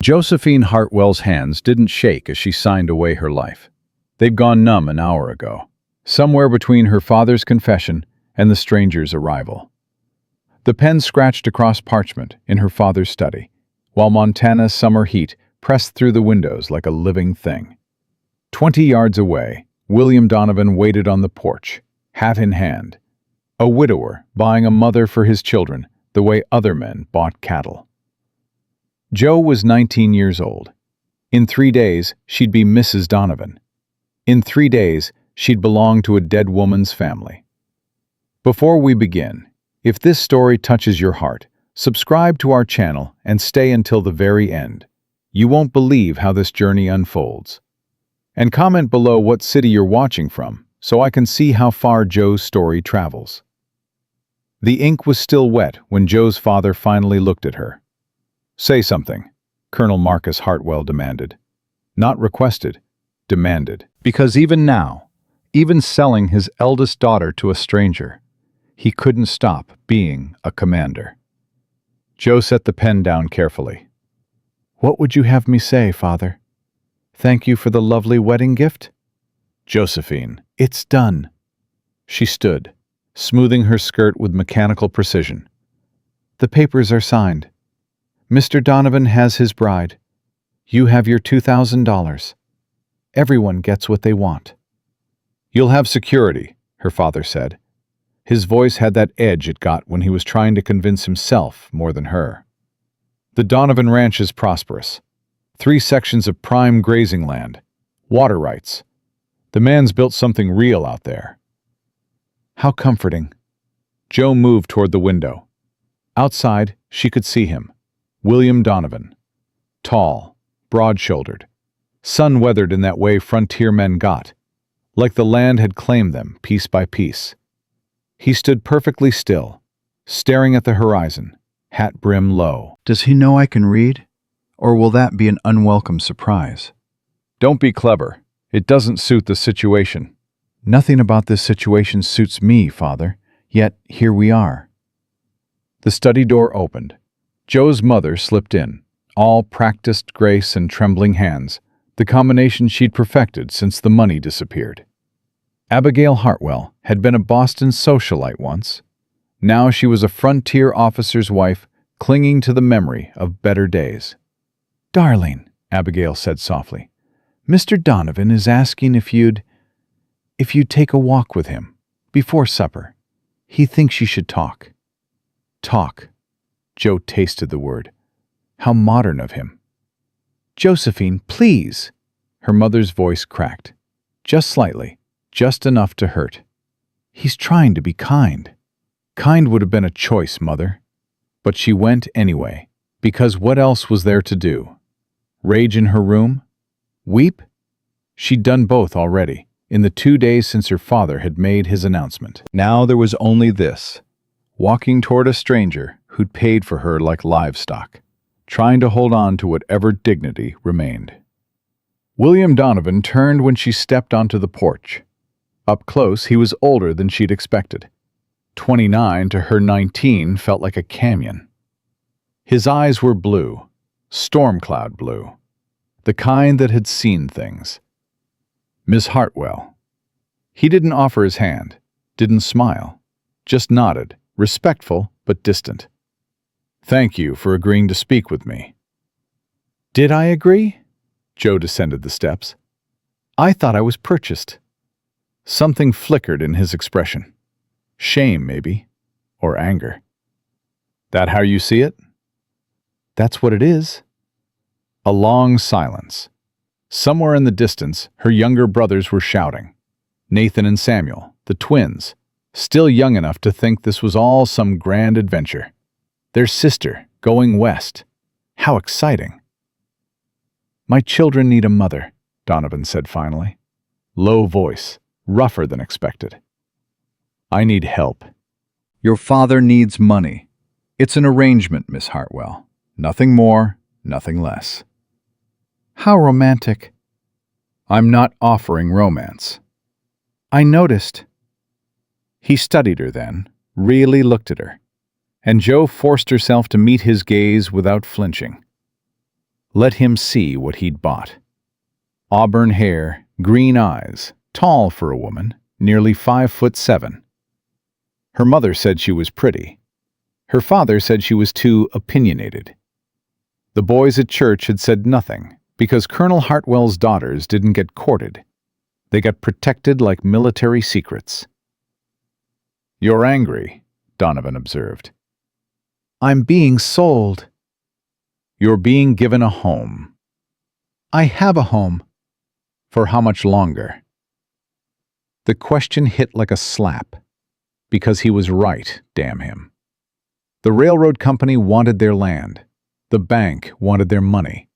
Josephine Hartwell's hands didn't shake as she signed away her life. They'd gone numb an hour ago, somewhere between her father's confession and the stranger's arrival. The pen scratched across parchment in her father's study, while Montana's summer heat pressed through the windows like a living thing. 20 yards away, William Donovan waited on the porch, hat in hand, a widower buying a mother for his children the way other men bought cattle. Jo was 19 years old. In 3 days, she'd be Mrs. Donovan. In 3 days, she'd belong to a dead woman's family. Before we begin, if this story touches your heart, subscribe to our channel and stay until the very end. You won't believe how this journey unfolds. And comment below what city you're watching from, so I can see how far Jo's story travels. The ink was still wet when Jo's father finally looked at her. "Say something," Colonel Marcus Hartwell demanded. Not requested, demanded. Because even now, even selling his eldest daughter to a stranger, he couldn't stop being a commander. Jo set the pen down carefully. "What would you have me say, Father? Thank you for the lovely wedding gift?" "Josephine, it's done." She stood, smoothing her skirt with mechanical precision. "The papers are signed. Mr. Donovan has his bride. You have your $2,000. Everyone gets what they want." "You'll have security," her father said. His voice had that edge it got when he was trying to convince himself more than her. The Donovan Ranch is prosperous. 3 sections of prime grazing land, water rights. The man's built something real out there. How comforting. Jo moved toward the window. Outside, she could see him. William Donovan. Tall, broad-shouldered, sun-weathered in that way frontier men got, like the land had claimed them piece by piece. He stood perfectly still, staring at the horizon, hat brim low. "Does he know I can read? Or will that be an unwelcome surprise?" "Don't be clever. It doesn't suit the situation." "Nothing about this situation suits me, Father, yet here we are." The study door opened. Jo's mother slipped in, all practiced grace and trembling hands, the combination she'd perfected since the money disappeared. Abigail Hartwell had been a Boston socialite once. Now she was a frontier officer's wife clinging to the memory of better days. "Darling," Abigail said softly, "Mr. Donovan is asking if you'd take a walk with him before supper. He thinks you should talk." Talk. Jo tasted the word. How modern of him. "Josephine, please!" Her mother's voice cracked. Just slightly, just enough to hurt. "He's trying to be kind." Kind would have been a choice, Mother. But she went anyway, because what else was there to do? Rage in her room? Weep? She'd done both already, in the 2 days since her father had made his announcement. Now there was only this, walking toward a stranger who'd paid for her like livestock, trying to hold on to whatever dignity remained. William Donovan turned when she stepped onto the porch. Up close, he was older than she'd expected. 29 to her 19 felt like a canyon. His eyes were blue, storm cloud blue, the kind that had seen things. "Miss Hartwell." He didn't offer his hand, didn't smile, just nodded, respectful but distant. "Thank you for agreeing to speak with me." "Did I agree?" Jo descended the steps. "I thought I was purchased." Something flickered in his expression. Shame, maybe, or anger. "That how you see it?" "That's what it is." A long silence. Somewhere in the distance, her younger brothers were shouting. Nathan and Samuel, the twins, still young enough to think this was all some grand adventure. Their sister, going west. How exciting. "My children need a mother," Donovan said finally. Low voice, rougher than expected. "I need help." "Your father needs money. It's an arrangement, Miss Hartwell. Nothing more, nothing less." "How romantic." "I'm not offering romance." "I noticed." He studied her then, really looked at her, and Jo forced herself to meet his gaze without flinching. Let him see what he'd bought. Auburn hair, green eyes, tall for a woman, nearly 5'7". Her mother said she was pretty. Her father said she was too opinionated. The boys at church had said nothing, because Colonel Hartwell's daughters didn't get courted. They got protected like military secrets. "You're angry," Donovan observed. "I'm being sold." "You're being given a home." "I have a home." "For how much longer?" The question hit like a slap, because he was right, damn him. The railroad company wanted their land. The bank wanted their money.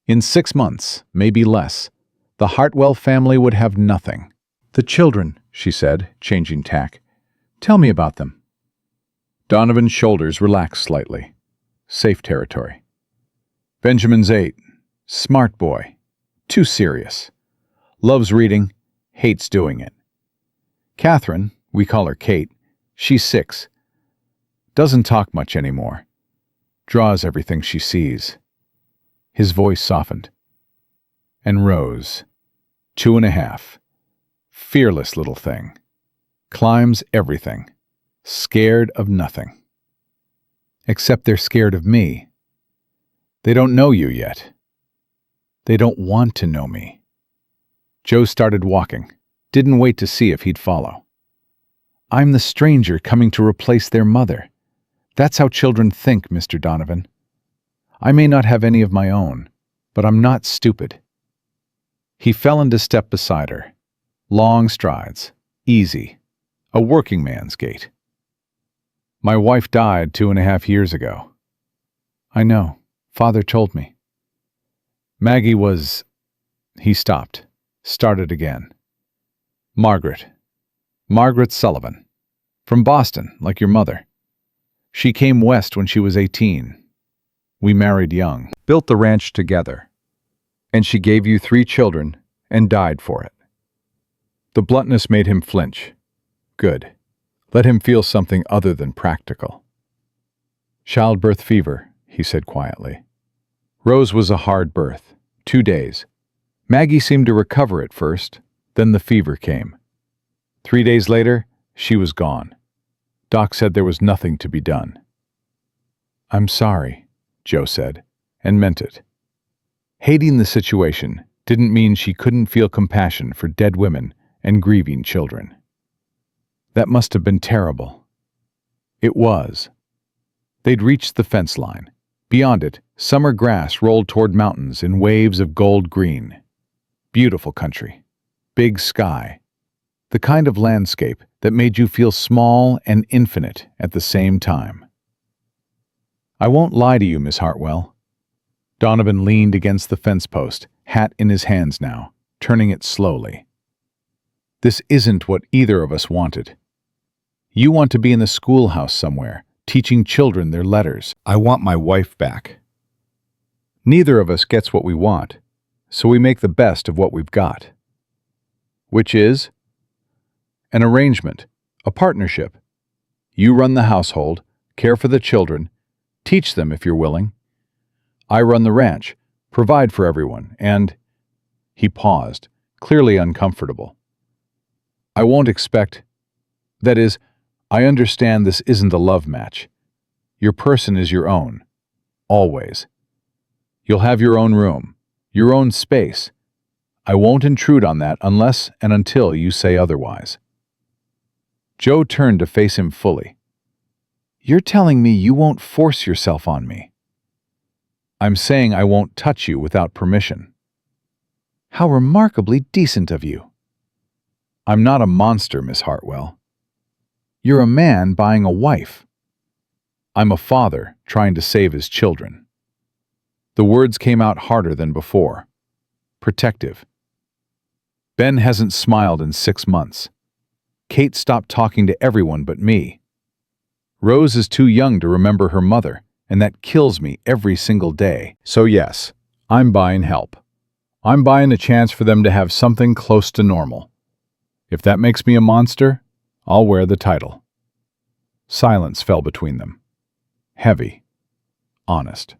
In 6 months, maybe less, the Hartwell family would have nothing. "The children," she said, changing tack. "Tell me about them." Donovan's shoulders relaxed slightly. Safe territory. "Benjamin's 8. Smart boy. Too serious. Loves reading, hates doing it. Catherine, we call her Kate, she's 6. Doesn't talk much anymore. Draws everything she sees." His voice softened. "And Rose, 2.5. Fearless little thing. Climbs everything. Scared of nothing. Except they're scared of me. They don't know you yet. They don't want to know me." Joe started walking, didn't wait to see if he'd follow. "I'm the stranger coming to replace their mother. That's how children think, Mr. Donovan. I may not have any of my own, but I'm not stupid." He fell into step beside her. Long strides, easy, a working man's gait. "My wife died 2.5 years ago." "I know. Father told me." "Maggie was—" He stopped, started again. "Margaret. Margaret Sullivan. From Boston, like your mother. She came west when she was 18. We married young, built the ranch together. And she gave you 3 children and died for it." The bluntness made him flinch. Good. Let him feel something other than practical. "Childbirth fever," he said quietly. "Rose was a hard birth. 2 days. Maggie seemed to recover at first, then the fever came. 3 days later, she was gone. Doc said there was nothing to be done." "I'm sorry," Joe said, and meant it. Hating the situation didn't mean she couldn't feel compassion for dead women and grieving children. That must have been terrible. It was. They'd reached the fence line. Beyond it, summer grass rolled toward mountains in waves of gold green. Beautiful country. Big sky. The kind of landscape that made you feel small and infinite at the same time. "I won't lie to you, Miss Hartwell." Donovan leaned against the fence post, hat in his hands now, turning it slowly. "This isn't what either of us wanted. You want to be in the schoolhouse somewhere, teaching children their letters. I want my wife back. Neither of us gets what we want, so we make the best of what we've got." "Which is?" "An arrangement, a partnership. You run the household, care for the children, teach them if you're willing. I run the ranch, provide for everyone, and—" He paused, clearly uncomfortable. "I won't expect— That is, I understand this isn't a love match. Your person is your own. Always. You'll have your own room, your own space. I won't intrude on that unless and until you say otherwise." Joe turned to face him fully. "You're telling me you won't force yourself on me?" "I'm saying I won't touch you without permission." "How remarkably decent of you." "I'm not a monster, Miss Hartwell." "You're a man buying a wife." "I'm a father trying to save his children." The words came out harder than before. Protective. "Ben hasn't smiled in 6 months. Kate stopped talking to everyone but me. Rose is too young to remember her mother, and that kills me every single day. So yes, I'm buying help. I'm buying a chance for them to have something close to normal. If that makes me a monster, I'll wear the title." Silence fell between them. Heavy. Honest.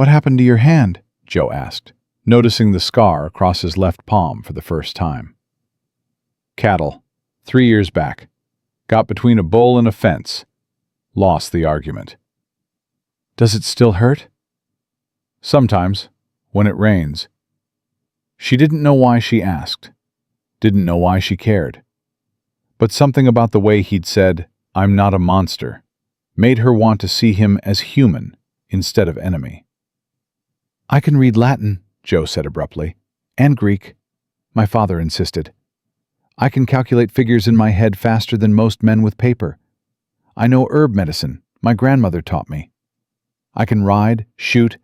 "What happened to your hand?" Joe asked, noticing the scar across his left palm for the first time. "Cattle. 3 years back. Got between a bull and a fence. Lost the argument." "Does it still hurt?" "Sometimes, when it rains." She didn't know why she asked, didn't know why she cared. But something about the way he'd said, "I'm not a monster," made her want to see him as human instead of enemy. "I can read Latin," Joe said abruptly, "and Greek," my father insisted. "I can calculate figures in my head faster than most men with paper. I know herb medicine, my grandmother taught me. I can ride, shoot,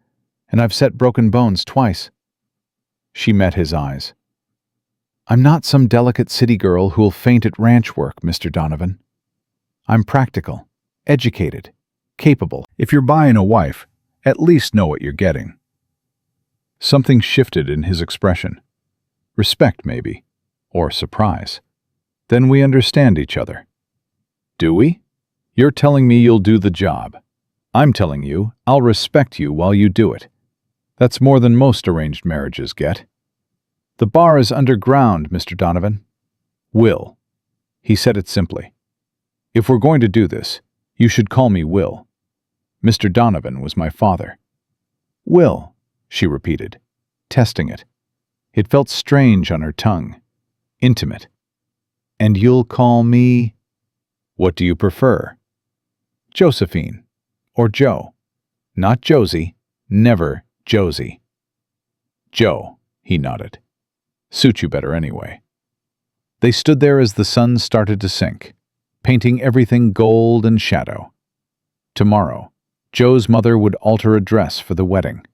and I've set broken bones twice." She met his eyes. "I'm not some delicate city girl who'll faint at ranch work, Mr. Donovan. I'm practical, educated, capable. If you're buying a wife, at least know what you're getting." Something shifted in his expression. Respect, maybe, or surprise. "Then we understand each other." "Do we? You're telling me you'll do the job. I'm telling you I'll respect you while you do it. That's more than most arranged marriages get." "The bar is underground, Mr. Donovan." "Will." He said it simply. "If we're going to do this, you should call me Will. Mr. Donovan was my father." "Will," she repeated, testing it. It felt strange on her tongue, intimate. "And you'll call me—" "What do you prefer?" "Josephine. Or Joe. Not Josie. Never Josie." "Joe," he nodded. "Suit you better anyway." They stood there as the sun started to sink, painting everything gold and shadow. Tomorrow, Joe's mother would alter a dress for the wedding.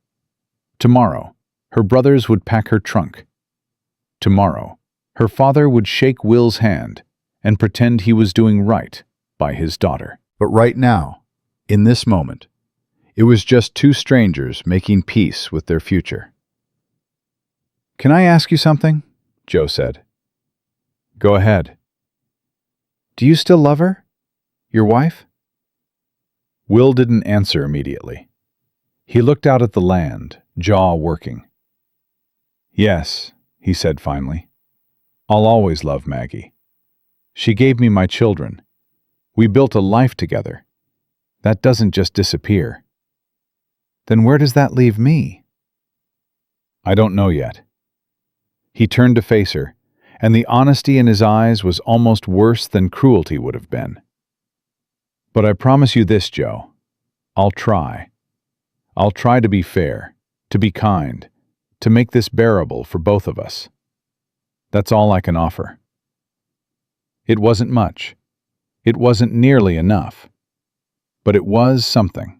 Tomorrow, her brothers would pack her trunk. Tomorrow, her father would shake Will's hand and pretend he was doing right by his daughter. But right now, in this moment, it was just two strangers making peace with their future. "Can I ask you something?" Joe said. "Go ahead." "Do you still love her? Your wife?" Will didn't answer immediately. He looked out at the land, jaw working. "Yes," he said finally. "I'll always love Maggie. She gave me my children. We built a life together. That doesn't just disappear." "Then where does that leave me?" "I don't know yet." He turned to face her, and the honesty in his eyes was almost worse than cruelty would have been. "But I promise you this, Joe. I'll try. I'll try to be fair, to be kind, to make this bearable for both of us. That's all I can offer." It wasn't much. It wasn't nearly enough. But it was something.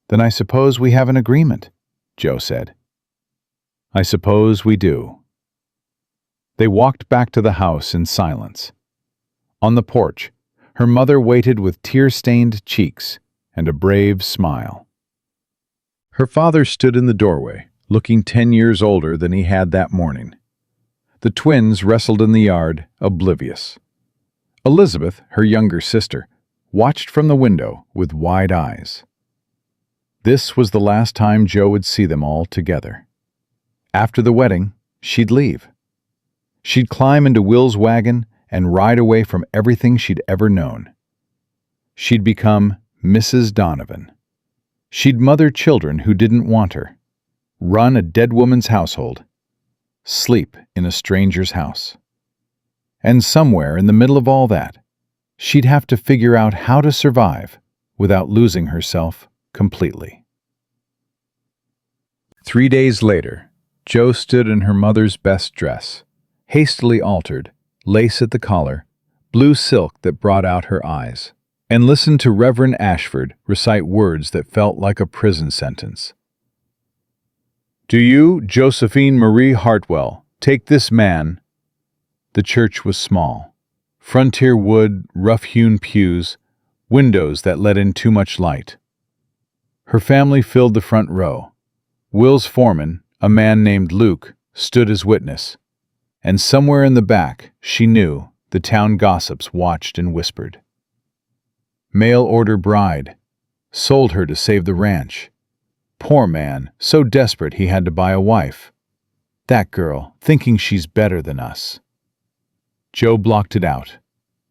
"Then I suppose we have an agreement," Joe said. "I suppose we do." They walked back to the house in silence. On the porch, her mother waited with tear-stained cheeks and a brave smile. Her father stood in the doorway, looking 10 years older than he had that morning. The twins wrestled in the yard, oblivious. Elizabeth, her younger sister, watched from the window with wide eyes. This was the last time Joe would see them all together. After the wedding, she'd leave. She'd climb into Will's wagon and ride away from everything she'd ever known. She'd become Mrs. Donovan. She'd mother children who didn't want her, run a dead woman's household, sleep in a stranger's house. And somewhere in the middle of all that, she'd have to figure out how to survive without losing herself completely. 3 days later, Jo stood in her mother's best dress, hastily altered, lace at the collar, blue silk that brought out her eyes, and listened to Reverend Ashford recite words that felt like a prison sentence. "Do you, Josephine Marie Hartwell, take this man—" The church was small. Frontier wood, rough-hewn pews, windows that let in too much light. Her family filled the front row. Will's foreman, a man named Luke, stood as witness. And somewhere in the back, she knew, the town gossips watched and whispered. Mail-order bride. Sold her to save the ranch. Poor man, so desperate he had to buy a wife. That girl, thinking she's better than us. Joe blocked it out,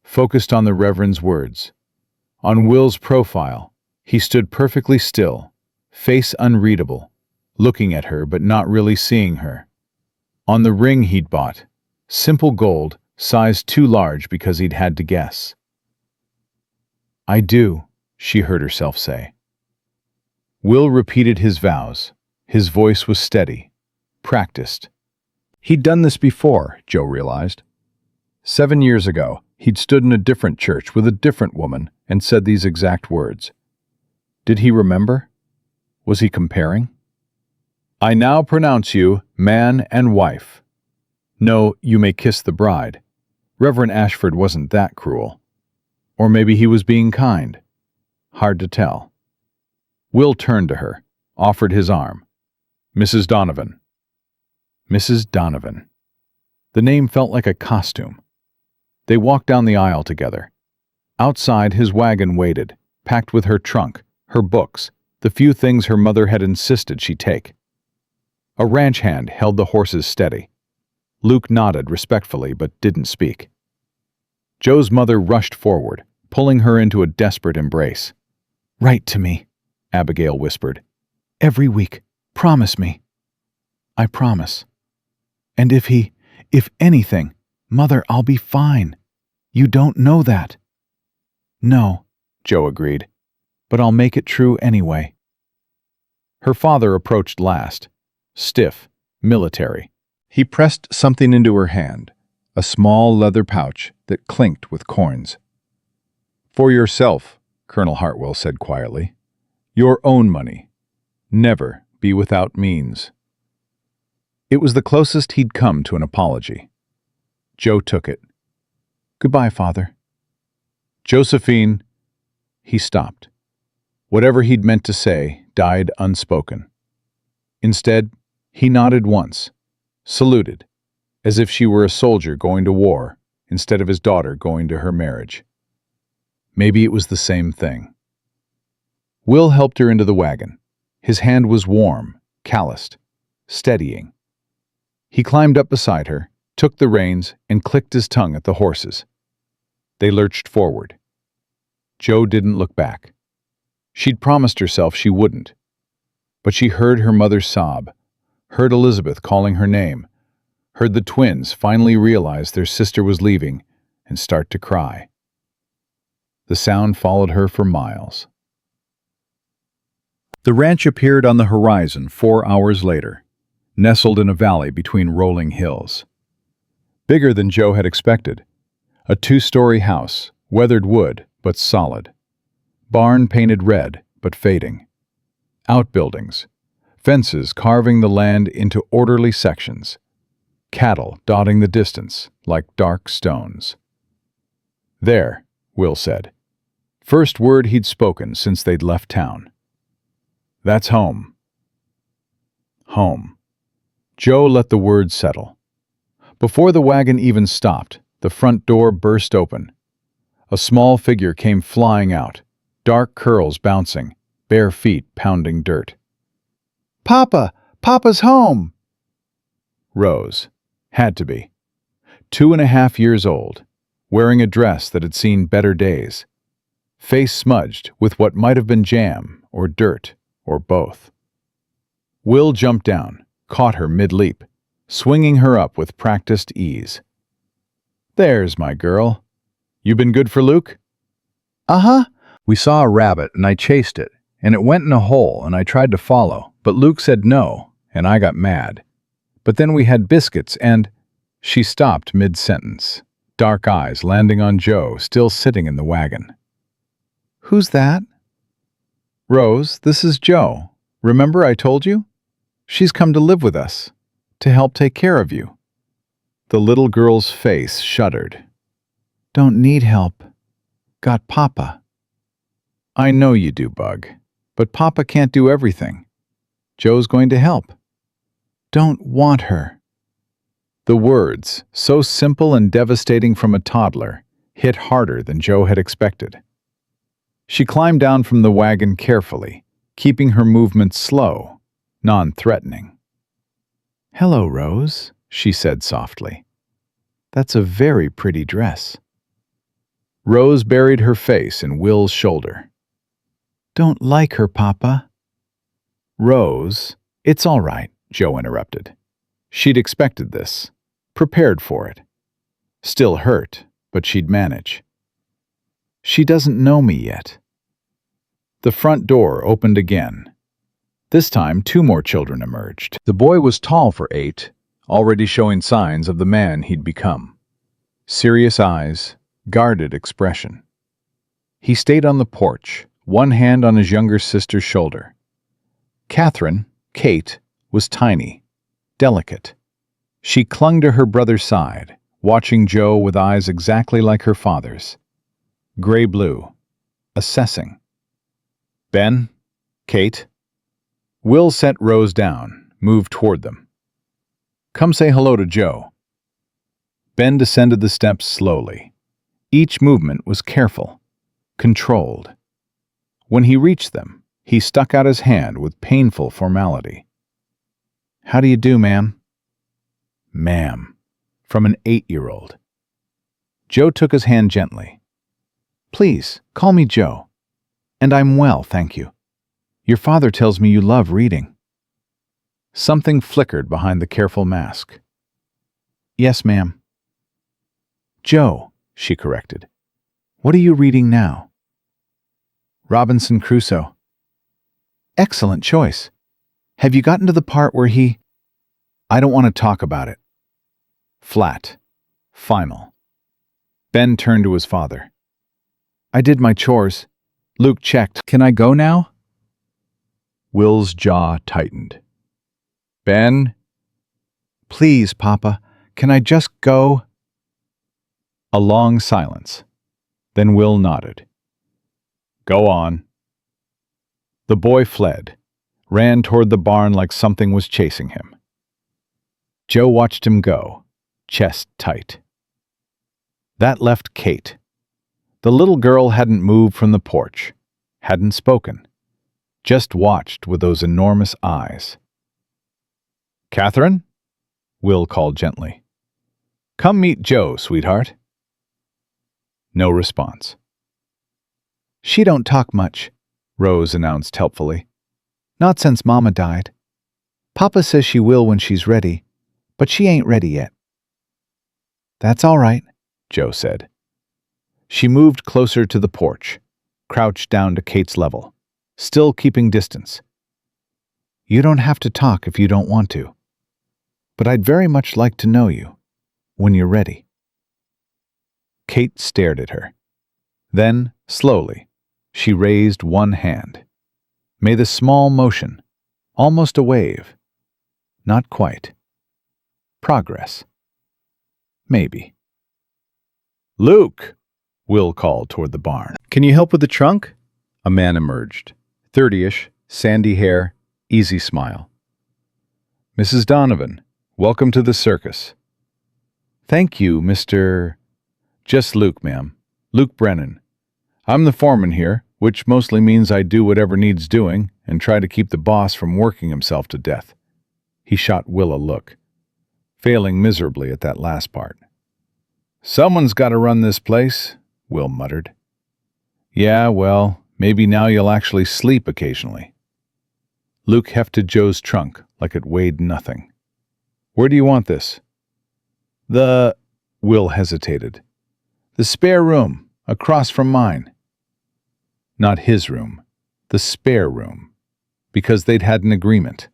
focused on the Reverend's words. On Will's profile, he stood perfectly still, face unreadable, looking at her but not really seeing her. On the ring he'd bought, simple gold, size too large because he'd had to guess. "I do," she heard herself say. Will repeated his vows. His voice was steady, practiced. He'd done this before, Joe realized. 7 years ago, he'd stood in a different church with a different woman and said these exact words. Did he remember? Was he comparing? "I now pronounce you man and wife. No, you may kiss the bride." Reverend Ashford wasn't that cruel. Or maybe he was being kind. Hard to tell. Will turned to her, offered his arm. "Mrs. Donovan." Mrs. Donovan. The name felt like a costume. They walked down the aisle together. Outside, his wagon waited, packed with her trunk, her books, the few things her mother had insisted she take. A ranch hand held the horses steady. Luke nodded respectfully but didn't speak. Joe's mother rushed forward, pulling her into a desperate embrace. "Write to me," Abigail whispered. "Every week. Promise me." "I promise. And if anything, Mother, I'll be fine. You don't know that." "No," Joe agreed, "but I'll make it true anyway." Her father approached last, stiff, military. He pressed something into her hand, a small leather pouch that clinked with coins. "For yourself," Colonel Hartwell said quietly. "Your own money. Never be without means." It was the closest he'd come to an apology. Joe took it. "Goodbye, Father." "Josephine." He stopped. Whatever he'd meant to say died unspoken. Instead, he nodded once, saluted, as if she were a soldier going to war instead of his daughter going to her marriage. Maybe it was the same thing. Will helped her into the wagon. His hand was warm, calloused, steadying. He climbed up beside her, took the reins, and clicked his tongue at the horses. They lurched forward. Joe didn't look back. She'd promised herself she wouldn't. But she heard her mother sob, heard Elizabeth calling her name, heard the twins finally realize their sister was leaving and start to cry. The sound followed her for miles. The ranch appeared on the horizon 4 hours later, nestled in a valley between rolling hills. Bigger than Joe had expected. A 2-story house, weathered wood, but solid. Barn painted red, but fading. Outbuildings, fences carving the land into orderly sections. Cattle dotting the distance like dark stones. "There," Will said. First word he'd spoken since they'd left town. "That's home." Home. Joe let the words settle. Before the wagon even stopped, the front door burst open. A small figure came flying out, dark curls bouncing, bare feet pounding dirt. "Papa! Papa's home!" Rose. Had to be. 2.5 years old, wearing a dress that had seen better days. Face smudged with what might have been jam or dirt or both. Will jumped down, caught her mid-leap, swinging her up with practiced ease. "There's my girl. You been good for Luke?" "Uh-huh." "We saw a rabbit and I chased it, and it went in a hole and I tried to follow, but Luke said no, and I got mad. But then we had biscuits and—" She stopped mid-sentence, dark eyes landing on Joe, still sitting in the wagon. "Who's that?" "Rose, this is Joe. Remember I told you? She's come to live with us, to help take care of you." The little girl's face shuddered. "Don't need help. Got Papa." "I know you do, Bug, but Papa can't do everything. Joe's going to help." "Don't want her." The words, so simple and devastating from a toddler, hit harder than Joe had expected. She climbed down from the wagon carefully, keeping her movements slow, non-threatening. "Hello, Rose," she said softly. "That's a very pretty dress." Rose buried her face in Will's shoulder. "Don't like her, Papa." "Rose, it's all right," Joe interrupted. She'd expected this, prepared for it. Still hurt, but she'd manage. "She doesn't know me yet." The front door opened again. This time, 2 more children emerged. The boy was tall for 8, already showing signs of the man he'd become. Serious eyes, guarded expression. He stayed on the porch, one hand on his younger sister's shoulder. Catherine, Kate, was tiny, delicate. She clung to her brother's side, watching Joe with eyes exactly like her father's. Gray-blue, assessing. "Ben? Kate?" Will set Rose down, moved toward them. "Come say hello to Joe." Ben descended the steps slowly. Each movement was careful, controlled. When he reached them, he stuck out his hand with painful formality. "How do you do, ma'am?" "Ma'am," from an 8-year-old. Joe took his hand gently. "Please, call me Joe. And I'm well, thank you. Your father tells me you love reading." Something flickered behind the careful mask. "Yes, ma'am." "Joe," she corrected. "What are you reading now?" "Robinson Crusoe." "Excellent choice. Have you gotten to the part where he—" "I don't want to talk about it." Flat. Final. Ben turned to his father. "I did my chores. Luke checked. Can I go now?" Will's jaw tightened. "Ben?" "Please, Papa, can I just go?" A long silence. Then Will nodded. "Go on." The boy fled, ran toward the barn like something was chasing him. Joe watched him go, chest tight. That left Kate. The little girl hadn't moved from the porch, hadn't spoken, just watched with those enormous eyes. "Catherine?" Will called gently. "Come meet Joe, sweetheart." No response. "She don't talk much," Rose announced helpfully. "Not since Mama died. Papa says she will when she's ready, but she ain't ready yet." "That's all right," Joe said. She moved closer to the porch, crouched down to Kate's level, still keeping distance. "You don't have to talk if you don't want to. But I'd very much like to know you, when you're ready." Kate stared at her. Then, slowly, she raised one hand. Made a small motion, almost a wave. Not quite. Progress. Maybe. "Luke!" Will called toward the barn. "Can you help with the trunk?" A man emerged. 30-ish, sandy hair, easy smile. "Mrs. Donovan, welcome to the circus." "Thank you, Mr.—" "Just Luke, ma'am. Luke Brennan. I'm the foreman here, which mostly means I do whatever needs doing and try to keep the boss from working himself to death." He shot Will a look, failing miserably at that last part. "Someone's got to run this place," Will muttered. "Yeah, well, maybe now you'll actually sleep occasionally." Luke hefted Joe's trunk like it weighed nothing. "Where do you want this?" Will hesitated. "The spare room, across from mine." Not his room, the spare room, because they'd had an agreement.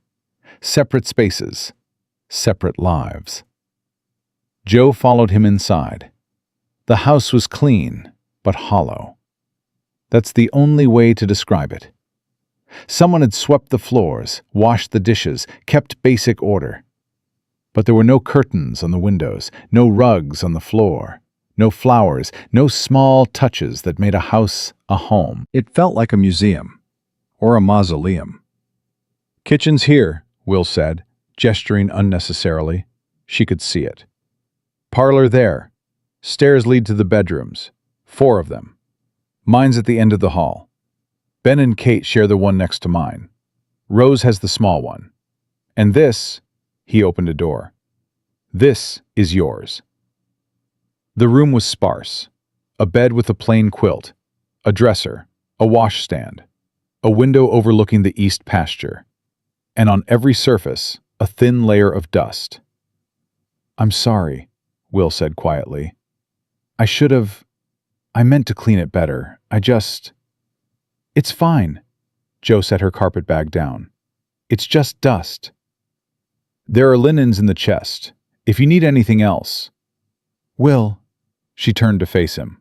Separate spaces, separate lives. Joe followed him inside. The house was clean, but hollow. That's the only way to describe it. Someone had swept the floors, washed the dishes, kept basic order. But there were no curtains on the windows, no rugs on the floor, no flowers, no small touches that made a house a home. It felt like a museum, or a mausoleum. "Kitchen's here," Will said, gesturing unnecessarily. She could see it. "Parlor there. Stairs lead to the bedrooms. 4 of them. Mine's at the end of the hall." Ben and Kate share the one next to mine. Rose has the small one. And this, he opened a door. This is yours. The room was sparse. A bed with a plain quilt, a dresser, a washstand, a window overlooking the east pasture, and on every surface, a thin layer of dust. "I'm sorry," Will said quietly. I meant to clean it better. It's fine." Jo set her carpet bag down. "It's just dust." "There are linens in the chest, if you need anything else." "Will," she turned to face him,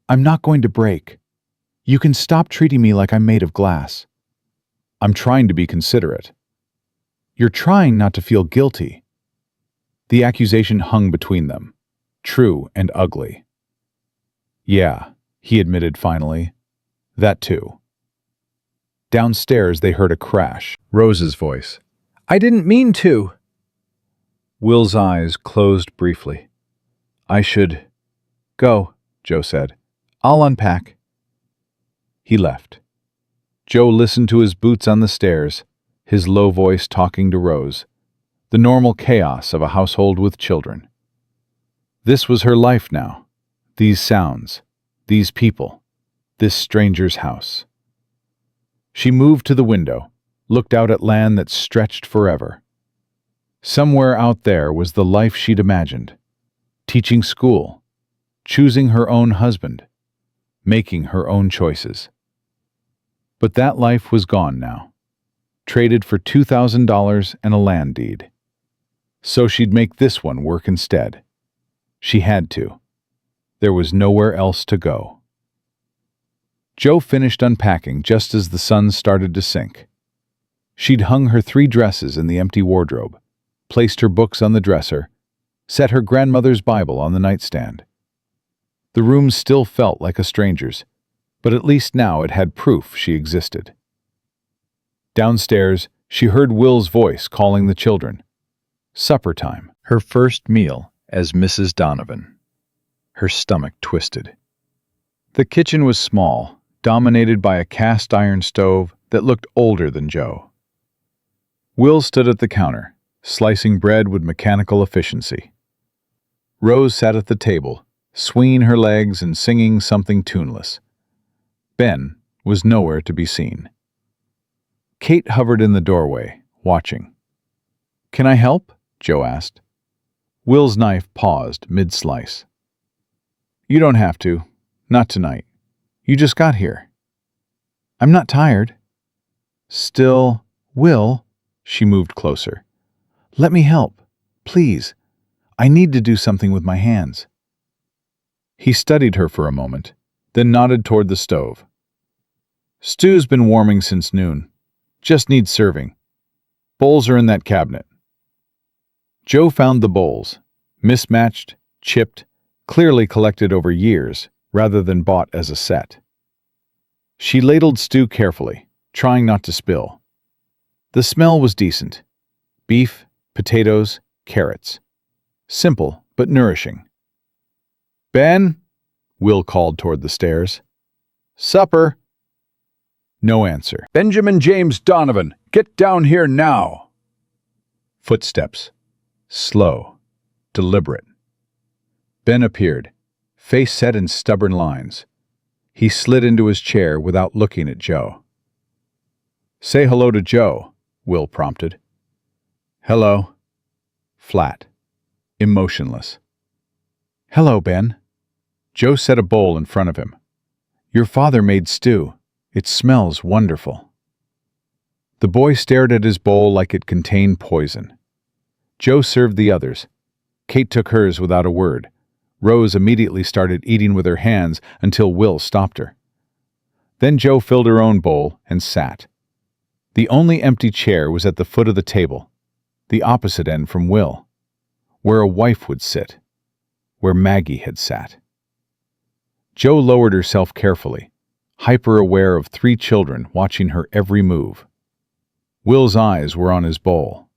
"I'm not going to break. You can stop treating me like I'm made of glass." "I'm trying to be considerate." "You're trying not to feel guilty." The accusation hung between them, true and ugly. "Yeah," he admitted finally. "That too." Downstairs they heard a crash. Rose's voice. "I didn't mean to." Will's eyes closed briefly. "I should go," Jo said. "I'll unpack." He left. Jo listened to his boots on the stairs, his low voice talking to Rose, the normal chaos of a household with children. This was her life now. These sounds, these people, this stranger's house. She moved to the window, looked out at land that stretched forever. Somewhere out there was the life she'd imagined, teaching school, choosing her own husband, making her own choices. But that life was gone now, traded for $2,000 and a land deed. So she'd make this one work instead. She had to. There was nowhere else to go. Jo finished unpacking just as the sun started to sink. She'd hung her 3 dresses in the empty wardrobe, placed her books on the dresser, set her grandmother's Bible on the nightstand. The room still felt like a stranger's, but at least now it had proof she existed. Downstairs, she heard Will's voice calling the children. Supper time, her first meal as Mrs. Donovan. Her stomach twisted. The kitchen was small, dominated by a cast-iron stove that looked older than Jo. Will stood at the counter, slicing bread with mechanical efficiency. Rose sat at the table, swinging her legs and singing something tuneless. Ben was nowhere to be seen. Kate hovered in the doorway, watching. "Can I help?" Jo asked. Will's knife paused mid-slice. "You don't have to. Not tonight. You just got here." "I'm not tired." "Still, Will," she moved closer. "Let me help. Please. I need to do something with my hands." He studied her for a moment, then nodded toward the stove. "Stew's been warming since noon. Just needs serving. Bowls are in that cabinet." Jo found the bowls, mismatched, chipped, clearly collected over years rather than bought as a set. She ladled stew carefully, trying not to spill. The smell was decent. Beef, potatoes, carrots. Simple but nourishing. "Ben?" Will called toward the stairs. "Supper." No answer. "Benjamin James Donovan, get down here now." Footsteps. Slow. Deliberate. Ben appeared, face set in stubborn lines. He slid into his chair without looking at Jo. "Say hello to Jo," Will prompted. "Hello." Flat. Emotionless. "Hello, Ben." Jo set a bowl in front of him. "Your father made stew. It smells wonderful." The boy stared at his bowl like it contained poison. Jo served the others. Kate took hers without a word. Rose immediately started eating with her hands until Will stopped her. Then Jo filled her own bowl and sat. The only empty chair was at the foot of the table, the opposite end from Will, where a wife would sit, where Maggie had sat. Jo lowered herself carefully, hyper-aware of 3 children watching her every move. Will's eyes were on his bowl.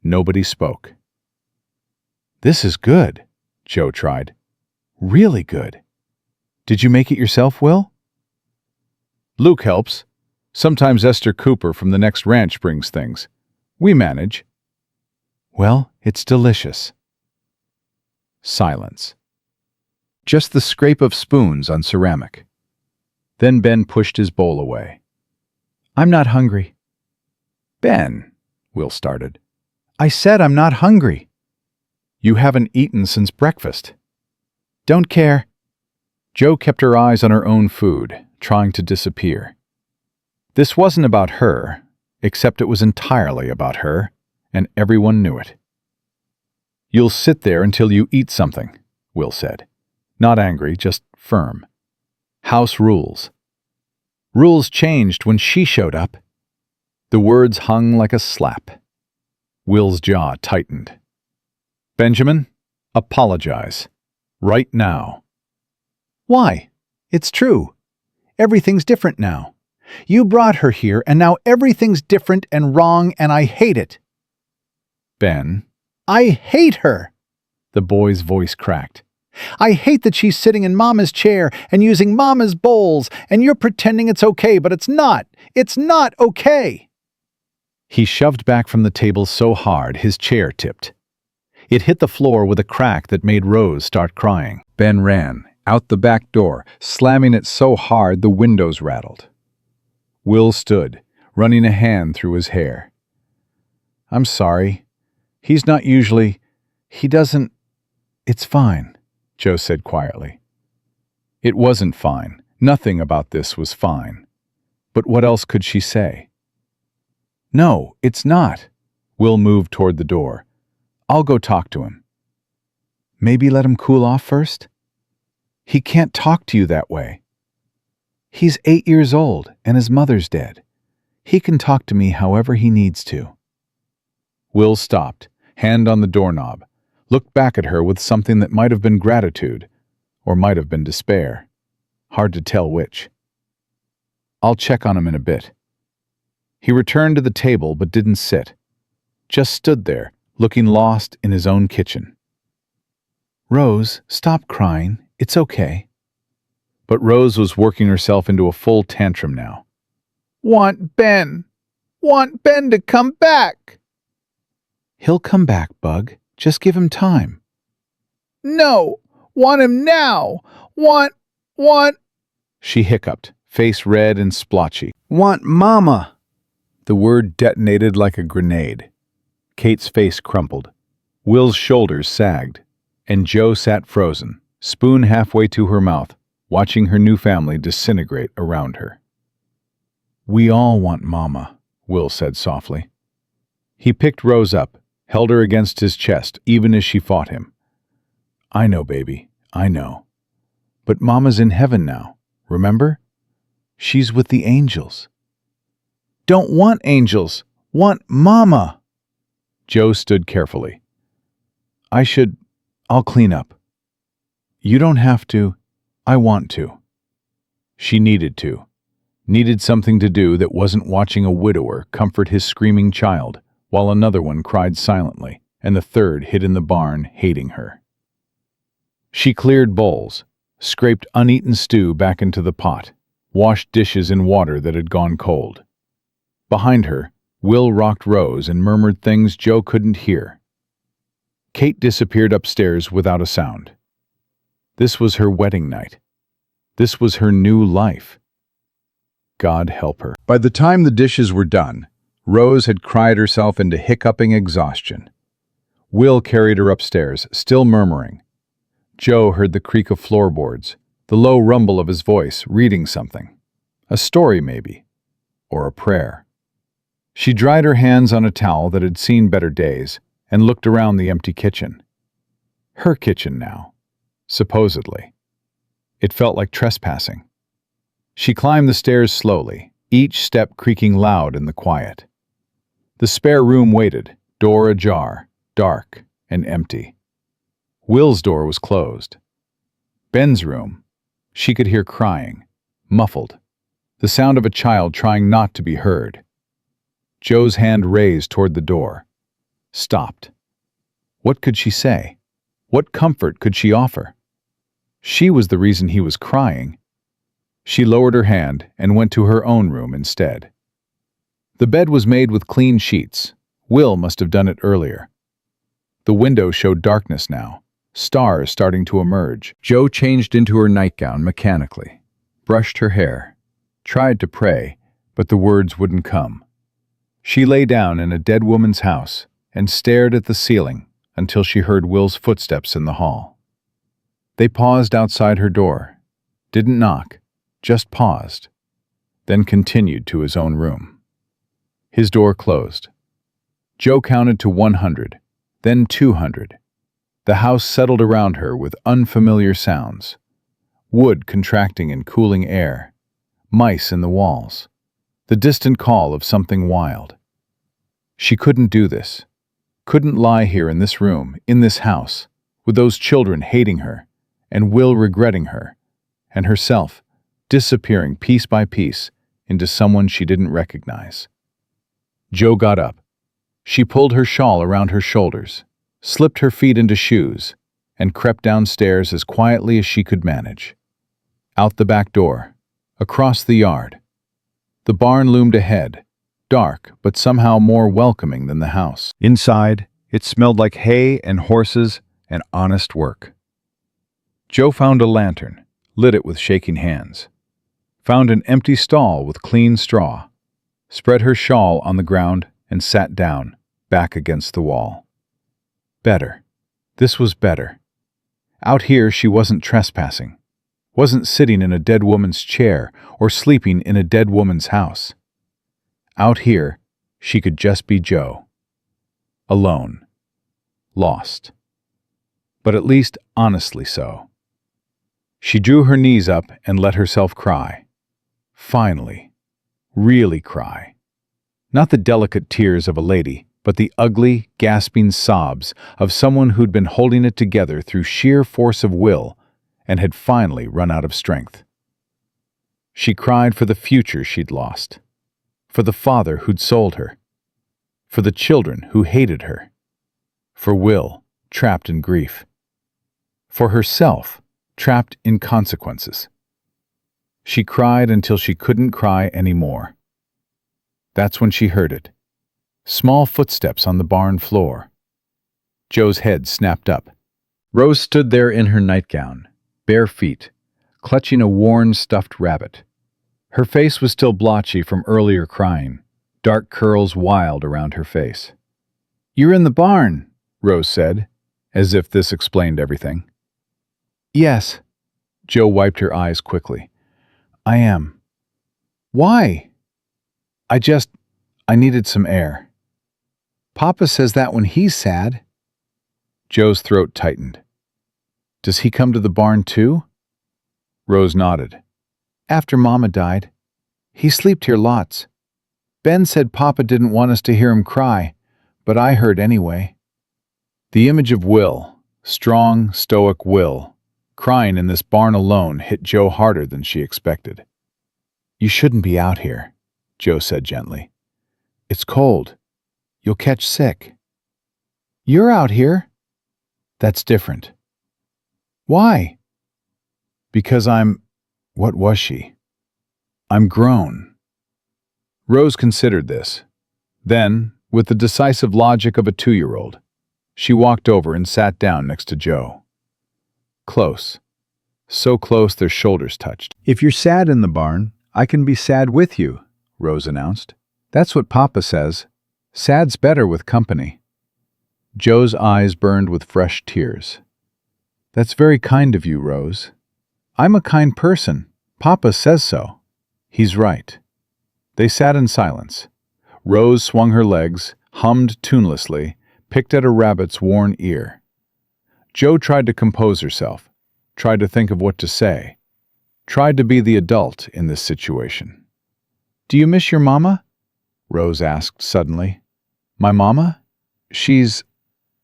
Nobody spoke. "This is good," Jo tried. "Really good. Did you make it yourself, Will?" Luke helps. Sometimes Esther Cooper from the next ranch brings things. We manage. Well, it's delicious. Silence. Just the scrape of spoons on ceramic. Then Ben pushed his bowl away. I'm not hungry. Ben, Will started. I said I'm not hungry. You haven't eaten since breakfast. Don't care. Jo kept her eyes on her own food, trying to disappear. This wasn't about her, except it was entirely about her, and everyone knew it. You'll sit there until you eat something, Will said. Not angry, just firm. House rules. Rules changed when she showed up. The words hung like a slap. Will's jaw tightened. Benjamin, apologize. Right now. Why? It's true. Everything's different now. You brought her here, and now everything's different and wrong, and I hate it. Ben. I hate her! The boy's voice cracked. I hate that she's sitting in Mama's chair and using Mama's bowls, and you're pretending it's okay, but it's not. It's not okay. He shoved back from the table so hard his chair tipped. It hit the floor with a crack that made Rose start crying. Ben ran out the back door, slamming it so hard the windows rattled. Will stood, running a hand through his hair. I'm sorry. He's not usually... He doesn't... It's fine, Jo said quietly. It wasn't fine. Nothing about this was fine. But what else could she say? No, it's not. Will moved toward the door. I'll go talk to him. Maybe let him cool off first? He can't talk to you that way. He's 8 years old, and his mother's dead. He can talk to me however he needs to. Will stopped, hand on the doorknob, looked back at her with something that might have been gratitude, or might have been despair. Hard to tell which. I'll check on him in a bit. He returned to the table but didn't sit. Just stood there, looking lost in his own kitchen. Rose, stop crying. It's okay. But Rose was working herself into a full tantrum now. Want Ben. Want Ben to come back. He'll come back, Bug. Just give him time. No. Want him now. Want. She hiccuped, face red and splotchy. Want Mama. The word detonated like a grenade. Kate's face crumpled. Will's shoulders sagged, and Jo sat frozen, spoon halfway to her mouth, watching her new family disintegrate around her. We all want Mama, Will said softly. He picked Rose up, held her against his chest, even as she fought him. I know, baby, I know. But Mama's in heaven now, remember? She's with the angels. Don't want angels, want Mama. Jo stood carefully. I'll clean up. You don't have to. I want to. She needed to. Needed something to do that wasn't watching a widower comfort his screaming child, while another one cried silently, and the third hid in the barn hating her. She cleared bowls, scraped uneaten stew back into the pot, washed dishes in water that had gone cold. Behind her, Will rocked Rose and murmured things Jo couldn't hear. Kate disappeared upstairs without a sound. This was her wedding night. This was her new life. God help her. By the time the dishes were done, Rose had cried herself into hiccuping exhaustion. Will carried her upstairs, still murmuring. Jo heard the creak of floorboards, the low rumble of his voice, reading something. A story, maybe. Or a prayer. She dried her hands on a towel that had seen better days and looked around the empty kitchen. Her kitchen now, supposedly. It felt like trespassing. She climbed the stairs slowly, each step creaking loud in the quiet. The spare room waited, door ajar, dark and empty. Will's door was closed. Ben's room, she could hear crying, muffled, the sound of a child trying not to be heard. Jo's hand raised toward the door. Stopped. What could she say? What comfort could she offer? She was the reason he was crying. She lowered her hand and went to her own room instead. The bed was made with clean sheets. Will must have done it earlier. The window showed darkness now, stars starting to emerge. Jo changed into her nightgown mechanically, brushed her hair, tried to pray, but the words wouldn't come. She lay down in a dead woman's house and stared at the ceiling until she heard Will's footsteps in the hall. They paused outside her door, didn't knock, just paused, then continued to his own room. His door closed. Jo counted to 100, then 200. The house settled around her with unfamiliar sounds. Wood contracting in cooling air, mice in the walls, the distant call of something wild. She couldn't do this. Couldn't lie here in this room, in this house, with those children hating her, and Will regretting her, and herself disappearing piece by piece into someone she didn't recognize. Jo got up. She pulled her shawl around her shoulders, slipped her feet into shoes, and crept downstairs as quietly as she could manage. Out the back door, across the yard. The barn loomed ahead, dark but somehow more welcoming than the house. Inside, it smelled like hay and horses and honest work. Jo found a lantern, lit it with shaking hands. Found an empty stall with clean straw, spread her shawl on the ground and sat down, back against the wall. Better. This was better. Out here she wasn't trespassing, wasn't sitting in a dead woman's chair or sleeping in a dead woman's house. Out here, she could just be Jo. Alone. Lost. But at least honestly so. She drew her knees up and let herself cry. Finally. Really cry. Not the delicate tears of a lady, but the ugly, gasping sobs of someone who'd been holding it together through sheer force of will and had finally run out of strength. She cried for the future she'd lost, for the father who'd sold her, for the children who hated her, for Will, trapped in grief, for herself, trapped in consequences. She cried until she couldn't cry anymore. That's when she heard it. Small footsteps on the barn floor. Jo's head snapped up. Rose stood there in her nightgown, bare feet, clutching a worn stuffed rabbit. Her face was still blotchy from earlier crying, dark curls wild around her face. "You're in the barn," Rose said, as if this explained everything. "Yes." Jo wiped her eyes quickly. "I am." "Why?" I needed some air." "Papa says that when he's sad." Jo's throat tightened. "Does he come to the barn too?" Rose nodded. "After Mama died. He slept here lots. Ben said Papa didn't want us to hear him cry, but I heard anyway." The image of Will, strong, stoic Will, crying in this barn alone hit Jo harder than she expected. "You shouldn't be out here," Jo said gently. "It's cold. You'll catch sick." "You're out here." "That's different." "Why?" "Because what was she? I'm grown." Rose considered this. Then, with the decisive logic of a 2-year-old, she walked over and sat down next to Jo. Close. So close their shoulders touched. "If you're sad in the barn, I can be sad with you," Rose announced. "That's what Papa says. Sad's better with company." Jo's eyes burned with fresh tears. "That's very kind of you, Rose. I'm a kind person. Papa says so." "He's right." They sat in silence. Rose swung her legs, hummed tunelessly, picked at a rabbit's worn ear. Jo tried to compose herself, tried to think of what to say, tried to be the adult in this situation. "Do you miss your mama?" Rose asked suddenly. "My mama?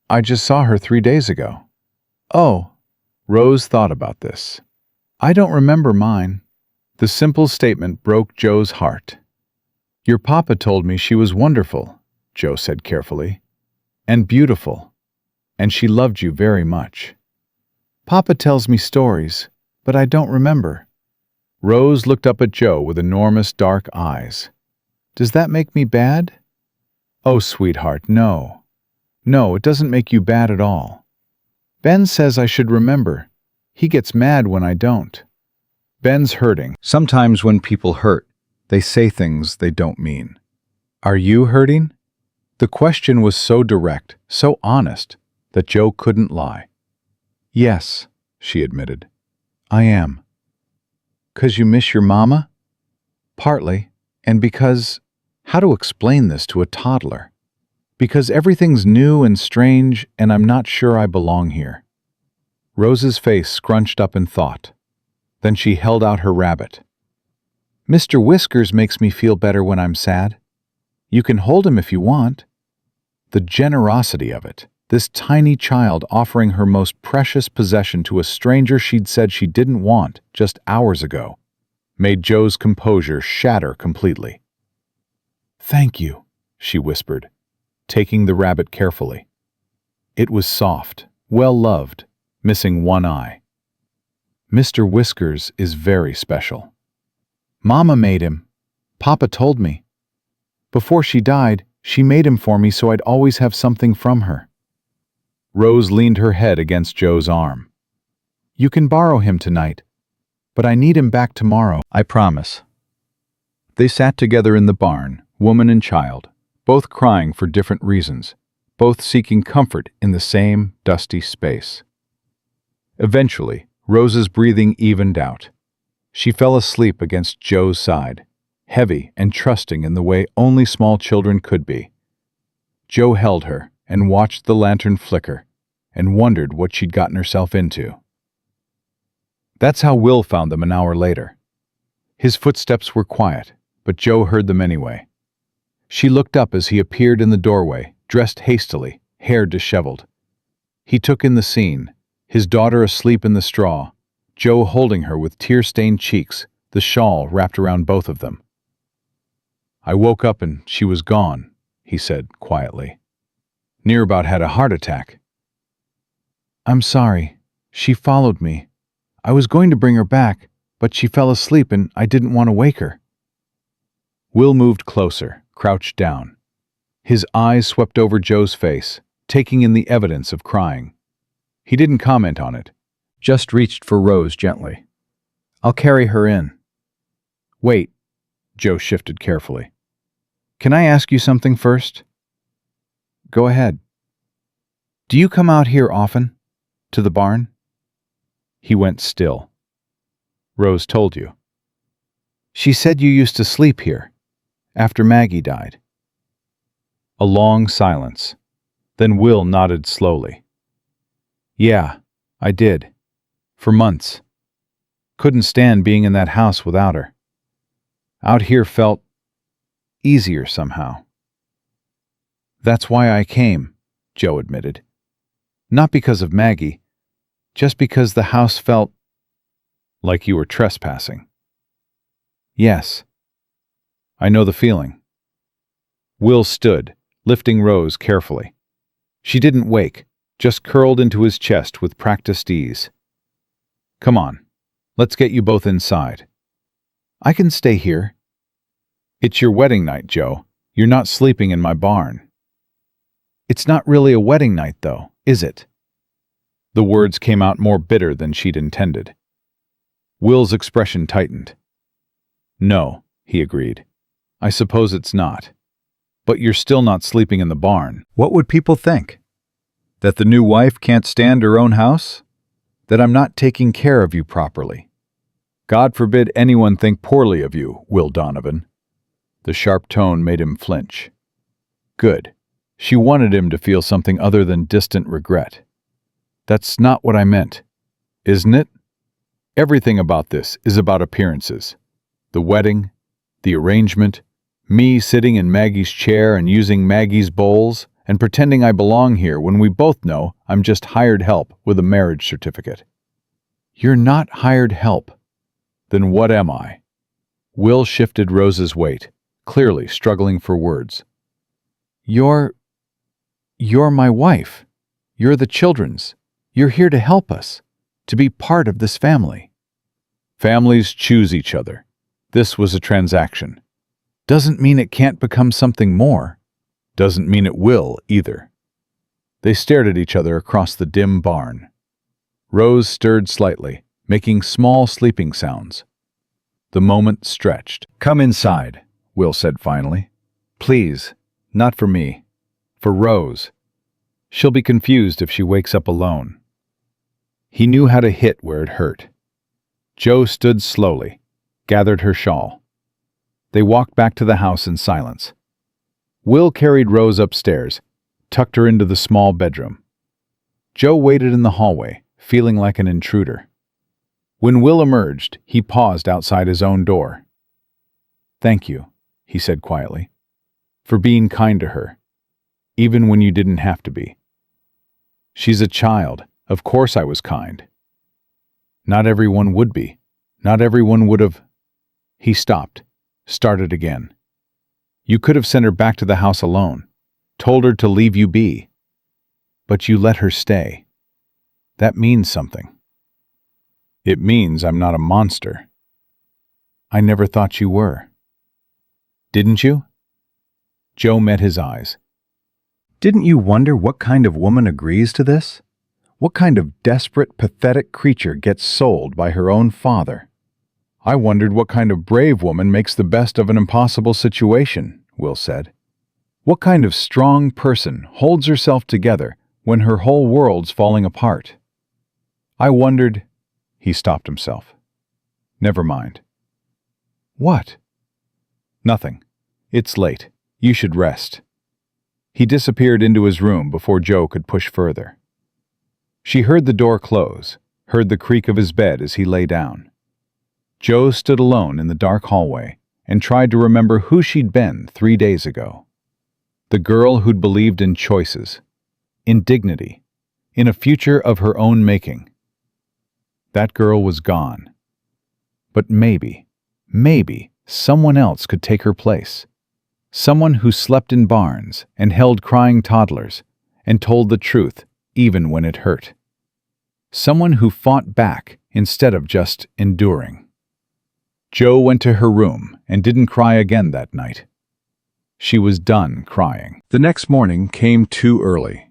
I just saw her 3 days ago." "Oh." Rose thought about this. "I don't remember mine." The simple statement broke Jo's heart. "Your papa told me she was wonderful," Jo said carefully, "and beautiful, and she loved you very much." "Papa tells me stories, but I don't remember." Rose looked up at Joe with enormous dark eyes. Does that make me bad? Oh, sweetheart, no. No, it doesn't make you bad at all. Ben says I should remember. He gets mad when I don't. Ben's hurting. Sometimes when people hurt, they say things they don't mean. Are you hurting? The question was so direct, so honest, that Joe couldn't lie. Yes, she admitted. I am. 'Cause you miss your mama? Partly, and because, how to explain this to a toddler? Because everything's new and strange, and I'm not sure I belong here. Rose's face scrunched up in thought. Then she held out her rabbit. Mr. Whiskers makes me feel better when I'm sad. You can hold him if you want. The generosity of it, this tiny child offering her most precious possession to a stranger she'd said she didn't want just hours ago, made Joe's composure shatter completely. Thank you, she whispered, taking the rabbit carefully. It was soft, well-loved, missing one eye. Mr. Whiskers is very special. Mama made him. Papa told me. Before she died, she made him for me so I'd always have something from her. Rose leaned her head against Joe's arm. You can borrow him tonight, but I need him back tomorrow. I promise. They sat together in the barn, woman and child, both crying for different reasons, both seeking comfort in the same dusty space. Eventually, Rose's breathing evened out. She fell asleep against Joe's side, heavy and trusting in the way only small children could be. Joe held her and watched the lantern flicker and wondered what she'd gotten herself into. That's how Will found them an hour later. His footsteps were quiet, but Joe heard them anyway. She looked up as he appeared in the doorway, dressed hastily, hair disheveled. He took in the scene, his daughter asleep in the straw, Joe holding her with tear-stained cheeks, the shawl wrapped around both of them. I woke up and she was gone, he said quietly. Near about had a heart attack. I'm sorry. She followed me. I was going to bring her back, but she fell asleep and I didn't want to wake her. Will moved closer, crouched down. His eyes swept over Joe's face, taking in the evidence of crying. He didn't comment on it, just reached for Rose gently. I'll carry her in. Wait, Joe shifted carefully. Can I ask you something first? Go ahead. Do you come out here often? To the barn? He went still. Rose told you. She said you used to sleep here, after Maggie died. A long silence. Then Will nodded slowly. Yeah, I did. For months. Couldn't stand being in that house without her. Out here felt easier somehow. That's why I came, Joe admitted. Not because of Maggie, just because the house felt like you were trespassing. Yes. I know the feeling. Will stood, lifting Rose carefully. She didn't wake, just curled into his chest with practiced ease. Come on, let's get you both inside. I can stay here. It's your wedding night, Joe. You're not sleeping in my barn. It's not really a wedding night, though, is it? The words came out more bitter than she'd intended. Will's expression tightened. No, he agreed. I suppose it's not. But you're still not sleeping in the barn. What would people think? That the new wife can't stand her own house? That I'm not taking care of you properly? God forbid anyone think poorly of you, Will Donovan. The sharp tone made him flinch. Good. She wanted him to feel something other than distant regret. That's not what I meant, isn't it? Everything about this is about appearances. The wedding, the arrangement, me sitting in Maggie's chair and using Maggie's bowls and pretending I belong here when we both know I'm just hired help with a marriage certificate. You're not hired help. Then what am I? Will shifted Rose's weight, clearly struggling for words. You're my wife. You're the children's. You're here to help us, to be part of this family. Families choose each other. This was a transaction. Doesn't mean it can't become something more. Doesn't mean it will, either. They stared at each other across the dim barn. Rose stirred slightly, making small sleeping sounds. The moment stretched. "Come inside," Will said finally. "Please, not for me. For Rose. She'll be confused if she wakes up alone." He knew how to hit where it hurt. Jo stood slowly, gathered her shawl. They walked back to the house in silence. Will carried Rose upstairs, tucked her into the small bedroom. Jo waited in the hallway, feeling like an intruder. When Will emerged, he paused outside his own door. "Thank you," he said quietly, "for being kind to her, even when you didn't have to be. She's a child. Of course I was kind. Not everyone would be. Not everyone would have—" He stopped, started again. "You could have sent her back to the house alone, told her to leave you be. But you let her stay. That means something. It means I'm not a monster. I never thought you were. Didn't you?" Jo met his eyes. "Didn't you wonder what kind of woman agrees to this? What kind of desperate, pathetic creature gets sold by her own father?" "I wondered what kind of brave woman makes the best of an impossible situation," Will said. "What kind of strong person holds herself together when her whole world's falling apart? I wondered—" He stopped himself. "Never mind." "What?" "Nothing. It's late. You should rest." He disappeared into his room before Jo could push further. She heard the door close, heard the creak of his bed as he lay down. Jo stood alone in the dark hallway and tried to remember who she'd been 3 days ago. The girl who'd believed in choices, in dignity, in a future of her own making. That girl was gone. But maybe someone else could take her place. Someone who slept in barns and held crying toddlers and told the truth even when it hurt. Someone who fought back instead of just enduring. Jo went to her room and didn't cry again that night. She was done crying. The next morning came too early.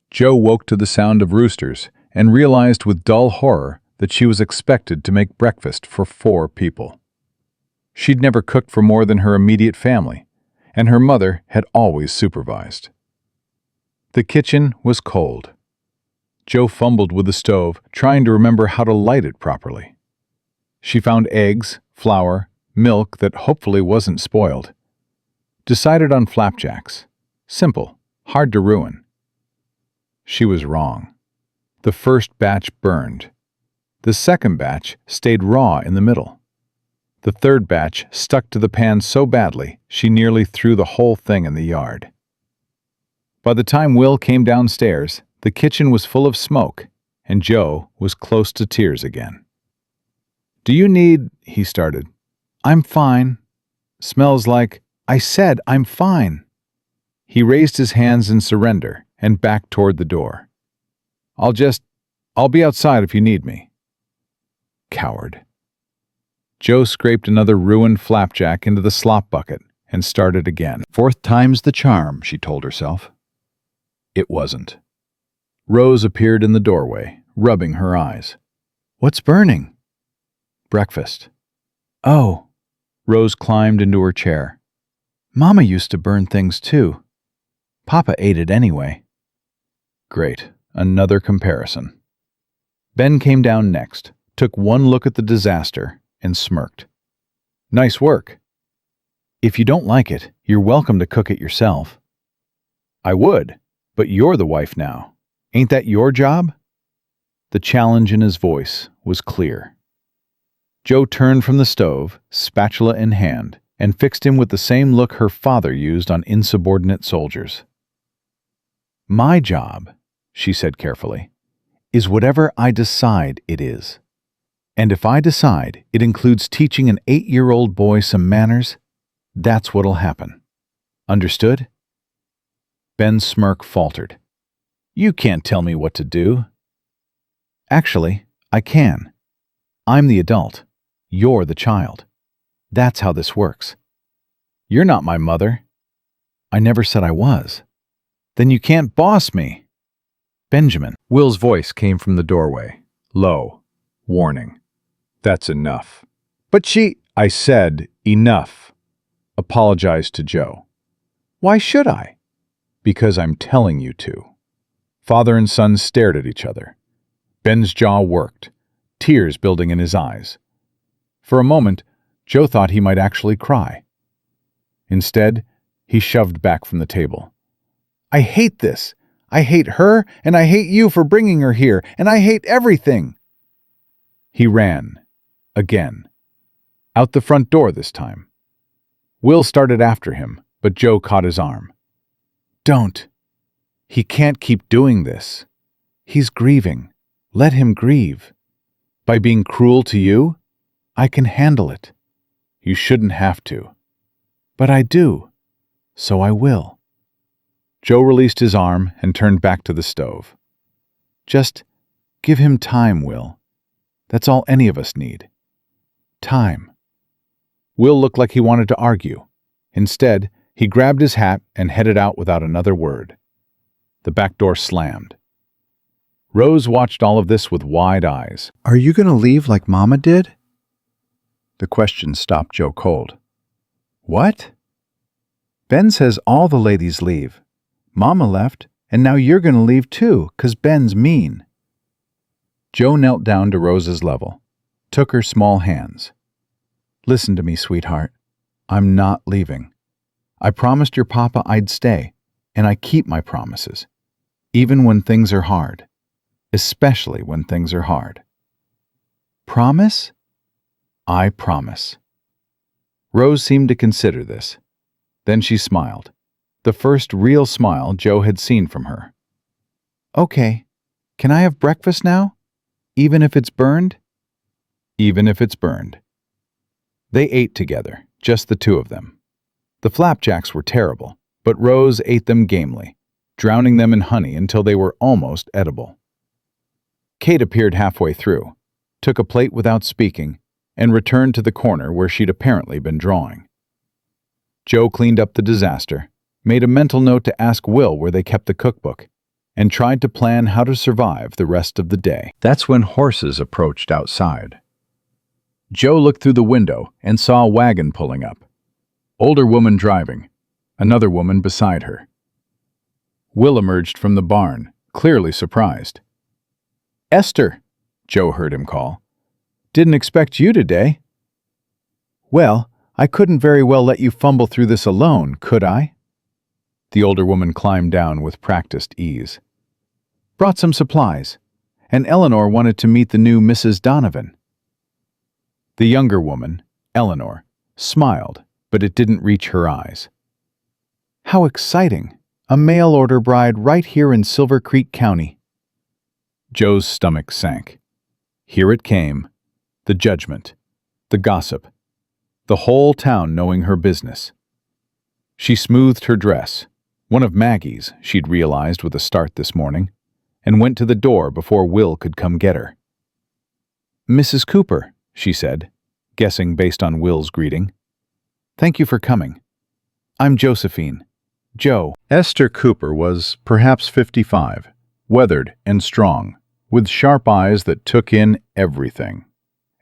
Jo woke to the sound of roosters and realized with dull horror that she was expected to make breakfast for 4 people. She'd never cooked for more than her immediate family, and her mother had always supervised. The kitchen was cold. Jo fumbled with the stove, trying to remember how to light it properly. She found eggs, flour, milk that hopefully wasn't spoiled. Decided on flapjacks. Simple, hard to ruin. She was wrong. The first batch burned. The second batch stayed raw in the middle. The third batch stuck to the pan so badly she nearly threw the whole thing in the yard. By the time Will came downstairs, the kitchen was full of smoke, and Jo was close to tears again. "Do you need—" he started. "I'm fine. Smells like— I said I'm fine." He raised his hands in surrender and backed toward the door. I'll be outside if you need me." Coward. Jo scraped another ruined flapjack into the slop bucket and started again. 4th time's the charm, she told herself. It wasn't. Rose appeared in the doorway, rubbing her eyes. "What's burning?" "Breakfast." "Oh." Rose climbed into her chair. "Mama used to burn things too. Papa ate it anyway." Great. Another comparison. Ben came down next, took one look at the disaster, and smirked. "Nice work. If you don't like it, you're welcome to cook it yourself." "I would, but you're the wife now. Ain't that your job?" The challenge in his voice was clear. Jo turned from the stove, spatula in hand, and fixed him with the same look her father used on insubordinate soldiers. "My job," she said carefully, "is whatever I decide it is. And if I decide it includes teaching an 8-year-old boy some manners, that's what'll happen. Understood?" Ben's smirk faltered. "You can't tell me what to do." "Actually, I can. I'm the adult. You're the child. That's how this works. You're not my mother. I never said I was. Then you can't boss me. Benjamin. Will's voice came from the doorway, low, warning. That's enough. But I said enough. Apologized to Joe. Why should I? Because I'm telling you to. Father and son stared at each other. Ben's jaw worked, tears building in his eyes. For a moment, Joe thought he might actually cry. Instead, he shoved back from the table. I hate this. I hate her, and I hate you for bringing her here, and I hate everything. He ran. Again. Out the front door this time. Will started after him, but Joe caught his arm. Don't. He can't keep doing this. He's grieving. Let him grieve. By being cruel to you, I can handle it. You shouldn't have to. But I do. So I will. Joe released his arm and turned back to the stove. Just give him time, Will. That's all any of us need. Time. Will looked like he wanted to argue. Instead, he grabbed his hat and headed out without another word. The back door slammed. Rose watched all of this with wide eyes. Are you going to leave like Mama did? The question stopped Joe cold. What? Ben says all the ladies leave. Mama left, and now you're going to leave too, 'cause Ben's mean. Joe knelt down to Rose's level, took her small hands. Listen to me, sweetheart. I'm not leaving. I promised your papa I'd stay, and I keep my promises, even when things are hard, especially when things are hard. Promise? I promise. Rose seemed to consider this. Then she smiled, the first real smile Joe had seen from her. Okay, can I have breakfast now? Even if it's burned? Even if it's burned. They ate together, just the two of them. The flapjacks were terrible, but Rose ate them gamely, drowning them in honey until they were almost edible. Kate appeared halfway through, took a plate without speaking, and returned to the corner where she'd apparently been drawing. Joe cleaned up the disaster, made a mental note to ask Will where they kept the cookbook, and tried to plan how to survive the rest of the day. That's when horses approached outside. Joe looked through the window and saw a wagon pulling up. Older woman driving, another woman beside her. Will emerged from the barn, clearly surprised. Esther, Joe heard him call. Didn't expect you today. Well, I couldn't very well let you fumble through this alone, could I? The older woman climbed down with practiced ease. Brought some supplies, and Eleanor wanted to meet the new Mrs. Donovan. The younger woman, Eleanor, smiled, but it didn't reach her eyes. How exciting! A mail-order bride right here in Silver Creek County. Joe's stomach sank. Here it came, the judgment, the gossip, the whole town knowing her business. She smoothed her dress, one of Maggie's, she'd realized with a start this morning, and went to the door before Will could come get her. Mrs. Cooper, she said, guessing based on Will's greeting. Thank you for coming. I'm Josephine. Joe. Esther Cooper was perhaps 55, weathered and strong, with sharp eyes that took in everything.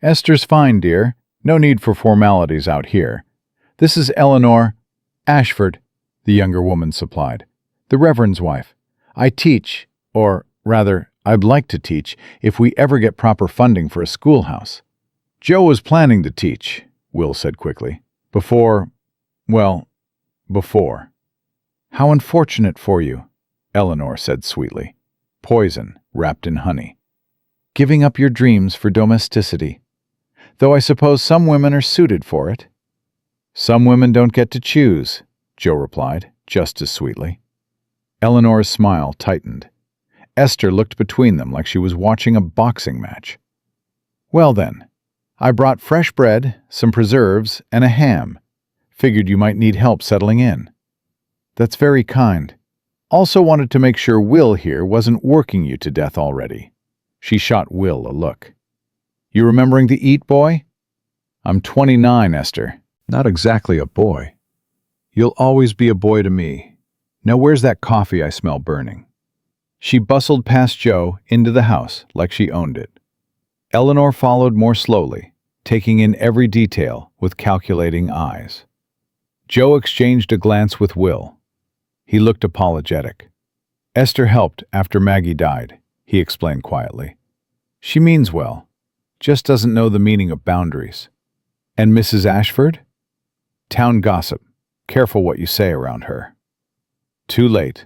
Esther's fine, dear. No need for formalities out here. This is Eleanor Ashford, the younger woman supplied. The Reverend's wife. I teach, or rather, I'd like to teach, if we ever get proper funding for a schoolhouse. Joe was planning to teach, Will said quickly. Before. How unfortunate for you, Eleanor said sweetly. Poison wrapped in honey. Giving up your dreams for domesticity. Though I suppose some women are suited for it. Some women don't get to choose, Joe replied, just as sweetly. Eleanor's smile tightened. Esther looked between them like she was watching a boxing match. Well then, I brought fresh bread, some preserves, and a ham. Figured you might need help settling in. That's very kind. Also wanted to make sure Will here wasn't working you to death already. She shot Will a look. You remembering to eat, boy? I'm 29, Esther. Not exactly a boy. You'll always be a boy to me. Now where's that coffee I smell burning? She bustled past Joe into the house like she owned it. Eleanor followed more slowly, taking in every detail with calculating eyes. Joe exchanged a glance with Will. He looked apologetic. Esther helped after Maggie died, he explained quietly. She means well, just doesn't know the meaning of boundaries. And Mrs. Ashford? Town gossip. Careful what you say around her. Too late.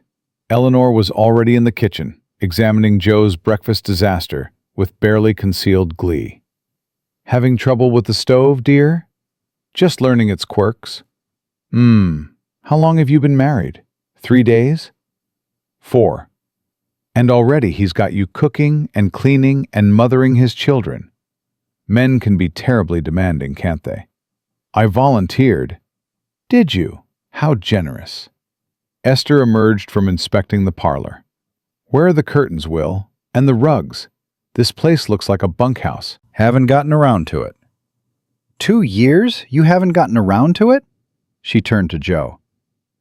Eleanor was already in the kitchen, examining Joe's breakfast disaster with barely concealed glee. Having trouble with the stove, dear? Just learning its quirks. How long have you been married? 3 days? 4. And already he's got you cooking and cleaning and mothering his children. Men can be terribly demanding, can't they? I volunteered. Did you? How generous. Esther emerged from inspecting the parlor. Where are the curtains, Will? And the rugs? This place looks like a bunkhouse. Haven't gotten around to it. 2 years? You haven't gotten around to it? She turned to Joe.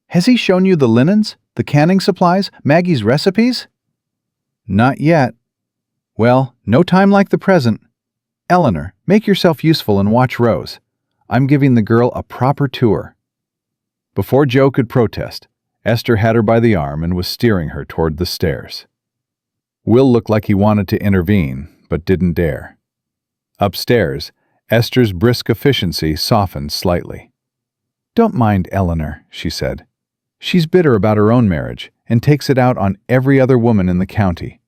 Has he shown you the linens, the canning supplies, Maggie's recipes? Not yet. Well, no time like the present. Eleanor, make yourself useful and watch Rose. I'm giving the girl a proper tour. Before Joe could protest, Esther had her by the arm and was steering her toward the stairs. Will looked like he wanted to intervene, but didn't dare. Upstairs, Esther's brisk efficiency softened slightly. Don't mind Eleanor, she said. She's bitter about her own marriage and takes it out on every other woman in the county.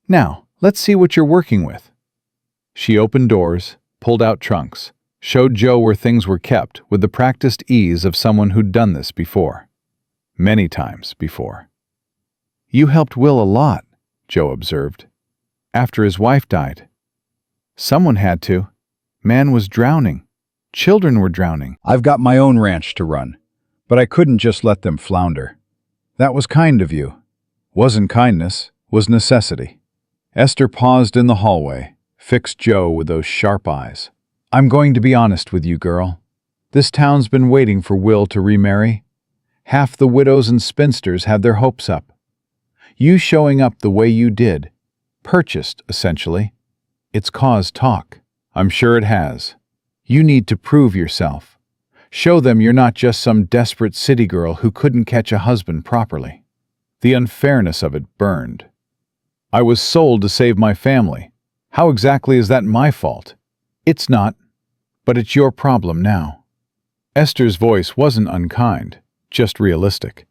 Now, let's see what you're working with. She opened doors, pulled out trunks, showed Joe where things were kept with the practiced ease of someone who'd done this before. Many times before. You helped Will a lot, Joe observed. After his wife died. Someone had to. Man was drowning. Children were drowning. I've got my own ranch to run, but I couldn't just let them flounder. That was kind of you. Wasn't kindness, was necessity. Esther paused in the hallway, fixed Joe with those sharp eyes. I'm going to be honest with you, girl. This town's been waiting for Will to remarry. Half the widows and spinsters have their hopes up. You showing up the way you did, purchased, essentially. It's caused talk. I'm sure it has. You need to prove yourself. Show them you're not just some desperate city girl who couldn't catch a husband properly. The unfairness of it burned. I was sold to save my family. How exactly is that my fault? It's not, but it's your problem now. Esther's voice wasn't unkind, just realistic.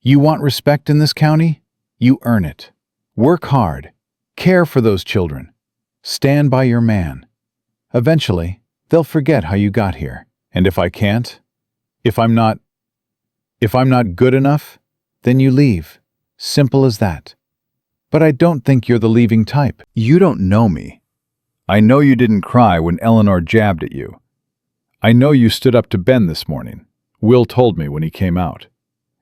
You want respect in this county? You earn it. Work hard. Care for those children. Stand by your man. Eventually, they'll forget how you got here. And if I can't, if I'm not good enough, then you leave. Simple as that. But I don't think you're the leaving type. You don't know me. I know you didn't cry when Eleanor jabbed at you. I know you stood up to Ben this morning. Will told me when he came out.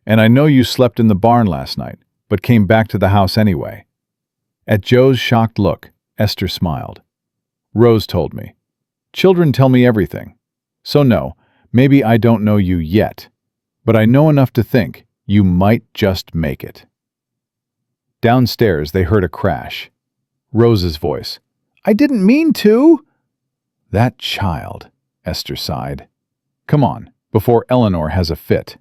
And I know you slept in the barn last night, but came back to the house anyway. At Joe's shocked look, Esther smiled. Rose told me. Children tell me everything. So no, maybe I don't know you yet, but I know enough to think you might just make it. Downstairs they heard a crash. Rose's voice. I didn't mean to. That child, Esther sighed. Come on, before Eleanor has a fit.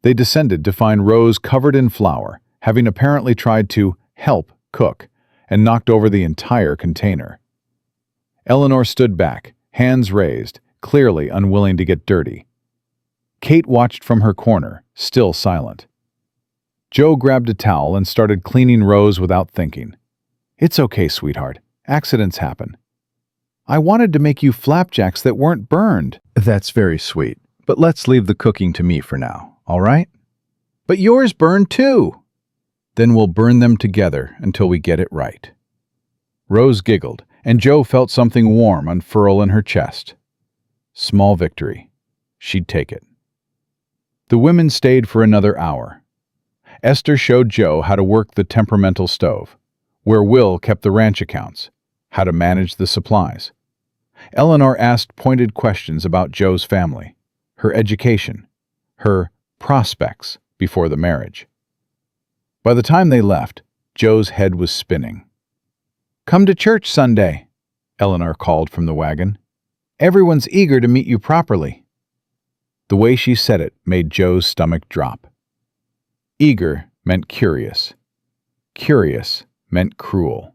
They descended to find Rose covered in flour, having apparently tried to help cook, and knocked over the entire container. Eleanor stood back, hands raised, clearly unwilling to get dirty. Kate watched from her corner, still silent. Joe grabbed a towel and started cleaning Rose without thinking. It's okay, sweetheart. Accidents happen. I wanted to make you flapjacks that weren't burned. That's very sweet, but let's leave the cooking to me for now, all right? But yours burned too. Then we'll burn them together until we get it right. Rose giggled, and Joe felt something warm unfurl in her chest. Small victory. She'd take it. The women stayed for another hour. Esther showed Joe how to work the temperamental stove, where Will kept the ranch accounts, how to manage the supplies. Eleanor asked pointed questions about Joe's family, her education, her prospects before the marriage. By the time they left, Joe's head was spinning. "Come to church Sunday," Eleanor called from the wagon. "Everyone's eager to meet you properly." The way she said it made Joe's stomach drop. Eager meant curious. Curious meant cruel.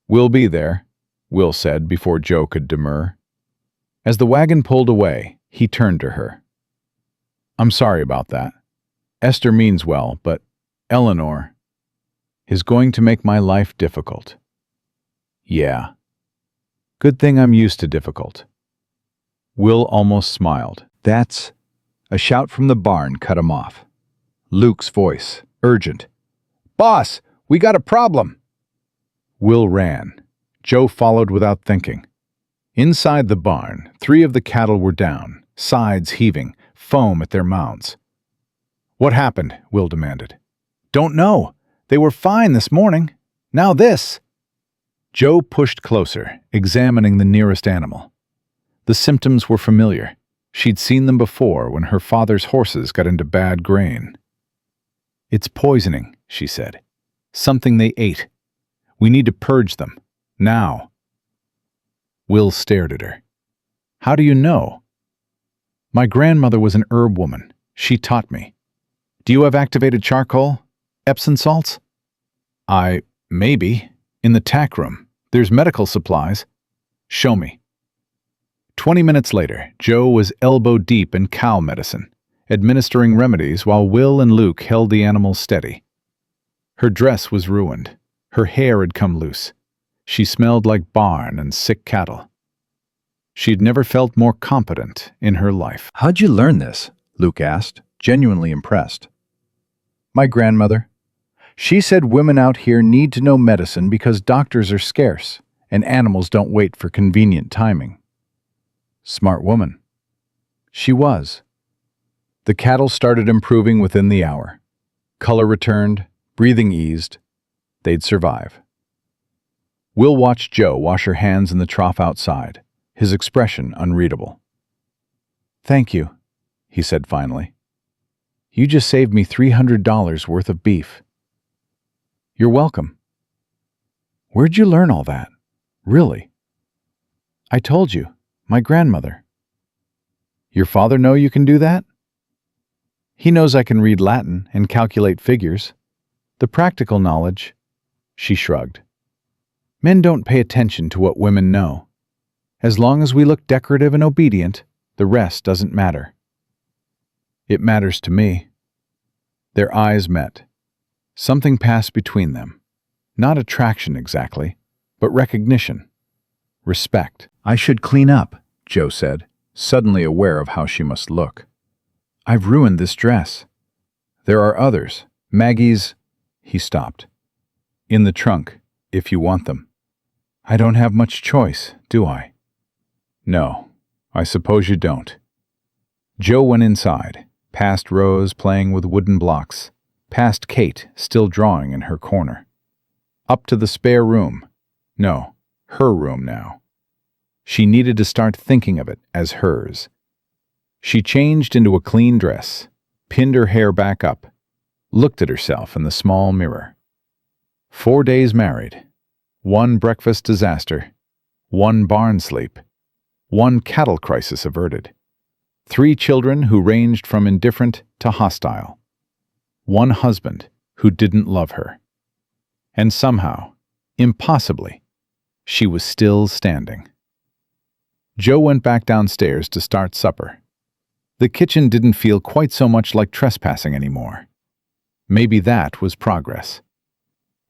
"We'll be there," Will said before Joe could demur. As the wagon pulled away, he turned to her. "I'm sorry about that. Esther means well, but Eleanor is going to make my life difficult." "Yeah. Good thing I'm used to difficult." Will almost smiled. "That's—" A shout from the barn cut him off. Luke's voice, urgent. "Boss, we got a problem!" Will ran. Joe followed without thinking. Inside the barn, 3 of the cattle were down, sides heaving, foam at their mouths. "What happened?" Will demanded. "Don't know. They were fine this morning. Now this." Joe pushed closer, examining the nearest animal. The symptoms were familiar. She'd seen them before when her father's horses got into bad grain. "It's poisoning," she said. "Something they ate. We need to purge them. Now." Will stared at her. "How do you know?" "My grandmother was an herb woman. She taught me. Do you have activated charcoal? Epsom salts?" Maybe. In the tack room. There's medical supplies." "Show me." 20 minutes later, Joe was elbow-deep in cow medicine, administering remedies while Will and Luke held the animals steady. Her dress was ruined. Her hair had come loose. She smelled like barn and sick cattle. She'd never felt more competent in her life. "How'd you learn this?" Luke asked, genuinely impressed. "My grandmother. She said women out here need to know medicine because doctors are scarce, and animals don't wait for convenient timing." Smart woman. She was. The cattle started improving within the hour. Color returned, breathing eased. They'd survive. Will watched Joe wash her hands in the trough outside, his expression unreadable. "Thank you," he said finally. "You just saved me $300 worth of beef." "You're welcome." "Where'd you learn all that? Really?" "I told you, my grandmother." "Your father know you can do that?" "He knows I can read Latin and calculate figures. The practical knowledge," she shrugged. "Men don't pay attention to what women know. As long as we look decorative and obedient, the rest doesn't matter." "It matters to me." Their eyes met. Something passed between them. Not attraction exactly, but recognition. Respect. "I should clean up," Joe said, suddenly aware of how she must look. "I've ruined this dress." "There are others. Maggie's—" He stopped. "In the trunk, if you want them." "I don't have much choice, do I?" "No, I suppose you don't." Joe went inside, past Rose playing with wooden blocks, past Kate still drawing in her corner. Up to the spare room. No, her room now. She needed to start thinking of it as hers. She changed into a clean dress, pinned her hair back up, looked at herself in the small mirror. 4 days married, 1 breakfast disaster, 1 barn sleep, 1 cattle crisis averted, 3 children who ranged from indifferent to hostile, 1 husband who didn't love her. And somehow, impossibly, she was still standing. Joe went back downstairs to start supper. The kitchen didn't feel quite so much like trespassing anymore. Maybe that was progress.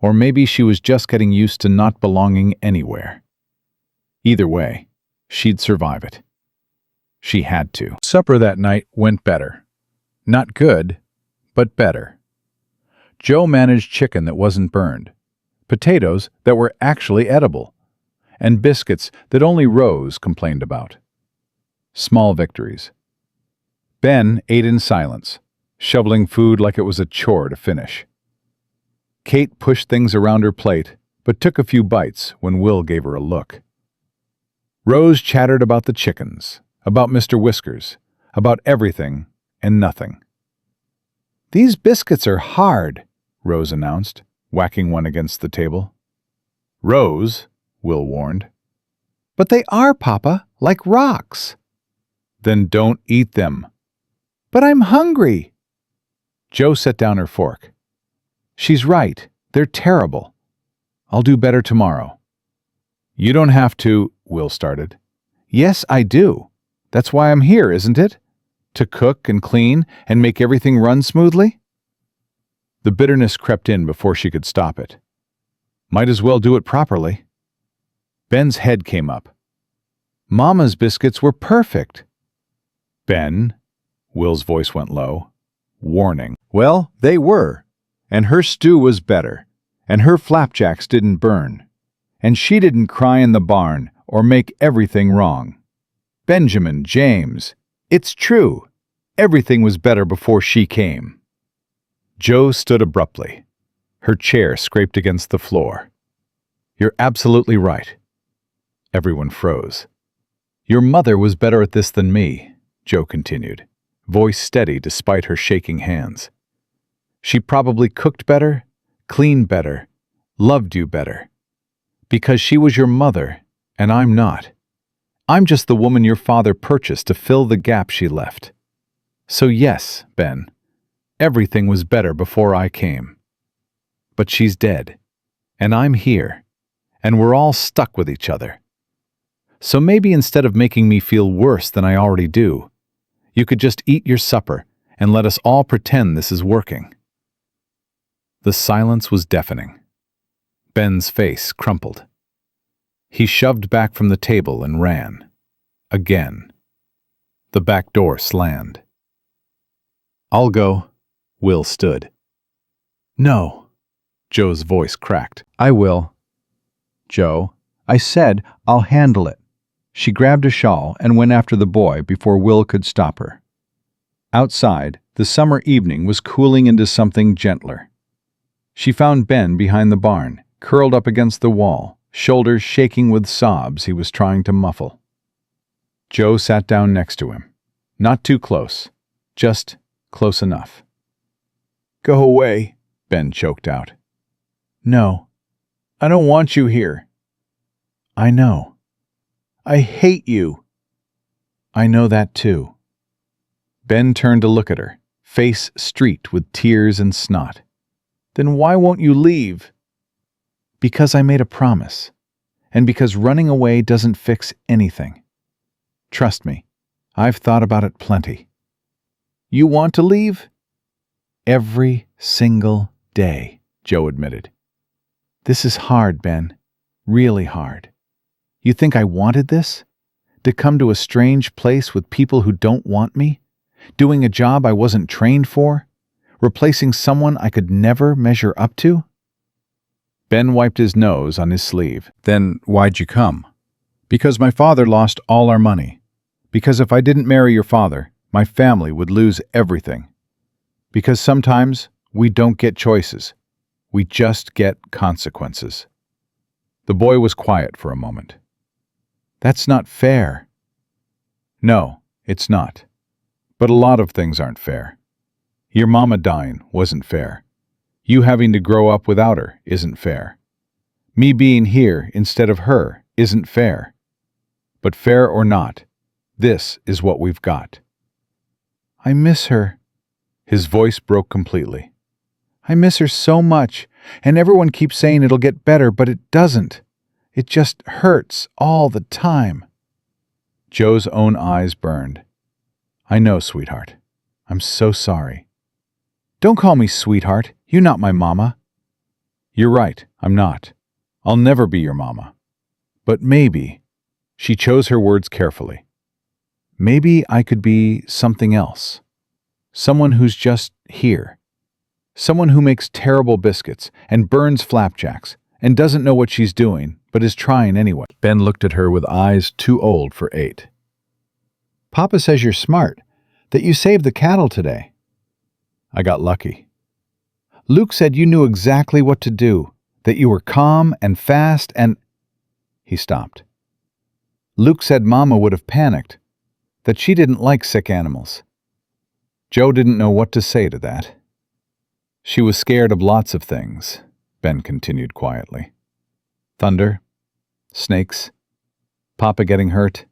Or maybe she was just getting used to not belonging anywhere. Either way, she'd survive it. She had to. Supper that night went better. Not good, but better. Joe managed chicken that wasn't burned, potatoes that were actually edible, and biscuits that only Rose complained about. Small victories. Ben ate in silence, shoveling food like it was a chore to finish. Kate pushed things around her plate, but took a few bites when Will gave her a look. Rose chattered about the chickens, about Mr. Whiskers, about everything and nothing. "These biscuits are hard," Rose announced, whacking one against the table. "Rose," Will warned. "But they are, Papa, like rocks." "Then don't eat them." "But I'm hungry." Jo set down her fork. "She's right. They're terrible. I'll do better tomorrow." "You don't have to," Will started. "Yes, I do. That's why I'm here, isn't it? To cook and clean and make everything run smoothly?" The bitterness crept in before she could stop it. Might as well do it properly. Ben's head came up. "Mama's biscuits were perfect." "Ben," Will's voice went low. Warning. "Well, they were. And her stew was better. And her flapjacks didn't burn. And she didn't cry in the barn or make everything wrong. Benjamin, James, it's true. Everything was better before she came." Jo stood abruptly. Her chair scraped against the floor. "You're absolutely right." Everyone froze. "Your mother was better at this than me," Jo continued, voice steady despite her shaking hands. "She probably cooked better, cleaned better, loved you better. Because she was your mother, and I'm not. I'm just the woman your father purchased to fill the gap she left. So yes, Ben, everything was better before I came. But she's dead, and I'm here, and we're all stuck with each other. So maybe instead of making me feel worse than I already do, you could just eat your supper and let us all pretend this is working." The silence was deafening. Ben's face crumpled. He shoved back from the table and ran. Again. The back door slammed. "I'll go." Will stood. "No." Jo's voice cracked. "I will." "Jo, I said I'll handle it." She grabbed a shawl and went after the boy before Will could stop her. Outside, the summer evening was cooling into something gentler. She found Ben behind the barn, curled up against the wall, shoulders shaking with sobs he was trying to muffle. Jo sat down next to him. Not too close, just close enough. "Go away," Ben choked out. "No, "I don't want you here." I know. "I hate you." I know that too." Ben turned to look at her, face streaked with tears and snot. "Then why won't you leave?" "Because I made a promise, and because running away doesn't fix anything. Trust me, I've thought about it plenty." "You want to leave?" "Every single day," Jo admitted. "This is hard, Ben. Really hard. You think I wanted this? To come to a strange place with people who don't want me? Doing a job I wasn't trained for? Replacing someone I could never measure up to?" Ben wiped his nose on his sleeve. "Then why'd you come?" "Because my father lost all our money. Because if I didn't marry your father, my family would lose everything. Because sometimes we don't get choices. We just get consequences." The boy was quiet for a moment. "That's not fair." "No, it's not. But a lot of things aren't fair. Your mama dying wasn't fair. You having to grow up without her isn't fair. Me being here instead of her isn't fair. But fair or not, this is what we've got." "I miss her." His voice broke completely. "I miss her so much, and everyone keeps saying it'll get better, but it doesn't. It just hurts all the time." Jo's own eyes burned. "I know, sweetheart. I'm so sorry." "Don't call me sweetheart. You're not my mama." "You're right, I'm not. I'll never be your mama. But maybe," she chose her words carefully, "maybe I could be something else. Someone who's just here. Someone who makes terrible biscuits and burns flapjacks and doesn't know what she's doing, but is trying anyway." Ben looked at her with eyes too old for 8. "Papa says you're smart, that you saved the cattle today." "I got lucky." "Luke said you knew exactly what to do, that you were calm and fast and—" He stopped. Luke said Mama would have panicked, that she didn't like sick animals. Joe didn't know what to say to that. She was scared of lots of things, Ben continued quietly. Thunder, snakes, Papa getting hurt.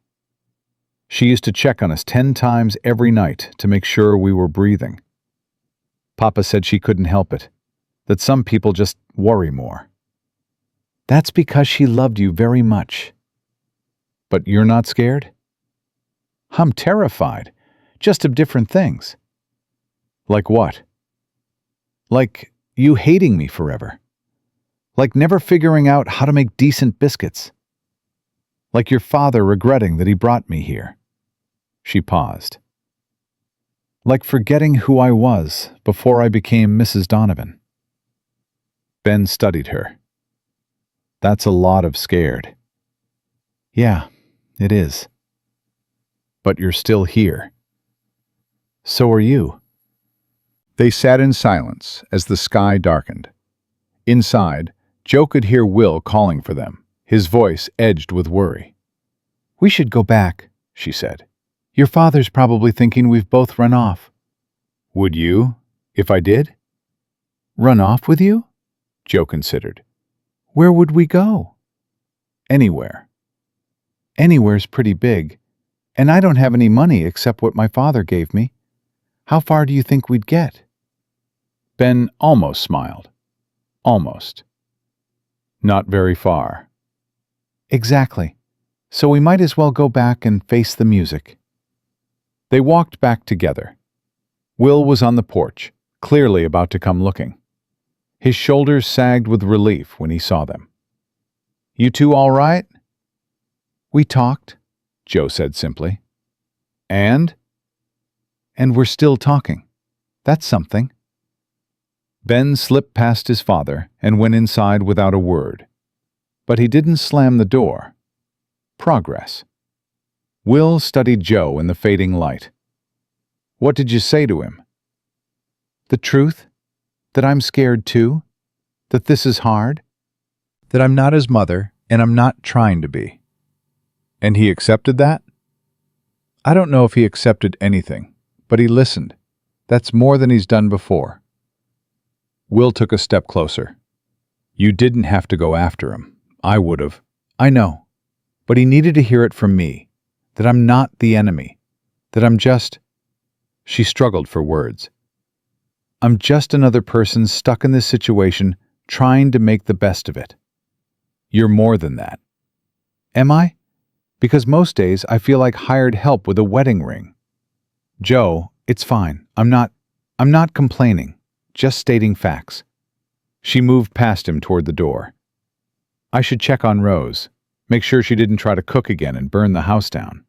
She used to check on us 10 times every night to make sure we were breathing. Papa said she couldn't help it, that some people just worry more. That's because she loved you very much. But you're not scared? I'm terrified, just of different things. Like what? Like you hating me forever. Like never figuring out how to make decent biscuits. Like your father regretting that he brought me here. She paused. Like forgetting who I was before I became Mrs. Donovan. Ben studied her. That's a lot of scared. Yeah, it is. But you're still here. So are you. They sat in silence as the sky darkened. Inside, Joe could hear Will calling for them, his voice edged with worry. We should go back, she said. Your father's probably thinking we've both run off. Would you, if I did? Run off with you? Joe considered. Where would we go? Anywhere. Anywhere's pretty big, and I don't have any money except what my father gave me. How far do you think we'd get? Ben almost smiled. Almost. Not very far. Exactly. So we might as well go back and face the music. They walked back together. Will was on the porch, clearly about to come looking. His shoulders sagged with relief when he saw them. You two all right? We talked, Joe said simply. And? And we're still talking. That's something. Ben slipped past his father and went inside without a word. But he didn't slam the door. Progress. Will studied Joe in the fading light. What did you say to him? The truth? That I'm scared too? That this is hard? That I'm not his mother, and I'm not trying to be. And he accepted that? I don't know if he accepted anything, but he listened. That's more than he's done before. Will took a step closer. You didn't have to go after him. I would have. I know. But he needed to hear it from me. That I'm not the enemy. That I'm just... She struggled for words. I'm just another person stuck in this situation, trying to make the best of it. You're more than that. Am I? Because most days I feel like hired help with a wedding ring. Joe, it's fine. I'm not complaining, just stating facts. She moved past him toward the door. I should check on Rose, make sure she didn't try to cook again and burn the house down.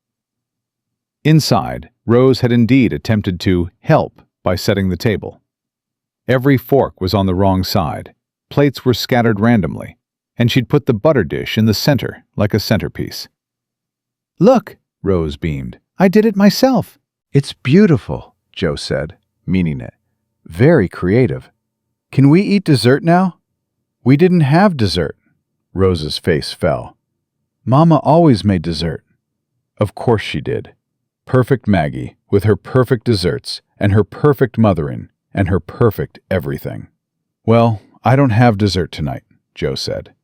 Inside, Rose had indeed attempted to help by setting the table. Every fork was on the wrong side, plates were scattered randomly, and she'd put the butter dish in the center like a centerpiece. Look, Rose beamed. I did it myself. It's beautiful, Joe said, meaning it. Very creative. Can we eat dessert now? We didn't have dessert. Rose's face fell. Mama always made dessert. Of course she did. Perfect Maggie, with her perfect desserts, and her perfect mothering, and her perfect everything. Well, I don't have dessert tonight, Joe said.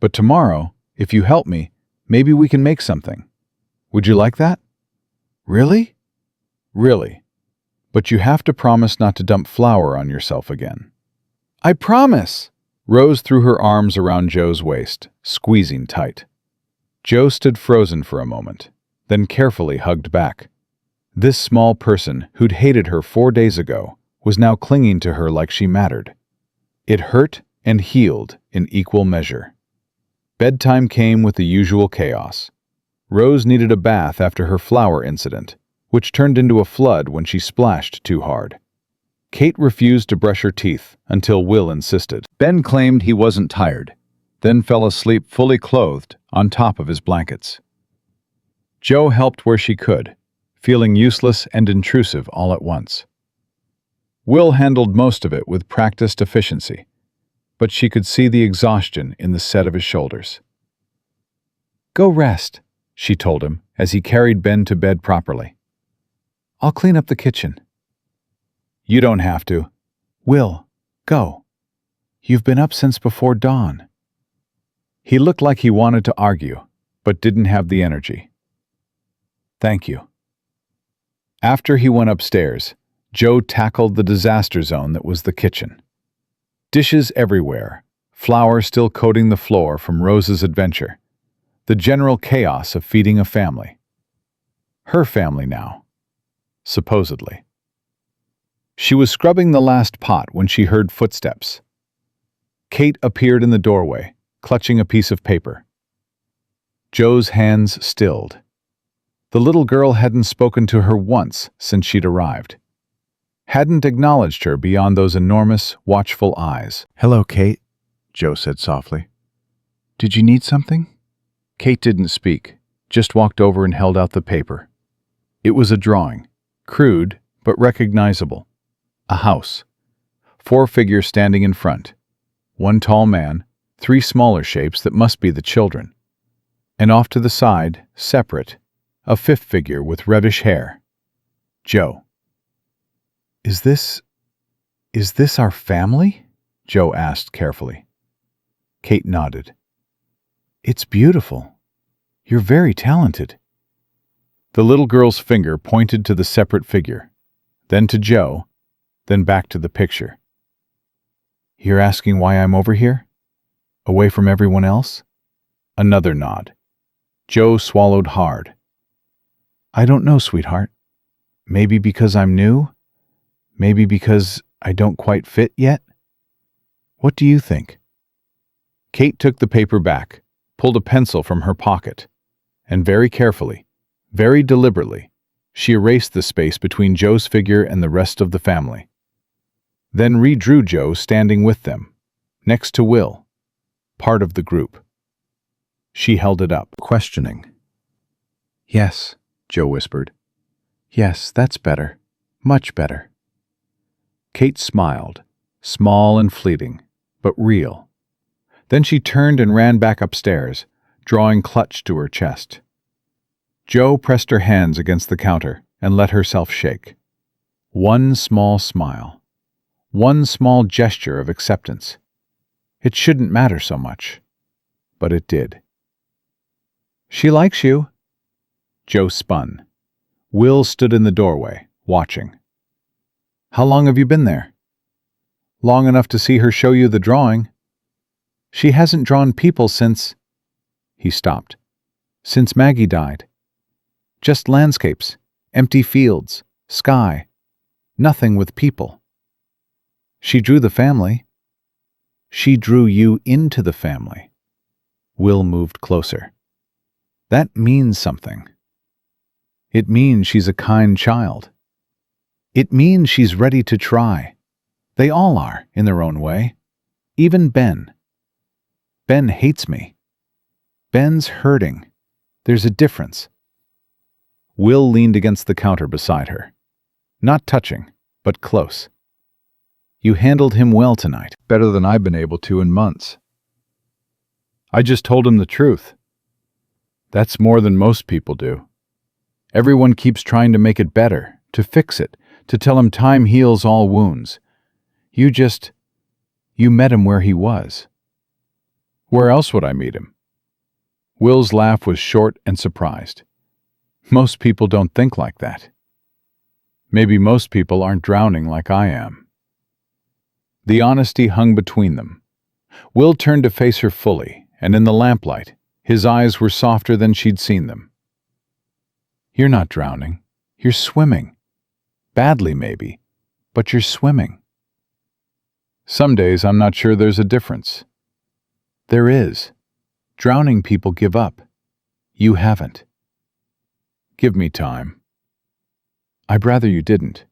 But tomorrow, if you help me, maybe we can make something. Would you like that? Really? Really. But you have to promise not to dump flour on yourself again. I promise! Rose threw her arms around Joe's waist, squeezing tight. Joe stood frozen for a moment, then carefully hugged back. This small person who'd hated her 4 days ago was now clinging to her like she mattered. It hurt and healed in equal measure. Bedtime came with the usual chaos. Rose needed a bath after her flour incident, which turned into a flood when she splashed too hard. Kate refused to brush her teeth until Will insisted. Ben claimed he wasn't tired, then fell asleep fully clothed on top of his blankets. Joe helped where she could, feeling useless and intrusive all at once. Will handled most of it with practiced efficiency. but she could see the exhaustion in the set of his shoulders. "Go rest," she told him as he carried Ben to bed properly. "I'll clean up the kitchen." "You don't have to." "Will, go. You've been up since before dawn." He looked like he wanted to argue, but didn't have the energy. "Thank you." After he went upstairs, Joe tackled the disaster zone that was the kitchen. Dishes everywhere, flour still coating the floor from Rose's adventure, the general chaos of feeding a family. Her family now, supposedly. She was scrubbing the last pot when she heard footsteps. Kate appeared in the doorway, clutching a piece of paper. Joe's hands stilled. The little girl hadn't spoken to her once since she'd arrived. Hadn't acknowledged her beyond those enormous, watchful eyes. "Hello, Kate," Joe said softly. "Did you need something?" Kate didn't speak, just walked over and held out the paper. It was a drawing, crude but recognizable. A house. 4 figures standing in front. 1 tall man, 3 smaller shapes that must be the children. And off to the side, separate, a 5th figure with reddish hair. Joe. Is this our family?" Joe asked carefully. Kate nodded. "It's beautiful. You're very talented." The little girl's finger pointed to the separate figure, then to Joe, then back to the picture. "You're asking why I'm over here? Away from everyone else?" Another nod. Joe swallowed hard. "I don't know, sweetheart. Maybe because I'm new? Maybe because I don't quite fit yet? What do you think?" Kate took the paper back, pulled a pencil from her pocket, and very carefully, very deliberately, she erased the space between Joe's figure and the rest of the family. Then redrew Joe standing with them, next to Will, part of the group. She held it up, questioning. "Yes," Joe whispered. "Yes, that's better. Much better." Kate smiled, small and fleeting, but real. Then she turned and ran back upstairs, drawing clutch to her chest. Joe pressed her hands against the counter and let herself shake. One small smile. One small gesture of acceptance. It shouldn't matter so much, but it did. "She likes you." Joe spun. Will stood in the doorway, watching. "How long have you been there?" "Long enough to see her show you the drawing." "She hasn't drawn people since—" He stopped. "Since Maggie died. Just landscapes, empty fields, sky. Nothing with people." "She drew the family." "She drew you into the family." Will moved closer. "That means something. It means she's a kind child. It means she's ready to try. They all are, in their own way. Even Ben. Ben hates me. Ben's hurting. There's a difference." Will leaned against the counter beside her. Not touching, but close. "You handled him well tonight, better than I've been able to in months." "I just told him the truth." "That's more than most people do. Everyone keeps trying to make it better, to fix it, to tell him time heals all wounds. You met him where he was." "Where else would I meet him?" Will's laugh was short and surprised. "Most people don't think like that. Maybe most people aren't drowning like I am." The honesty hung between them. Will turned to face her fully, and in the lamplight, his eyes were softer than she'd seen them. "You're not drowning. You're swimming. Badly, maybe, but you're swimming." "Some days I'm not sure there's a difference." "There is. Drowning people give up. You haven't." "Give me time." "I'd rather you didn't."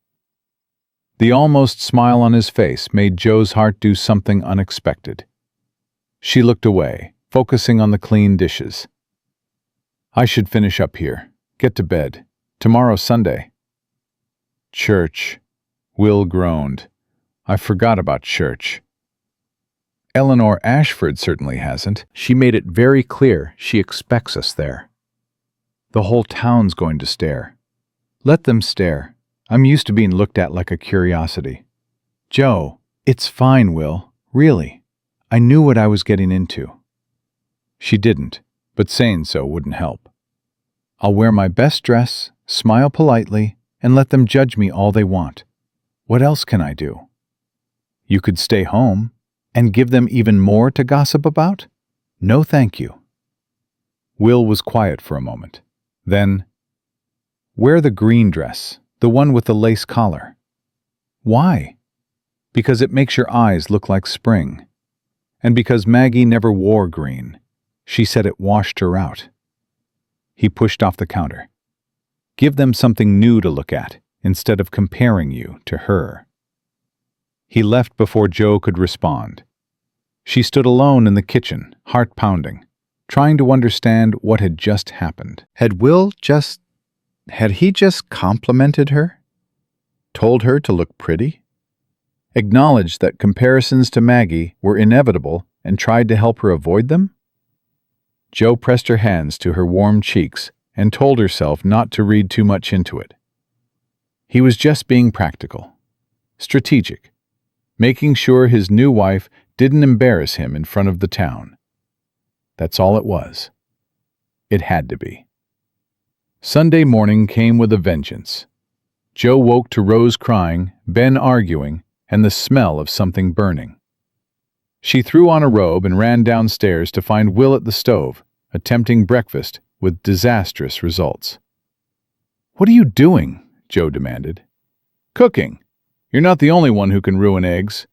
The almost smile on his face made Joe's heart do something unexpected. She looked away, focusing on the clean dishes. "I should finish up here. Get to bed. Tomorrow's Sunday." "Church." Will groaned. "I forgot about church." Eleanor Ashford certainly hasn't. She made it very clear she expects us there. The whole town's going to stare. Let them stare. I'm used to being looked at like a curiosity. Joe, it's fine, Will. Really. I knew what I was getting into. She didn't, but saying so wouldn't help. I'll wear my best dress, smile politely, and let them judge me all they want. What else can I do? You could stay home and give them even more to gossip about? No, thank you. Will was quiet for a moment. Then, wear the green dress, the one with the lace collar. Why? Because it makes your eyes look like spring. And because Maggie never wore green. She said it washed her out. He pushed off the counter. Give them something new to look at, instead of comparing you to her. He left before Joe could respond. She stood alone in the kitchen, heart pounding, trying to understand what had just happened. Had he just complimented her? Told her to look pretty? Acknowledged that comparisons to Maggie were inevitable and tried to help her avoid them? Joe pressed her hands to her warm cheeks and told herself not to read too much into it. He was just being practical, strategic, making sure his new wife didn't embarrass him in front of the town. That's all it was. It had to be. Sunday morning came with a vengeance. Joe woke to Rose crying, Ben arguing, and the smell of something burning. She threw on a robe and ran downstairs to find Will at the stove, attempting breakfast with disastrous results. "What are you doing?" Joe demanded. "Cooking. You're not the only one who can ruin eggs."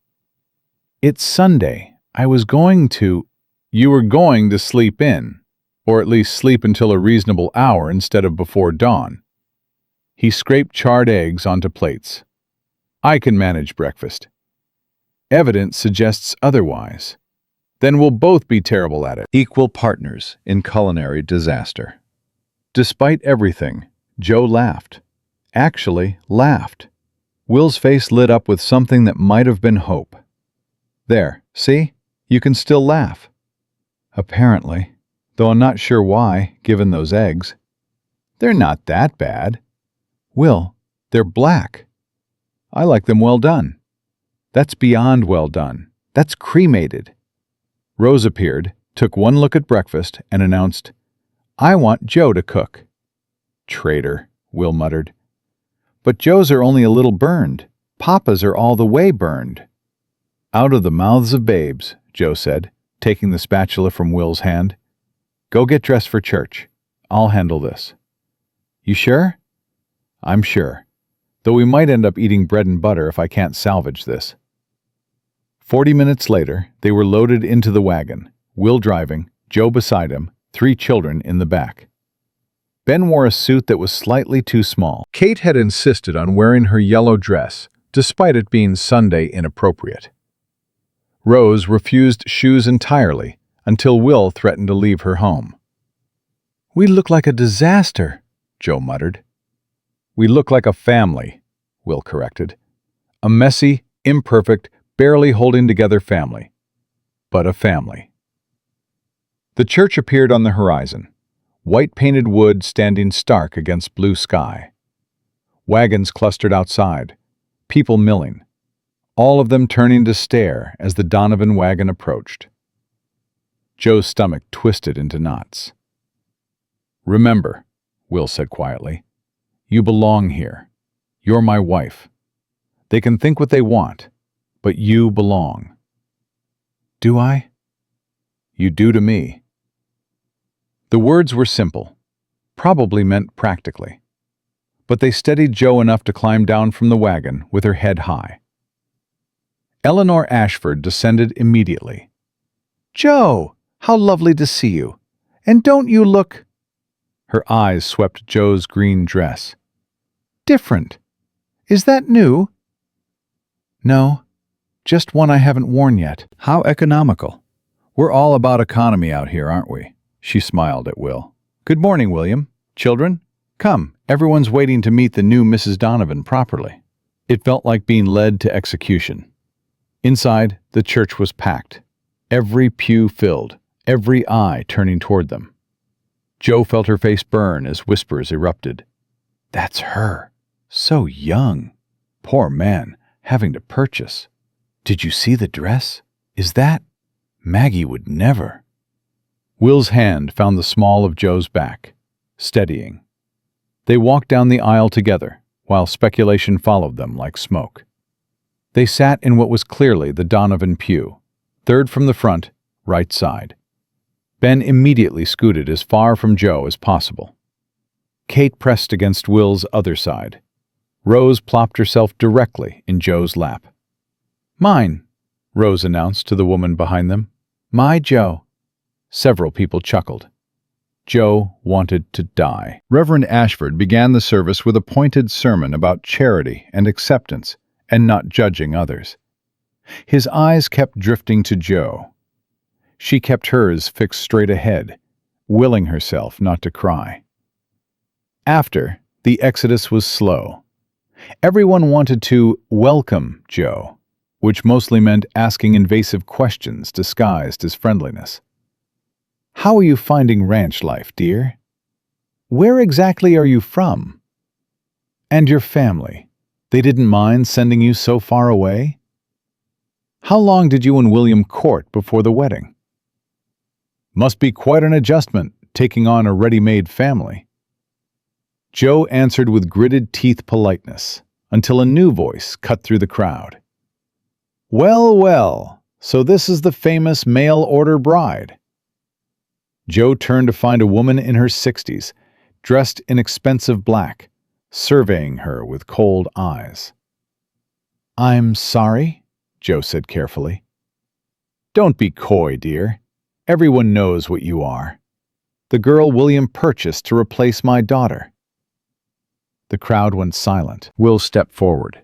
"It's Sunday. I was going to—" "You were going to sleep in, or at least sleep until a reasonable hour instead of before dawn." He scraped charred eggs onto plates. "I can manage breakfast." "Evidence suggests otherwise. Then we'll both be terrible at it." Equal partners in culinary disaster. Despite everything, Joe laughed. Actually laughed. Will's face lit up with something that might have been hope. "There, see? You can still laugh." "Apparently. Though I'm not sure why, given those eggs." "They're not that bad." "Will, they're black." "I like them well done." "That's beyond well done. That's cremated." Rose appeared, took one look at breakfast, and announced, "I want Joe to cook." "Traitor," Will muttered. "But Joe's are only a little burned. Papa's are all the way burned." "Out of the mouths of babes," Joe said, taking the spatula from Will's hand. "Go get dressed for church. I'll handle this." "You sure?" "I'm sure. Though we might end up eating bread and butter if I can't salvage this." 40 minutes later, they were loaded into the wagon, Will driving, Joe beside him, 3 children in the back. Ben wore a suit that was slightly too small. Kate had insisted on wearing her yellow dress, despite it being Sunday inappropriate. Rose refused shoes entirely, until Will threatened to leave her home. "We look like a disaster," Joe muttered. "We look like a family," Will corrected. "A messy, imperfect, barely holding together family. But a family." The church appeared on the horizon, white-painted wood standing stark against blue sky. Wagons clustered outside, people milling, all of them turning to stare as the Donovan wagon approached. Joe's stomach twisted into knots. "Remember," Will said quietly, "you belong here. You're my wife. They can think what they want, but you belong." "Do I?" "You do to me." The words were simple, probably meant practically, but they steadied Joe enough to climb down from the wagon with her head high. Eleanor Ashford descended immediately. "Joe, how lovely to see you. And don't you look—" Her eyes swept Joe's green dress. "Different. Is that new?" "No, just one I haven't worn yet." "How economical. We're all about economy out here, aren't we?" She smiled at Will. "Good morning, William. Children, come, everyone's waiting to meet the new Mrs. Donovan properly." It felt like being led to execution. Inside, the church was packed. every pew filled, every eye turning toward them. Joe felt her face burn as whispers erupted. That's her. So young. Poor man, having to purchase. Did you see the dress? Is that? Maggie would never. Will's hand found the small of Joe's back, steadying. They walked down the aisle together, while speculation followed them like smoke. They sat in what was clearly the Donovan pew, third from the front, right side. Ben immediately scooted as far from Joe as possible. Kate pressed against Will's other side. Rose plopped herself directly in Joe's lap. Mine, Rose announced to the woman behind them. My Joe. Several people chuckled. Joe wanted to die. Reverend Ashford began the service with a pointed sermon about charity and acceptance and not judging others. His eyes kept drifting to Joe. She kept hers fixed straight ahead, willing herself not to cry. After, the exodus was slow. Everyone wanted to welcome Joe, which mostly meant asking invasive questions disguised as friendliness. How are you finding ranch life, dear? Where exactly are you from? And your family? They didn't mind sending you so far away? How long did you and William court before the wedding? Must be quite an adjustment, taking on a ready-made family. Joe answered with gritted teeth politeness, until a new voice cut through the crowd. Well, well, so this is the famous mail-order bride. Joe turned to find a woman in her 60s, dressed in expensive black, surveying her with cold eyes. I'm sorry, Joe said carefully. Don't be coy, dear. Everyone knows what you are. The girl William purchased to replace my daughter. The crowd went silent. Will stepped forward.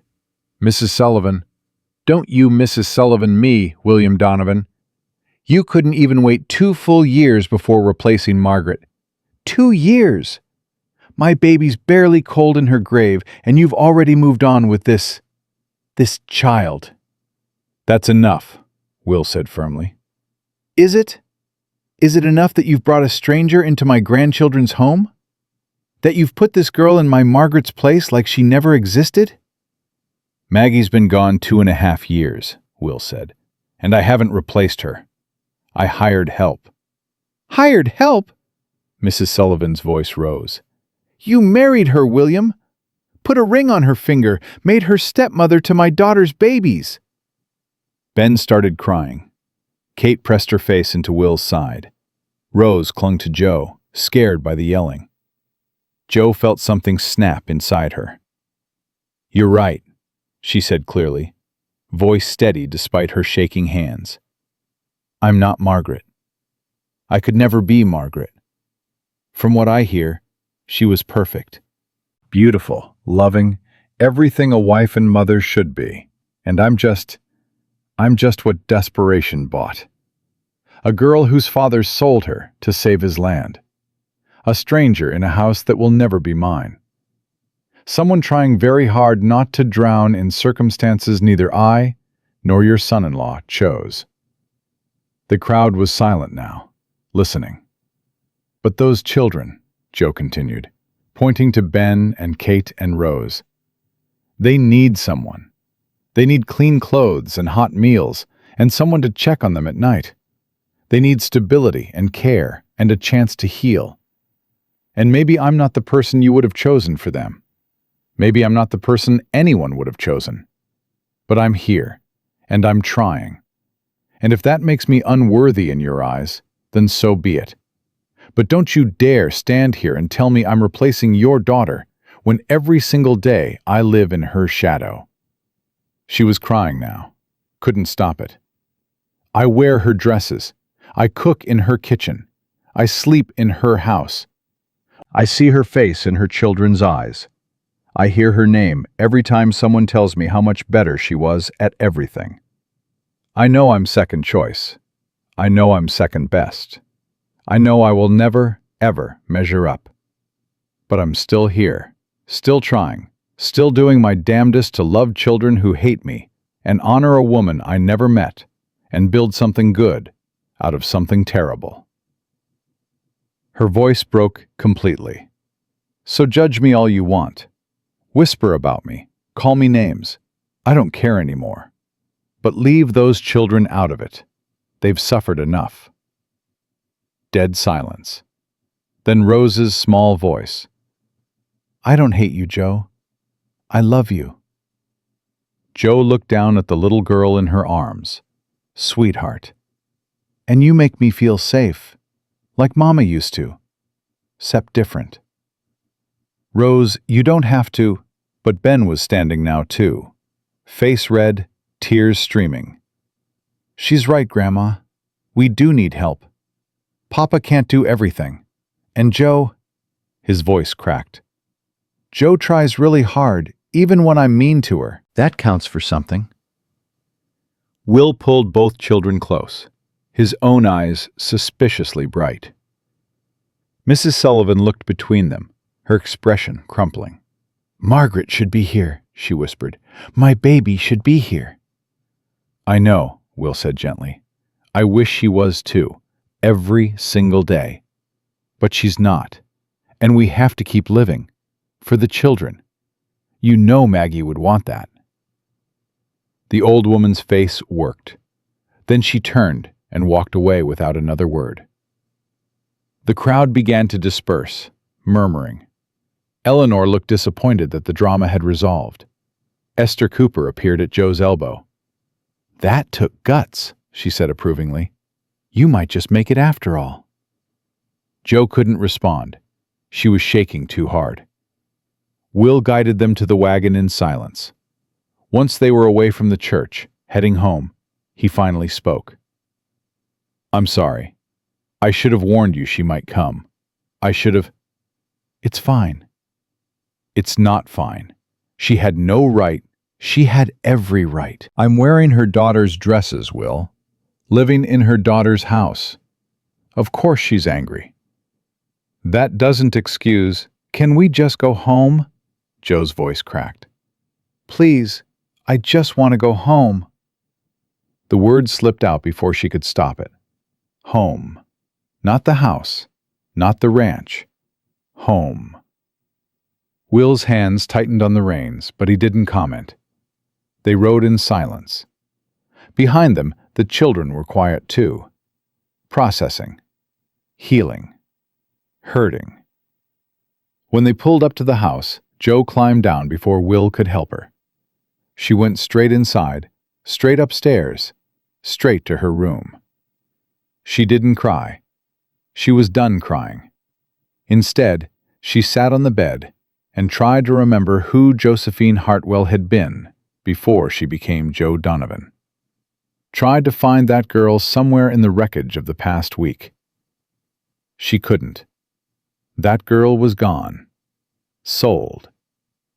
Mrs. Sullivan. Don't you Mrs. Sullivan me, William Donovan. You couldn't even wait 2 full years before replacing Margaret. 2 years! My baby's barely cold in her grave, and you've already moved on with this child. That's enough, Will said firmly. Is it? Is it enough that you've brought a stranger into my grandchildren's home? That you've put this girl in my Margaret's place like she never existed? Maggie's been gone 2.5 years, Will said, and I haven't replaced her. I hired help. Hired help? Mrs. Sullivan's voice rose. You married her, William. Put a ring on her finger, made her stepmother to my daughter's babies. Ben started crying. Kate pressed her face into Will's side. Rose clung to Joe, scared by the yelling. Joe felt something snap inside her. You're right, she said clearly, voice steady despite her shaking hands. I'm not Margaret. I could never be Margaret. From what I hear, she was perfect. Beautiful, loving, everything a wife and mother should be. And I'm just what desperation bought. A girl whose father sold her to save his land. A stranger in a house that will never be mine. Someone trying very hard not to drown in circumstances neither I nor your son-in-law chose. The crowd was silent now, listening. But those children, Joe continued, pointing to Ben and Kate and Rose. They need someone. They need clean clothes and hot meals and someone to check on them at night. They need stability and care and a chance to heal. And maybe I'm not the person you would have chosen for them. Maybe I'm not the person anyone would have chosen. But I'm here, and I'm trying. And if that makes me unworthy in your eyes, then so be it. But don't you dare stand here and tell me I'm replacing your daughter when every single day I live in her shadow. She was crying now, couldn't stop it. I wear her dresses. I cook in her kitchen. I sleep in her house. I see her face in her children's eyes. I hear her name every time someone tells me how much better she was at everything. I know I'm second choice. I know I'm second best. I know I will never, ever measure up. But I'm still here, still trying, still doing my damnedest to love children who hate me and honor a woman I never met and build something good out of something terrible. Her voice broke completely. So judge me all you want. Whisper about me. Call me names. I don't care anymore. But leave those children out of it. They've suffered enough. Dead silence. Then Rose's small voice. I don't hate you, Joe. I love you. Joe looked down at the little girl in her arms. Sweetheart. And you make me feel safe, like Mama used to, except different. Rose, you don't have to, but Ben was standing now too, face red, tears streaming. She's right, Grandma. We do need help. Papa can't do everything. And Joe, his voice cracked. Joe tries really hard, even when I'm mean to her. That counts for something. Will pulled both children close, his own eyes suspiciously bright. Mrs. Sullivan looked between them, her expression crumpling. Margaret should be here, she whispered. My baby should be here. I know, Will said gently. I wish she was too, every single day. But she's not, and we have to keep living. For the children. You know Maggie would want that. The old woman's face worked. Then she turned and walked away without another word. The crowd began to disperse, murmuring. Eleanor looked disappointed that the drama had resolved. Esther Cooper appeared at Joe's elbow. That took guts, she said approvingly. You might just make it after all. Joe couldn't respond. She was shaking too hard. Will guided them to the wagon in silence. Once they were away from the church, heading home, he finally spoke. I'm sorry. I should have warned you she might come. I should have... It's fine. It's not fine. She had no right. She had every right. I'm wearing her daughter's dresses, Will. Living in her daughter's house. Of course she's angry. That doesn't excuse... Can we just go home? Joe's voice cracked. Please, I just want to go home. The word slipped out before she could stop it. Home. Not the house. Not the ranch. Home. Will's hands tightened on the reins, but he didn't comment. They rode in silence. Behind them, the children were quiet too. Processing. Healing. Hurting. When they pulled up to the house, Joe climbed down before Will could help her. She went straight inside, straight upstairs, straight to her room. She didn't cry. She was done crying. Instead, she sat on the bed and tried to remember who Josephine Hartwell had been before she became Joe Donovan. Tried to find that girl somewhere in the wreckage of the past week. She couldn't. That girl was gone. Sold.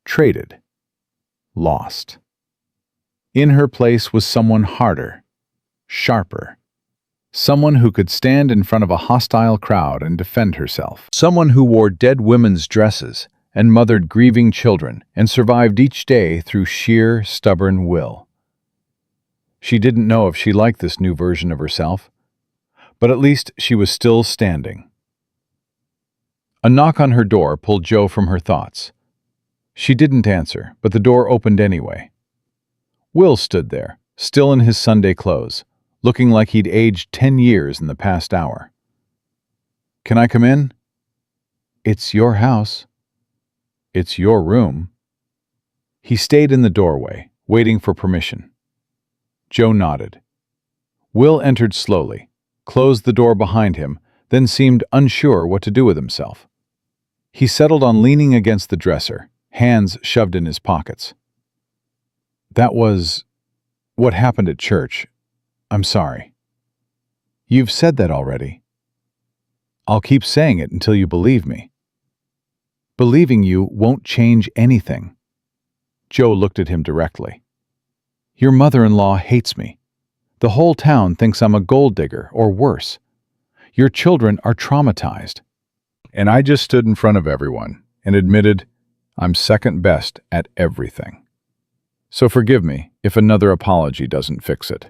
Traded. Lost. In her place was someone harder, sharper. Someone who could stand in front of a hostile crowd and defend herself. Someone who wore dead women's dresses and mothered grieving children and survived each day through sheer, stubborn will. She didn't know if she liked this new version of herself, but at least she was still standing. A knock on her door pulled Joe from her thoughts. She didn't answer, but the door opened anyway. Will stood there, still in his Sunday clothes, looking like he'd aged 10 years in the past hour. Can I come in? It's your house. It's your room. He stayed in the doorway, waiting for permission. Joe nodded. Will entered slowly, closed the door behind him, then seemed unsure what to do with himself. He settled on leaning against the dresser, hands shoved in his pockets. That was what happened at church. I'm sorry. You've said that already. I'll keep saying it until you believe me. Believing you won't change anything. Joe looked at him directly. Your mother-in-law hates me. The whole town thinks I'm a gold digger, or worse. Your children are traumatized. And I just stood in front of everyone and admitted I'm second best at everything. So forgive me if another apology doesn't fix it.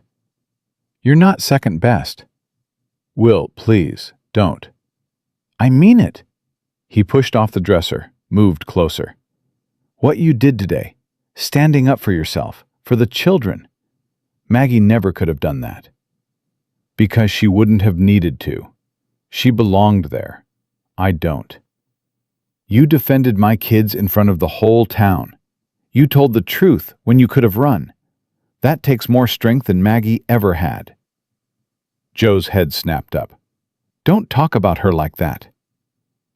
You're not second best. Will, please, don't. I mean it. He pushed off the dresser, moved closer. What you did today, standing up for yourself, for the children. Maggie never could have done that. Because she wouldn't have needed to. She belonged there. I don't. You defended my kids in front of the whole town. You told the truth when you could have run. That takes more strength than Maggie ever had. Joe's head snapped up. Don't talk about her like that.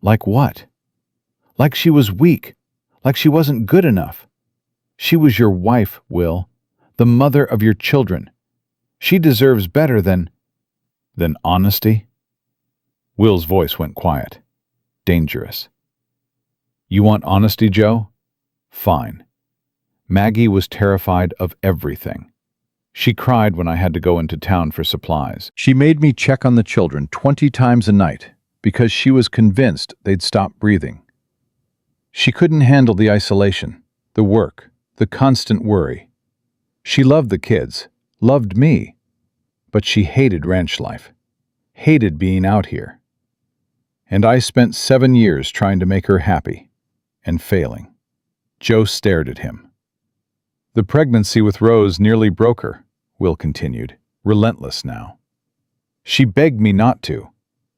Like what? Like she was weak, like she wasn't good enough. She was your wife, Will, the mother of your children. She deserves better than honesty? Will's voice went quiet. Dangerous. You want honesty, Joe? Fine. Maggie was terrified of everything. She cried when I had to go into town for supplies. She made me check on the children 20 times a night because she was convinced they'd stop breathing. She couldn't handle the isolation, the work, the constant worry. She loved the kids, loved me, but she hated ranch life, hated being out here. And I spent 7 years trying to make her happy, and failing. Joe stared at him. The pregnancy with Rose nearly broke her, Will continued, relentless now. She begged me not to.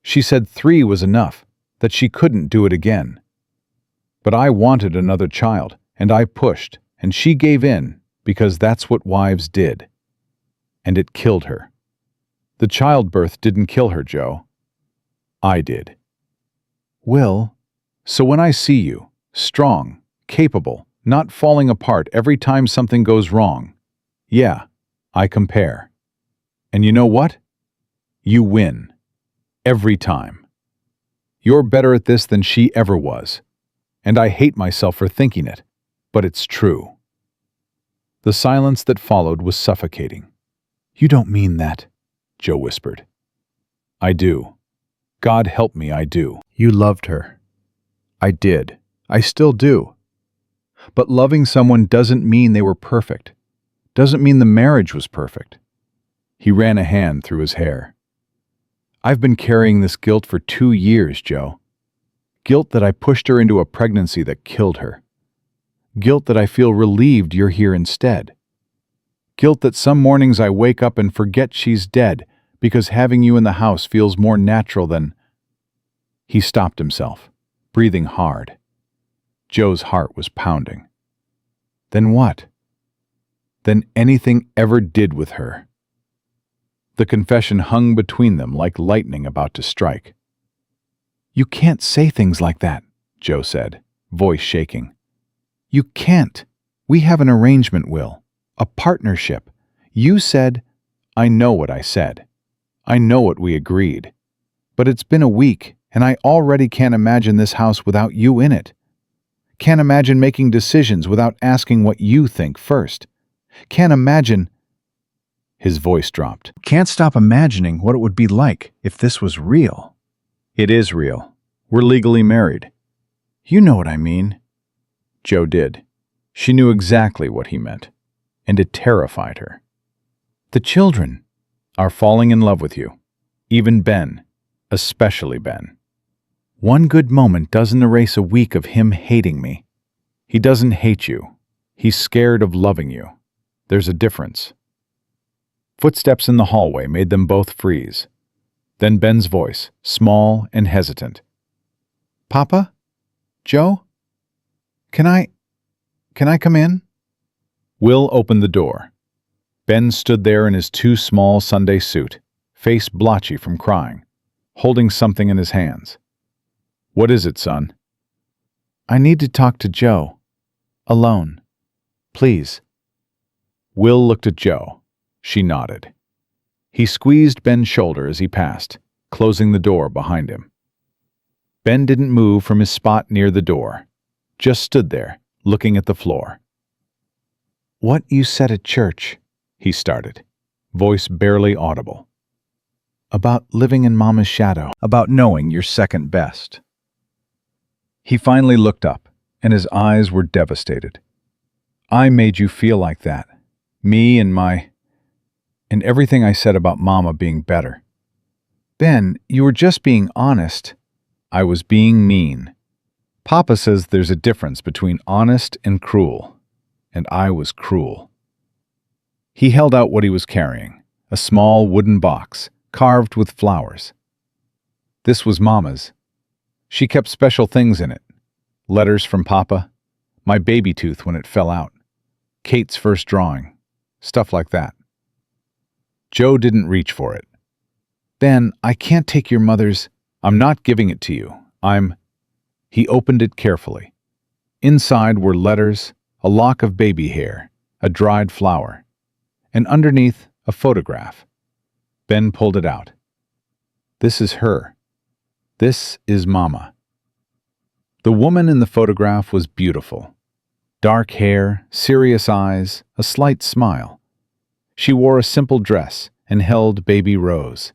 She said 3 was enough, that she couldn't do it again. But I wanted another child, and I pushed, and she gave in, because that's what wives did. And it killed her. The childbirth didn't kill her, Joe. I did. Will, so when I see you, strong, capable, not falling apart every time something goes wrong, yeah, I compare. And you know what? You win. Every time. You're better at this than she ever was. And I hate myself for thinking it, but it's true. The silence that followed was suffocating. You don't mean that, Joe whispered. I do. God help me, I do. You loved her. I did. I still do. But loving someone doesn't mean they were perfect. Doesn't mean the marriage was perfect. He ran a hand through his hair. I've been carrying this guilt for 2 years, Joe. Guilt that I pushed her into a pregnancy that killed her. Guilt that I feel relieved you're here instead. Guilt that some mornings I wake up and forget she's dead because having you in the house feels more natural than... He stopped himself, breathing hard. Joe's heart was pounding. Then what? Then anything ever did with her. The confession hung between them like lightning about to strike. You can't say things like that, Joe said, voice shaking. You can't. We have an arrangement, Will. A partnership. You said... I know what I said. I know what we agreed. But it's been a week, and I already can't imagine this house without you in it. Can't imagine making decisions without asking what you think first. Can't imagine... His voice dropped. Can't stop imagining what it would be like if this was real. It is real. We're legally married. You know what I mean. Joe did. She knew exactly what he meant, and it terrified her. The children are falling in love with you. Even Ben, especially Ben. One good moment doesn't erase a week of him hating me. He doesn't hate you. He's scared of loving you. There's a difference. Footsteps in the hallway made them both freeze. Then Ben's voice, small and hesitant. Papa? Joe? Can I come in? Will opened the door. Ben stood there in his too small Sunday suit, face blotchy from crying, holding something in his hands. What is it, son? I need to talk to Joe. Alone. Please. Will looked at Joe. She nodded. He squeezed Ben's shoulder as he passed, closing the door behind him. Ben didn't move from his spot near the door, just stood there, looking at the floor. What you said at church, he started, voice barely audible. About living in Mama's shadow, about knowing you're second best. He finally looked up, and his eyes were devastated. I made you feel like that. Me and my... and everything I said about Mama being better. Ben, you were just being honest. I was being mean. Papa says there's a difference between honest and cruel, and I was cruel. He held out what he was carrying, a small wooden box, carved with flowers. This was Mama's. She kept special things in it. Letters from Papa, my baby tooth when it fell out, Kate's first drawing, stuff like that. Joe didn't reach for it. Ben, I can't take your mother's. I'm not giving it to you. He opened it carefully. Inside were letters, a lock of baby hair, a dried flower, and underneath a photograph. Ben pulled it out. This is her. This is Mama. The woman in the photograph was beautiful. Dark hair, serious eyes, a slight smile. She wore a simple dress and held baby Rose.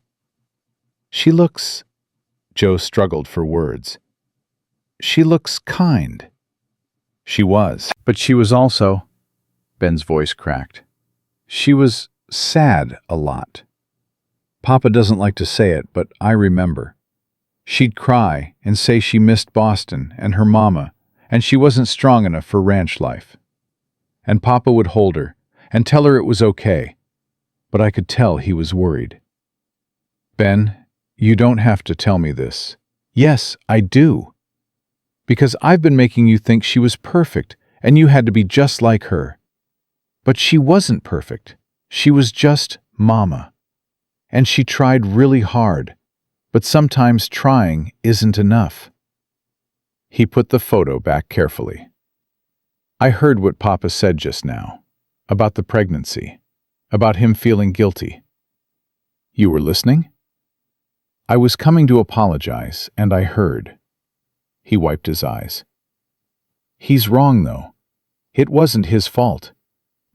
She looks... Joe struggled for words. She looks kind. She was. But she was also... Ben's voice cracked. She was sad a lot. Papa doesn't like to say it, but I remember. She'd cry and say she missed Boston and her mama, and she wasn't strong enough for ranch life. And Papa would hold her and tell her it was okay, but I could tell he was worried. Ben, you don't have to tell me this. Yes, I do. Because I've been making you think she was perfect and you had to be just like her. But she wasn't perfect. She was just Mama. And she tried really hard, but sometimes trying isn't enough. He put the photo back carefully. I heard what Papa said just now, about the pregnancy, about him feeling guilty. You were listening? I was coming to apologize, and I heard. He wiped his eyes. He's wrong, though. It wasn't his fault.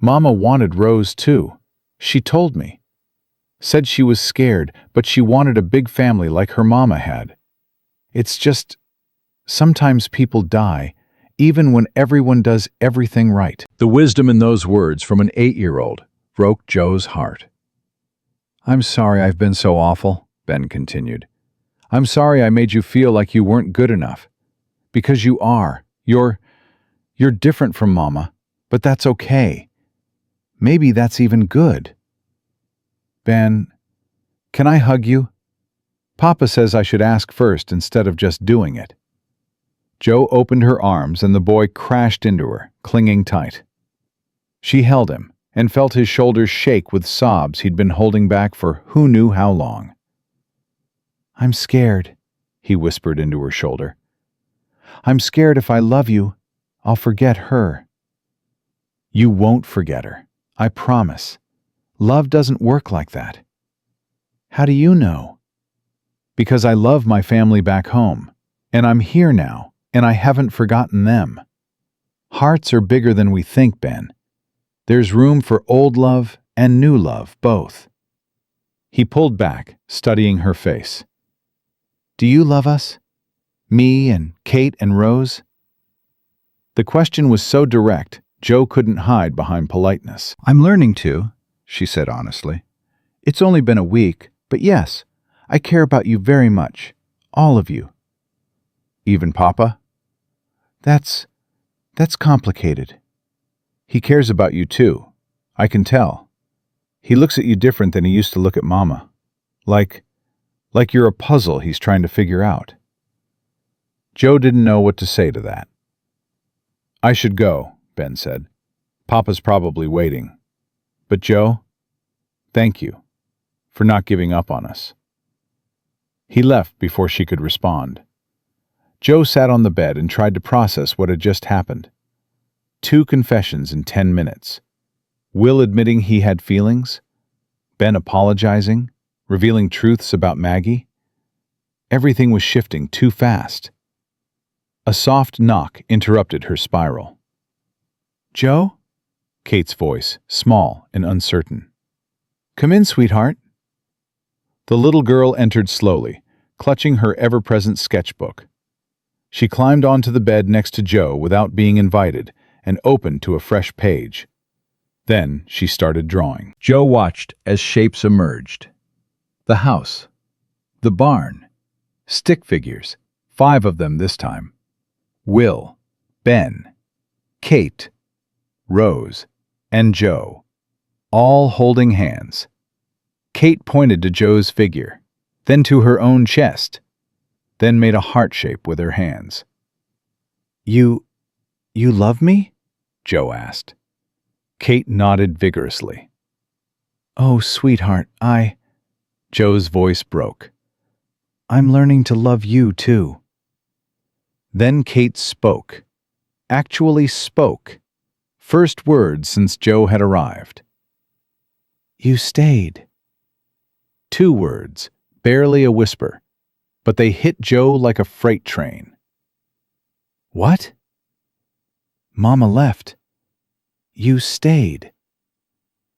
Mama wanted Rose, too. She told me. Said she was scared, but she wanted a big family like her mama had. It's just, sometimes people die, even when everyone does everything right. The wisdom in those words from an 8-year-old broke Joe's heart. I'm sorry I've been so awful, Ben continued. I'm sorry I made you feel like you weren't good enough. Because you are. You're different from Mama, but that's okay. Maybe that's even good. Ben, can I hug you? Papa says I should ask first instead of just doing it. Joe opened her arms and the boy crashed into her, clinging tight. She held him and felt his shoulders shake with sobs he'd been holding back for who knew how long. I'm scared, he whispered into her shoulder. I'm scared if I love you, I'll forget her. You won't forget her, I promise. Love doesn't work like that. How do you know? Because I love my family back home, and I'm here now, and I haven't forgotten them. Hearts are bigger than we think, Ben. There's room for old love and new love, both. He pulled back, studying her face. Do you love us? Me and Kate and Rose? The question was so direct, Joe couldn't hide behind politeness. I'm learning to, she said honestly. It's only been a week, but yes, I care about you very much. All of you. Even Papa? That's complicated. He cares about you too. I can tell. He looks at you different than he used to look at Mama. Like you're a puzzle he's trying to figure out. Joe didn't know what to say to that. I should go, Ben said. Papa's probably waiting. But Joe, thank you for not giving up on us. He left before she could respond. Joe sat on the bed and tried to process what had just happened. 2 confessions in 10 minutes. Will admitting he had feelings, Ben apologizing, revealing truths about Maggie. Everything was shifting too fast. A soft knock interrupted her spiral. Joe? Kate's voice, small and uncertain. Come in, sweetheart. The little girl entered slowly, clutching her ever-present sketchbook. She climbed onto the bed next to Joe without being invited and opened to a fresh page. Then she started drawing. Joe watched as shapes emerged. The house, the barn, stick figures, 5 of them this time. Will, Ben, Kate, Rose, and Joe, all holding hands. Kate pointed to Joe's figure, then to her own chest, then made a heart shape with her hands. You love me? Joe asked. Kate nodded vigorously. Oh, sweetheart, Joe's voice broke. I'm learning to love you, too. Then Kate spoke. Actually spoke. First words since Joe had arrived. You stayed. 2 words, barely a whisper, but they hit Joe like a freight train. What? Mama left. You stayed.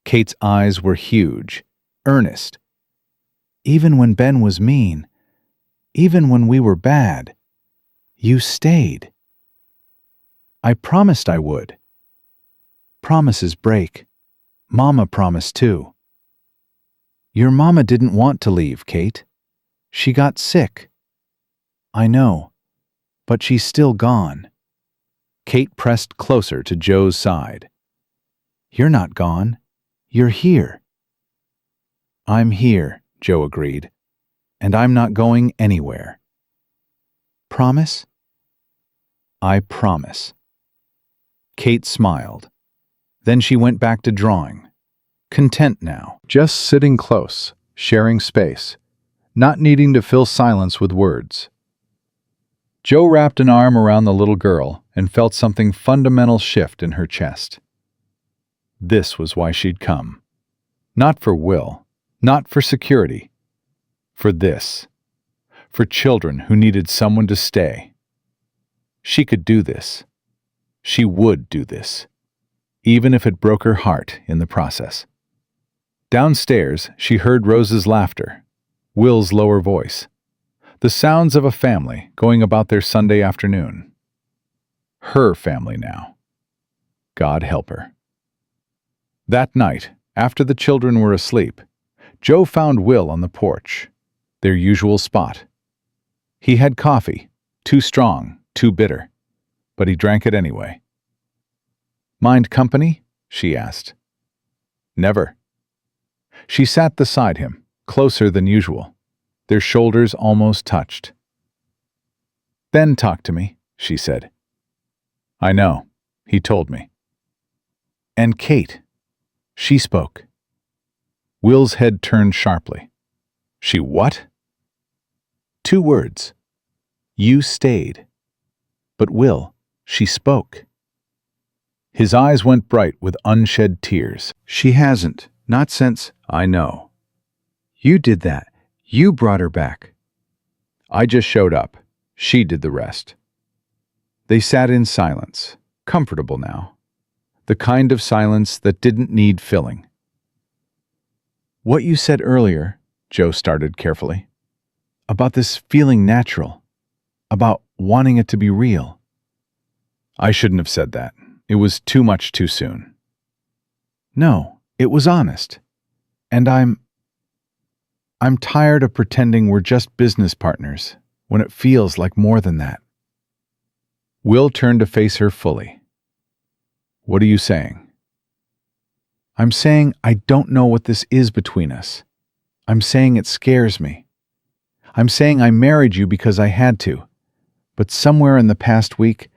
Kate's eyes were huge, earnest. Even when Ben was mean, even when we were bad, you stayed. I promised I would. Promises break. Mama promised too. Your mama didn't want to leave, Kate. She got sick. I know, but she's still gone. Kate pressed closer to Joe's side. You're not gone. You're here. I'm here, Joe agreed, and I'm not going anywhere. Promise? I promise. Kate smiled. Then she went back to drawing. Content now. Just sitting close, sharing space, not needing to fill silence with words. Joe wrapped an arm around the little girl and felt something fundamental shift in her chest. This was why she'd come. Not for Will, not for security. For this. For children who needed someone to stay. She could do this. She would do this. Even if it broke her heart in the process. Downstairs, she heard Rose's laughter, Will's lower voice, the sounds of a family going about their Sunday afternoon. Her family now. God help her. That night, after the children were asleep, Joe found Will on the porch, their usual spot. He had coffee, too strong, too bitter, but he drank it anyway. Mind company? She asked. Never. She sat beside him, closer than usual. Their shoulders almost touched. Ben talked to me, she said. I know, he told me. And Kate. She spoke. Will's head turned sharply. She what? 2 words. You stayed. But Will, she spoke. His eyes went bright with unshed tears. She hasn't, not since, I know. You did that. You brought her back. I just showed up. She did the rest. They sat in silence, comfortable now. The kind of silence that didn't need filling. What you said earlier, Joe started carefully, about this feeling natural, about wanting it to be real. I shouldn't have said that. It was too much too soon. No, it was honest. And I'm tired of pretending we're just business partners when it feels like more than that. Will turned to face her fully. What are you saying? I'm saying I don't know what this is between us. I'm saying it scares me. I'm saying I married you because I had to, but somewhere in the past week,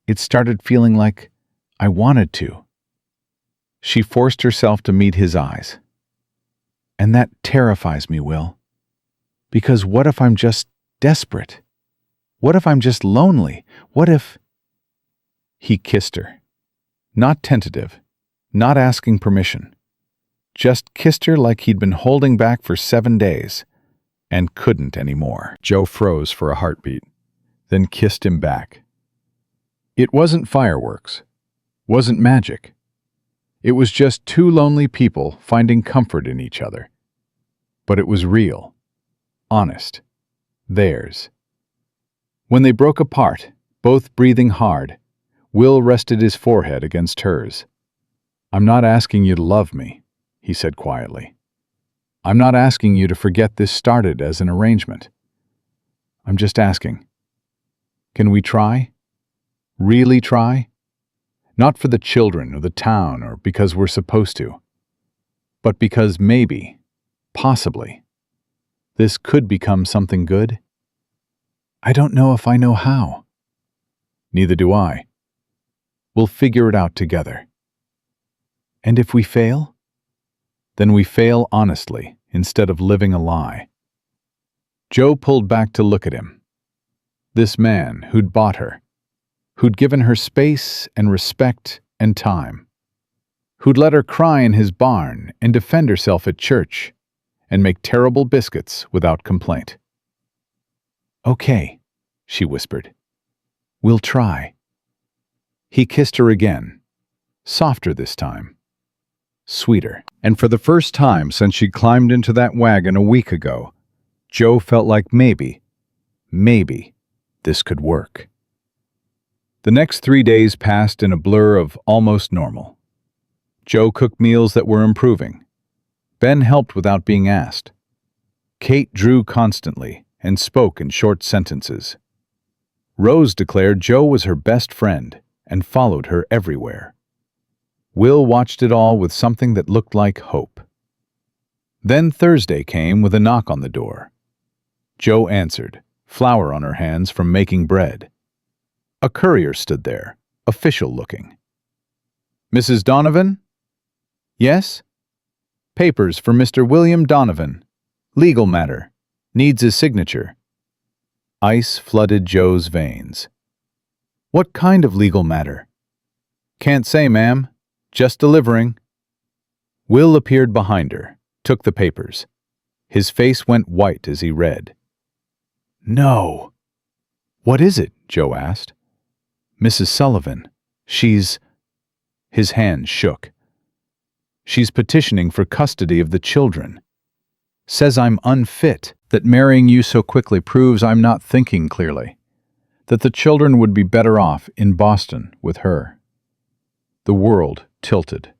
it started feeling like I wanted to. She forced herself to meet his eyes. And that terrifies me, Will. Because what if I'm just desperate? What if I'm just lonely? What if... He kissed her. Not tentative, not asking permission. Just kissed her like he'd been holding back for 7 days, and couldn't anymore. Joe froze for a heartbeat, then kissed him back. It wasn't fireworks, wasn't magic. It was just 2 lonely people finding comfort in each other. But it was real, honest, theirs. When they broke apart, both breathing hard, Will rested his forehead against hers. I'm not asking you to love me, he said quietly. I'm not asking you to forget this started as an arrangement. I'm just asking, can we try? Really try? Not for the children or the town or because we're supposed to, but because maybe, possibly, this could become something good? I don't know if I know how. Neither do I. We'll figure it out together. And if we fail? Then we fail honestly instead of living a lie. Joe pulled back to look at him. This man who'd bought her, who'd given her space and respect and time, who'd let her cry in his barn and defend herself at church and make terrible biscuits without complaint. Okay, she whispered. We'll try. He kissed her again, softer this time, sweeter. And for the first time since she'd climbed into that wagon a week ago, Joe felt like maybe, this could work. The next 3 days passed in a blur of almost normal. Joe cooked meals that were improving. Ben helped without being asked. Kate drew constantly and spoke in short sentences. Rose declared Joe was her best friend and followed her everywhere. Will watched it all with something that looked like hope. Then Thursday came with a knock on the door. Joe answered, flour on her hands from making bread. A courier stood there, official-looking. Mrs. Donovan? Yes? Papers for Mr. William Donovan. Legal matter. Needs his signature. Ice flooded Joe's veins. What kind of legal matter? Can't say, ma'am. Just delivering. Will appeared behind her, took the papers. His face went white as he read. No. What is it? Joe asked. Mrs. Sullivan. She's... His hand shook. She's petitioning for custody of the children. Says I'm unfit, that marrying you so quickly proves I'm not thinking clearly, that the children would be better off in Boston with her. The world tilted.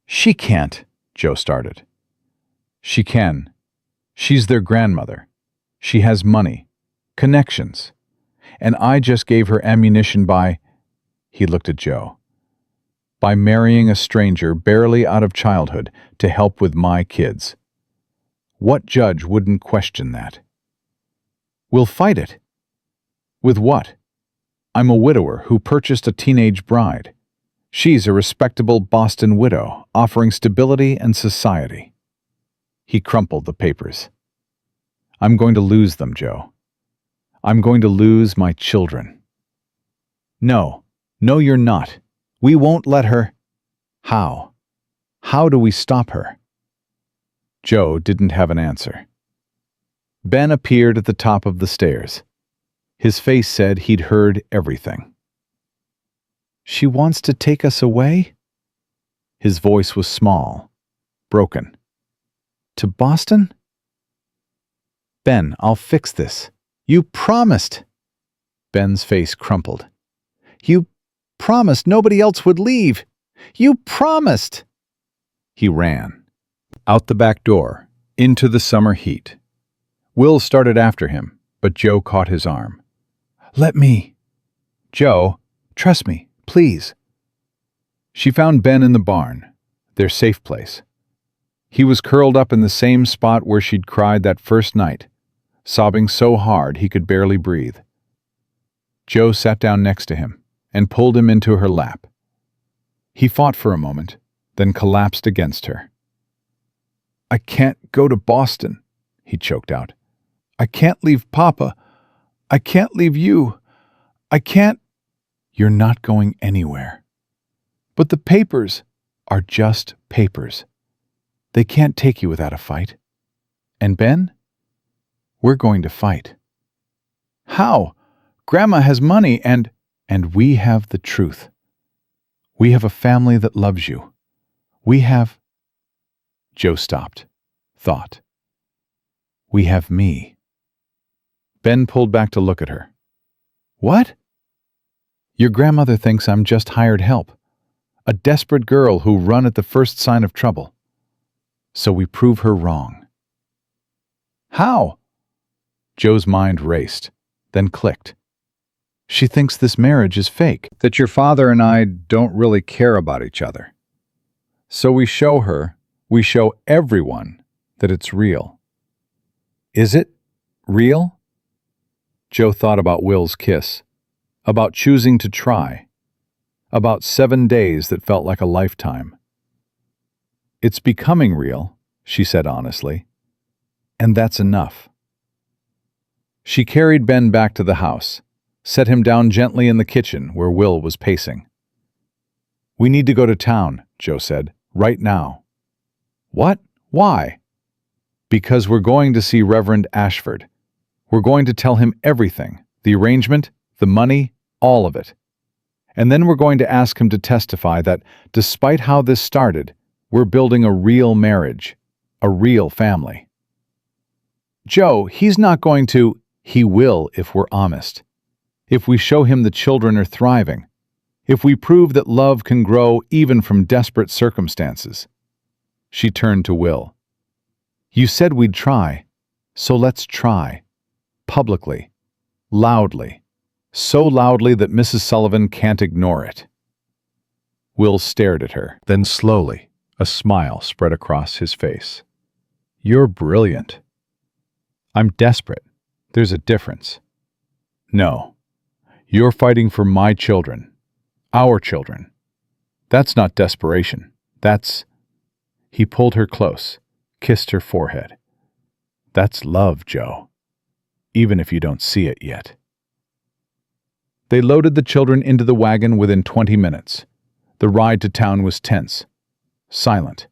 She can't, Joe started. She can. She's their grandmother. She has money, connections. And I just gave her ammunition by, he looked at Joe, by marrying a stranger barely out of childhood to help with my kids. What judge wouldn't question that? We'll fight it. With what? I'm a widower who purchased a teenage bride. She's a respectable Boston widow, offering stability and society. He crumpled the papers. I'm going to lose them, Joe. I'm going to lose my children. No, you're not. We won't let her. How? How do we stop her? Joe didn't have an answer. Ben appeared at the top of the stairs. His face said he'd heard everything. She wants to take us away? His voice was small, broken. To Boston? Ben, I'll fix this. You promised. Ben's face crumpled. You promised nobody else would leave. You promised. He ran. Out the back door, into the summer heat. Will started after him, but Joe caught his arm. Let me. Joe, trust me, please. She found Ben in the barn, their safe place. He was curled up in the same spot where she'd cried that first night, sobbing so hard he could barely breathe. Joe sat down next to him and pulled him into her lap. He fought for a moment, then collapsed against her. I can't go to Boston, he choked out. I can't leave Papa. I can't leave you. I can't. You're not going anywhere. But the papers are just papers. They can't take you without a fight. And Ben? We're going to fight. How? Grandma has money and we have the truth. We have a family that loves you. We have... Joe stopped, thought. We have me. Ben pulled back to look at her. What? Your grandmother thinks I'm just hired help. a desperate girl who run at the first sign of trouble. So we prove her wrong. How? Joe's mind raced, then clicked. She thinks this marriage is fake. That your father and I don't really care about each other. So we show everyone that it's real. Is it real? Joe thought about Will's kiss, about choosing to try, about 7 days that felt like a lifetime. It's becoming real, she said honestly, and that's enough. She carried Ben back to the house, set him down gently in the kitchen where Will was pacing. We need to go to town, Joe said, right now. What? Why? Because we're going to see Reverend Ashford. We're going to tell him everything, the arrangement, the money, all of it. And then we're going to ask him to testify that, despite how this started, we're building a real marriage, a real family. Joe, he's not going to. He will if we're honest. If we show him the children are thriving. If we prove that love can grow even from desperate circumstances. She turned to Will. You said we'd try, so let's try. Publicly. Loudly. So loudly that Mrs. Sullivan can't ignore it. Will stared at her. Then slowly, a smile spread across his face. You're brilliant. I'm desperate. There's a difference. No. You're fighting for my children. Our children. That's not desperation. That's... He pulled her close, kissed her forehead. That's love, Joe. Even if you don't see it yet. They loaded the children into the wagon within 20 minutes. The ride to town was tense, silent.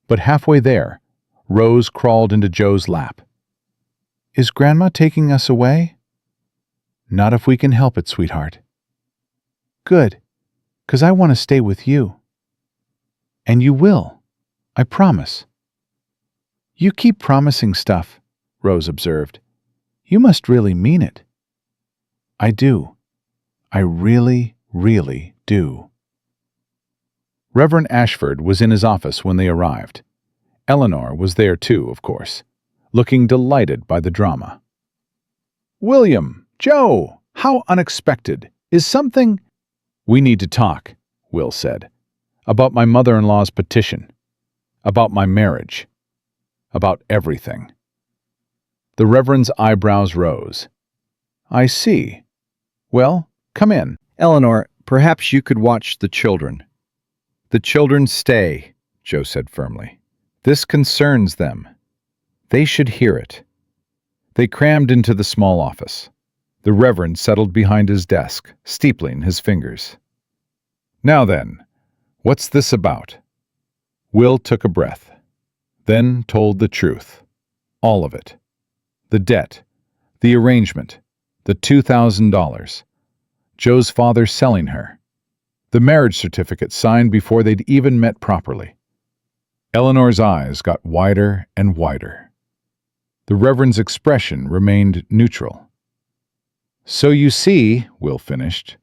But halfway there, Rose crawled into Joe's lap. Is Grandma taking us away? Not if we can help it, sweetheart. Good, 'cause I want to stay with you. And you will, I promise. You keep promising stuff, Rose observed. You must really mean it. I do. I really, really do. Reverend Ashford was in his office when they arrived. Eleanor was there too, of course, looking delighted by the drama. William, Joe, how unexpected. Is something... We need to talk, Will said, about my mother-in-law's petition, about my marriage, about everything. The Reverend's eyebrows rose. I see. Well, come in. Eleanor, perhaps you could watch the children. The children stay, Joe said firmly. This concerns them. They should hear it. They crammed into the small office. The Reverend settled behind his desk, steepling his fingers. Now then, what's this about? Will took a breath, then told the truth. All of it. The debt, the arrangement, the $2,000, Joe's father selling her, the marriage certificate signed before they'd even met properly. Eleanor's eyes got wider and wider. The Reverend's expression remained neutral. So you see, Will finished,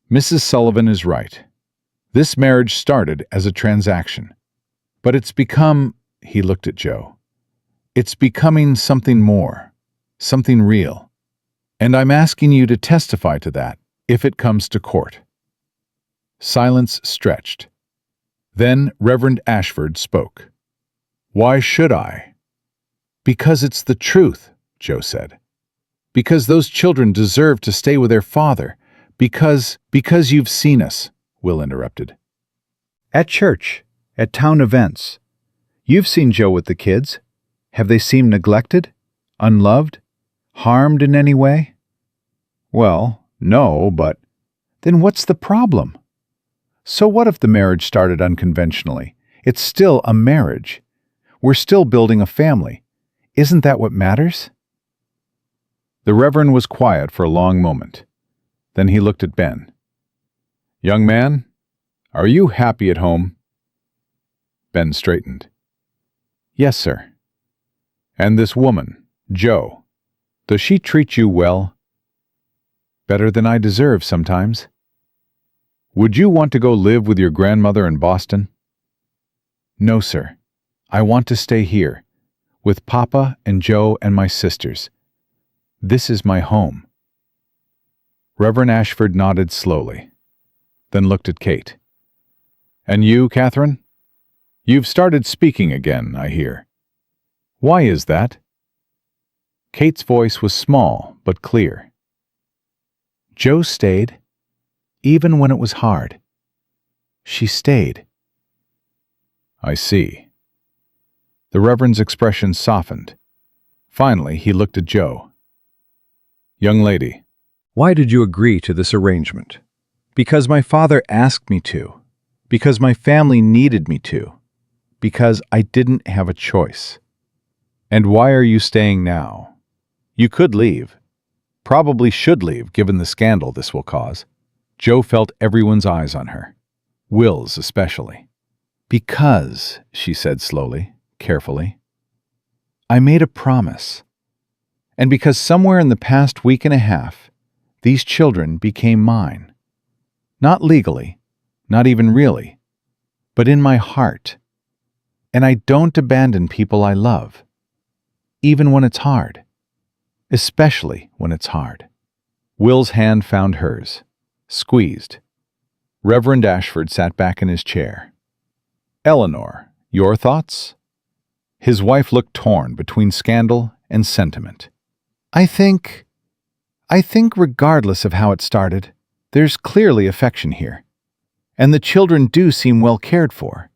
Mrs. Sullivan is right. This marriage started as a transaction. But it's become, he looked at Joe, it's becoming something more, something real. And I'm asking you to testify to that if it comes to court. Silence stretched. Then Reverend Ashford spoke. Why should I? Because it's the truth, Joe said. Because those children deserve to stay with their father. Because you've seen us, Will interrupted. At church, at town events. You've seen Joe with the kids. Have they seemed neglected? Unloved? Harmed in any way? Well, no, but... Then what's the problem? So what if the marriage started unconventionally? It's still a marriage. We're still building a family. Isn't that what matters? The Reverend was quiet for a long moment. Then he looked at Ben. Young man, are you happy at home? Ben straightened. Yes, sir. And this woman, Jo, does she treat you well? Better than I deserve sometimes. Would you want to go live with your grandmother in Boston? No, sir. I want to stay here, with Papa and Joe and my sisters. This is my home. Reverend Ashford nodded slowly, then looked at Kate. And you, Catherine? You've started speaking again, I hear. Why is that? Kate's voice was small but clear. Joe stayed, even when it was hard. She stayed. I see. The Reverend's expression softened. Finally, he looked at Joe. Young lady. Why did you agree to this arrangement? Because my father asked me to. Because my family needed me to. Because I didn't have a choice. And why are you staying now? You could leave. Probably should leave, given the scandal this will cause. Joe felt everyone's eyes on her. Will's especially. Because, she said slowly, carefully, I made a promise. And because somewhere in the past week and a half, these children became mine. Not legally, not even really, but in my heart. And I don't abandon people I love, even when it's hard, especially when it's hard. Will's hand found hers, squeezed. Reverend Ashford sat back in his chair. Eleanor, your thoughts? His wife looked torn between scandal and sentiment. I think regardless of how it started, there's clearly affection here, and the children do seem well cared for.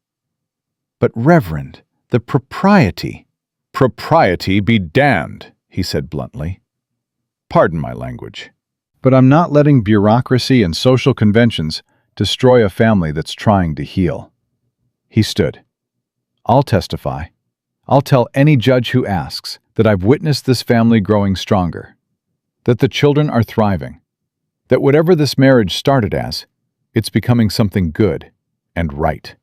But Reverend, the propriety... Propriety be damned, he said bluntly. Pardon my language. But I'm not letting bureaucracy and social conventions destroy a family that's trying to heal. He stood. I'll testify. I'll tell any judge who asks that I've witnessed this family growing stronger, that the children are thriving, that whatever this marriage started as, it's becoming something good and right.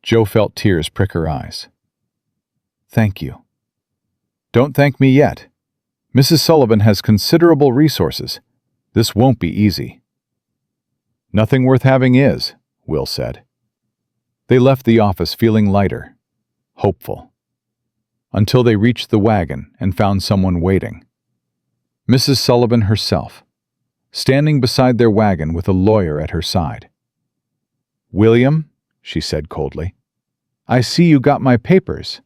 Joe felt tears prick her eyes. Thank you. Don't thank me yet. Mrs. Sullivan has considerable resources. This won't be easy. Nothing worth having is, Will said. They left the office feeling lighter, hopeful, until they reached the wagon and found someone waiting. Mrs. Sullivan herself, standing beside their wagon with a lawyer at her side. William, she said coldly, I see you got my papers.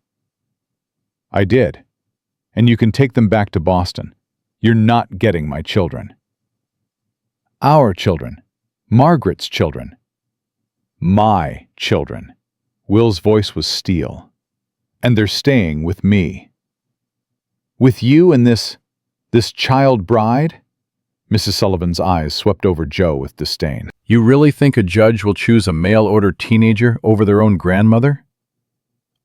I did, and you can take them back to Boston. You're not getting my children. Our children. Margaret's children. My children. Will's voice was steel. And they're staying with me. With you and this child bride? Mrs. Sullivan's eyes swept over Joe with disdain. You really think a judge will choose a mail-order teenager over their own grandmother?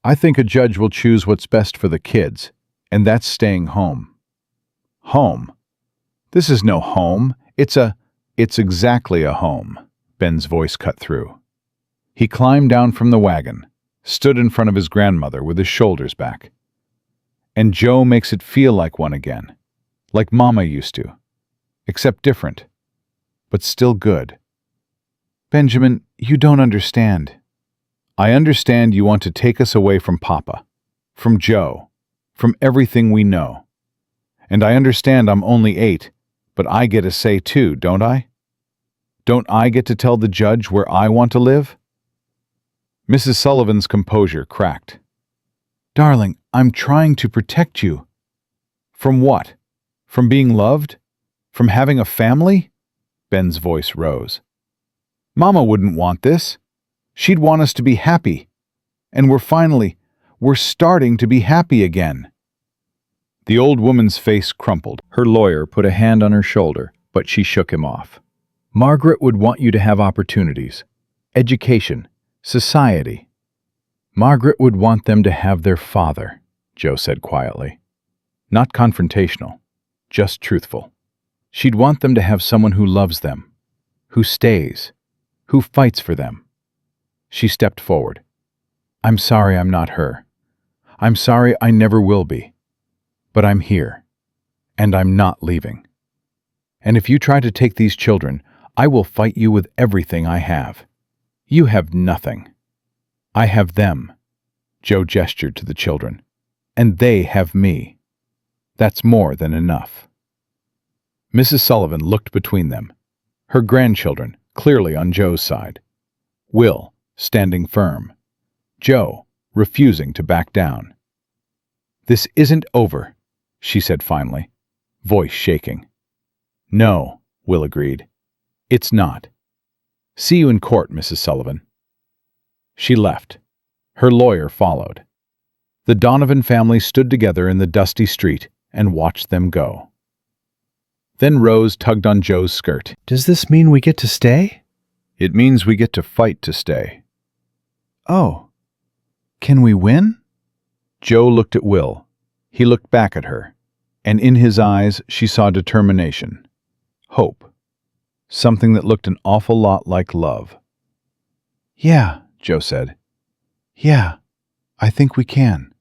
I think a judge will choose what's best for the kids, and that's staying home. Home? This is no home. It's exactly a home, Ben's voice cut through. He climbed down from the wagon, stood in front of his grandmother with his shoulders back. And Joe makes it feel like one again, like Mama used to, except different, but still good. Benjamin, you don't understand. I understand you want to take us away from Papa, from Joe, from everything we know. And I understand I'm only 8, but I get a say too, don't I? Don't I get to tell the judge where I want to live? Mrs. Sullivan's composure cracked. Darling, I'm trying to protect you. From what? From being loved? From having a family? Ben's voice rose. Mama wouldn't want this. She'd want us to be happy. And we're starting to be happy again. The old woman's face crumpled. Her lawyer put a hand on her shoulder, but she shook him off. Margaret would want you to have opportunities, education, society. Margaret would want them to have their father, Joe said quietly. Not confrontational, just truthful. She'd want them to have someone who loves them, who stays, who fights for them. She stepped forward. I'm sorry I'm not her. I'm sorry I never will be. But I'm here, and I'm not leaving. And if you try to take these children, I will fight you with everything I have. You have nothing. I have them." Joe gestured to the children. "And they have me. That's more than enough." Mrs. Sullivan looked between them, her grandchildren clearly on Joe's side. Will standing firm. Joe refusing to back down. "This isn't over," she said finally, voice shaking. "No," Will agreed. "It's not. See you in court, Mrs. Sullivan." She left. Her lawyer followed. The Donovan family stood together in the dusty street and watched them go. Then Rose tugged on Joe's skirt. Does this mean we get to stay? "It means we get to fight to stay." Oh. Can we win? Joe looked at Will. He looked back at her, and in his eyes she saw determination, hope, something that looked an awful lot like love. Yeah, Joe said. yeah, I think we can.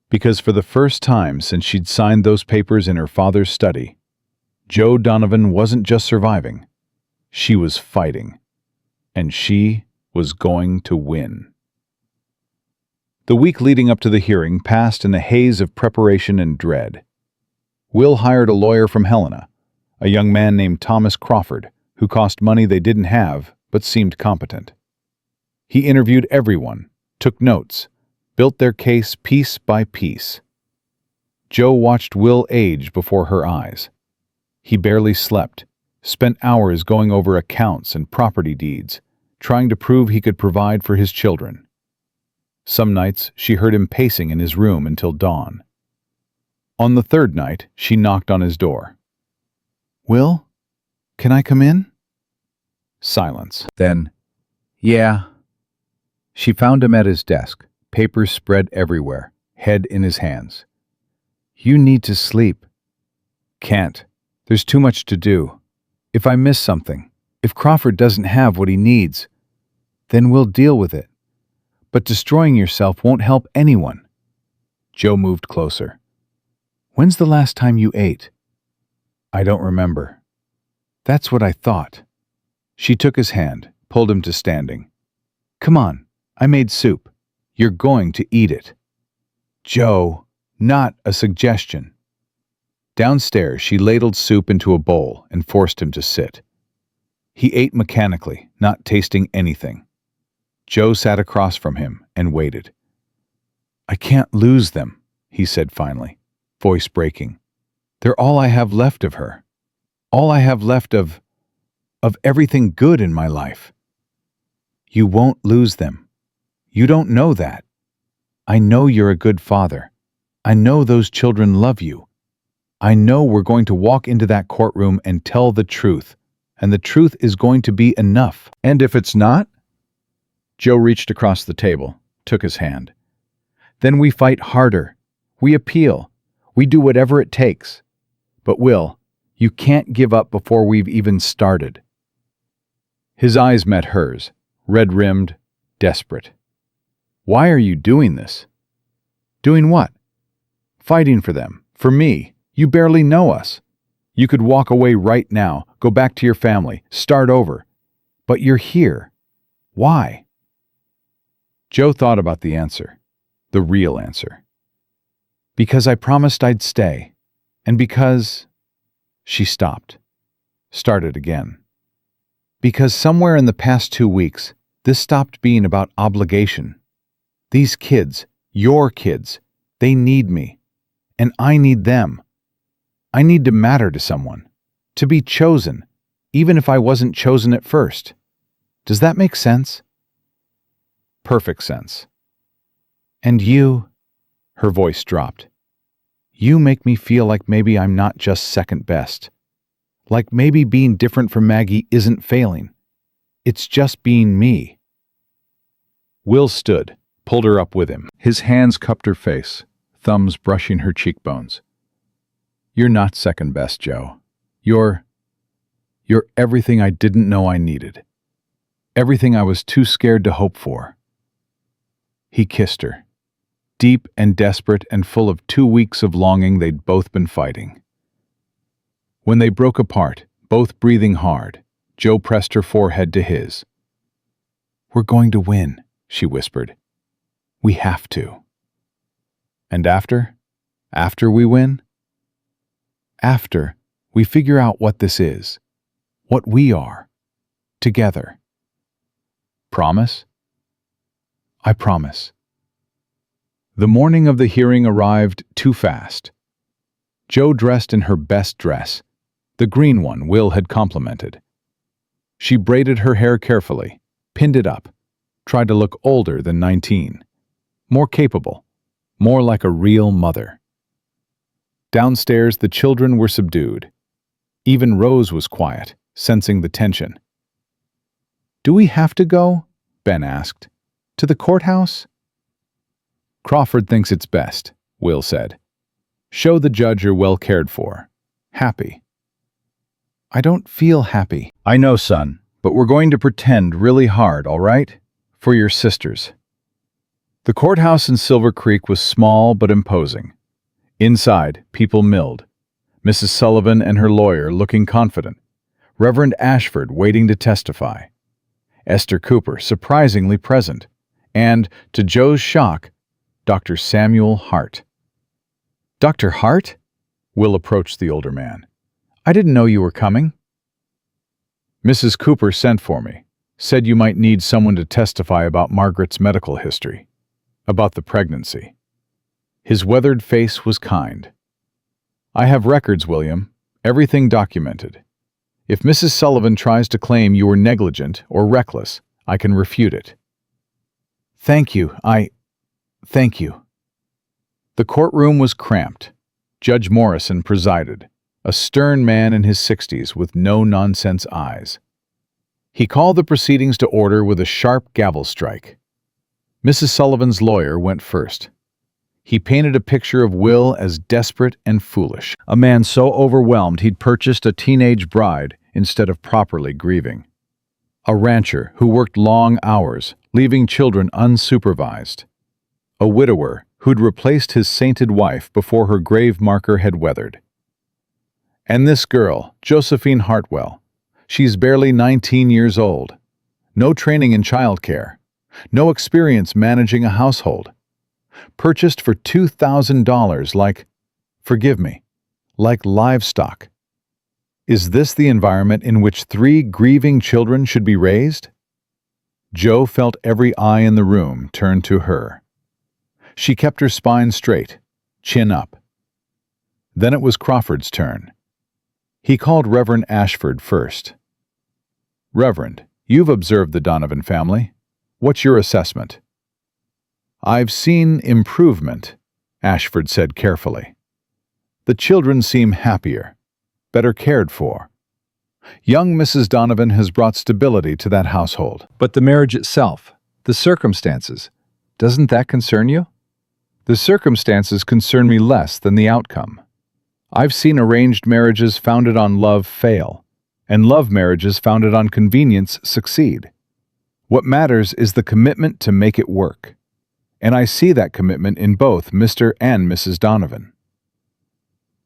Because for the first time since she'd signed those papers in her father's study, Joe Donovan wasn't just surviving. She was fighting. And she was going to win. The week leading up to the hearing passed in a haze of preparation and dread. Will hired a lawyer from Helena, a young man named Thomas Crawford, who cost money they didn't have but seemed competent. He interviewed everyone, took notes, built their case piece by piece. Joe watched Will age before her eyes. He barely slept, spent hours going over accounts and property deeds, trying to prove he could provide for his children. Some nights she heard him pacing in his room until dawn. On the third night, she knocked on his door. Will, can I come in? Silence. Then, "Yeah." She found him at his desk, papers spread everywhere, head in his hands. You need to sleep. "Can't. There's too much to do. If I miss something, if Crawford doesn't have what he needs, Then we'll deal with it. but destroying yourself won't help anyone." Joe moved closer. When's the last time you ate? "I don't remember." That's what I thought. She took his hand, pulled him to standing. Come on, I made soup. "You're going to eat it." Joe, "Not a suggestion." Downstairs, she ladled soup into a bowl and forced him to sit. He ate mechanically, not tasting anything. Joe sat across from him and waited. I can't lose them, he said finally, voice breaking. "They're all I have left of her. All I have left of everything good in my life." You won't lose them. "You don't know that. I know you're a good father. I know those children love you. I know we're going to walk into that courtroom and tell the truth, and the truth is going to be enough." "And if it's not?" Joe reached across the table, took his hand. "Then we fight harder. We appeal. We do whatever it takes. But Will, you can't give up before we've even started." His eyes met hers, red-rimmed, desperate. "Why are you doing this?" Doing what? "Fighting for them, for me. You barely know us. You could walk away right now, go back to your family, start over. But you're here. Why?" Joe thought about the answer, the real answer. "Because I promised I'd stay. And because—" She stopped, started again. "Because somewhere in the past 2 weeks, this stopped being about obligation. These kids, your kids, they need me. And I need them. I need to matter to someone, to be chosen, even if I wasn't chosen at first. Does that make sense?" "Perfect sense." "And you," her voice dropped, "you make me feel like maybe I'm not just second best. Like maybe being different from Maggie isn't failing. It's just being me." Will stood, pulled her up with him. His hands cupped her face, thumbs brushing her cheekbones. "You're not second best, Joe. You're everything I didn't know I needed. Everything I was too scared to hope for." He kissed her, deep and desperate and full of 2 weeks of longing they'd both been fighting. When they broke apart, both breathing hard, Jo pressed her forehead to his. "We're going to win," she whispered. "We have to." "And after? After we win?" "After, we figure out what this is. What we are. Together." "Promise?" "I promise." The morning of the hearing arrived too fast. Jo dressed in her best dress, the green one Will had complimented. She braided her hair carefully, pinned it up, tried to look older than 19, more capable, more like a real mother. Downstairs, the children were subdued. Even Rose was quiet, sensing the tension. "Do we have to go?" Ben asked. "To the courthouse?" "Crawford thinks it's best," Will said. "Show the judge you're well cared for. Happy." "I don't feel happy." "I know, son, but we're going to pretend really hard, all right? For your sisters." The courthouse in Silver Creek was small but imposing. Inside, people milled. Mrs. Sullivan and her lawyer looking confident. Reverend Ashford waiting to testify. Esther Cooper surprisingly present. And, to Joe's shock, Dr. Samuel Hart. "Dr. Hart?" Will approached the older man. "I didn't know you were coming." "Mrs. Cooper sent for me. Said you might need someone to testify about Margaret's medical history. About the pregnancy." His weathered face was kind. "I have records, William. Everything documented. If Mrs. Sullivan tries to claim you were negligent or reckless, I can refute it." "Thank you. Thank you." The courtroom was cramped. Judge Morrison presided, a stern man in his 60s with no-nonsense eyes. He called the proceedings to order with a sharp gavel strike. Mrs. Sullivan's lawyer went first. He painted a picture of Will as desperate and foolish, a man so overwhelmed he'd purchased a teenage bride instead of properly grieving. A rancher who worked long hours, leaving children unsupervised. A widower who'd replaced his sainted wife before her grave marker had weathered. And this girl, Josephine Hartwell, she's barely 19 years old. No training in childcare. No experience managing a household. Purchased for $2,000 forgive me, like livestock. Is this the environment in which 3 grieving children should be raised? Jo felt every eye in the room turn to her. She kept her spine straight, chin up. Then it was Crawford's turn. He called Reverend Ashford first. "Reverend, you've observed the Donovan family. What's your assessment?" "I've seen improvement," Ashford said carefully. "The children seem happier, better cared for. Young Mrs. Donovan has brought stability to that household." "But the marriage itself, the circumstances, doesn't that concern you?" "The circumstances concern me less than the outcome. I've seen arranged marriages founded on love fail, and love marriages founded on convenience succeed. What matters is the commitment to make it work. And I see that commitment in both Mr. and Mrs. Donovan."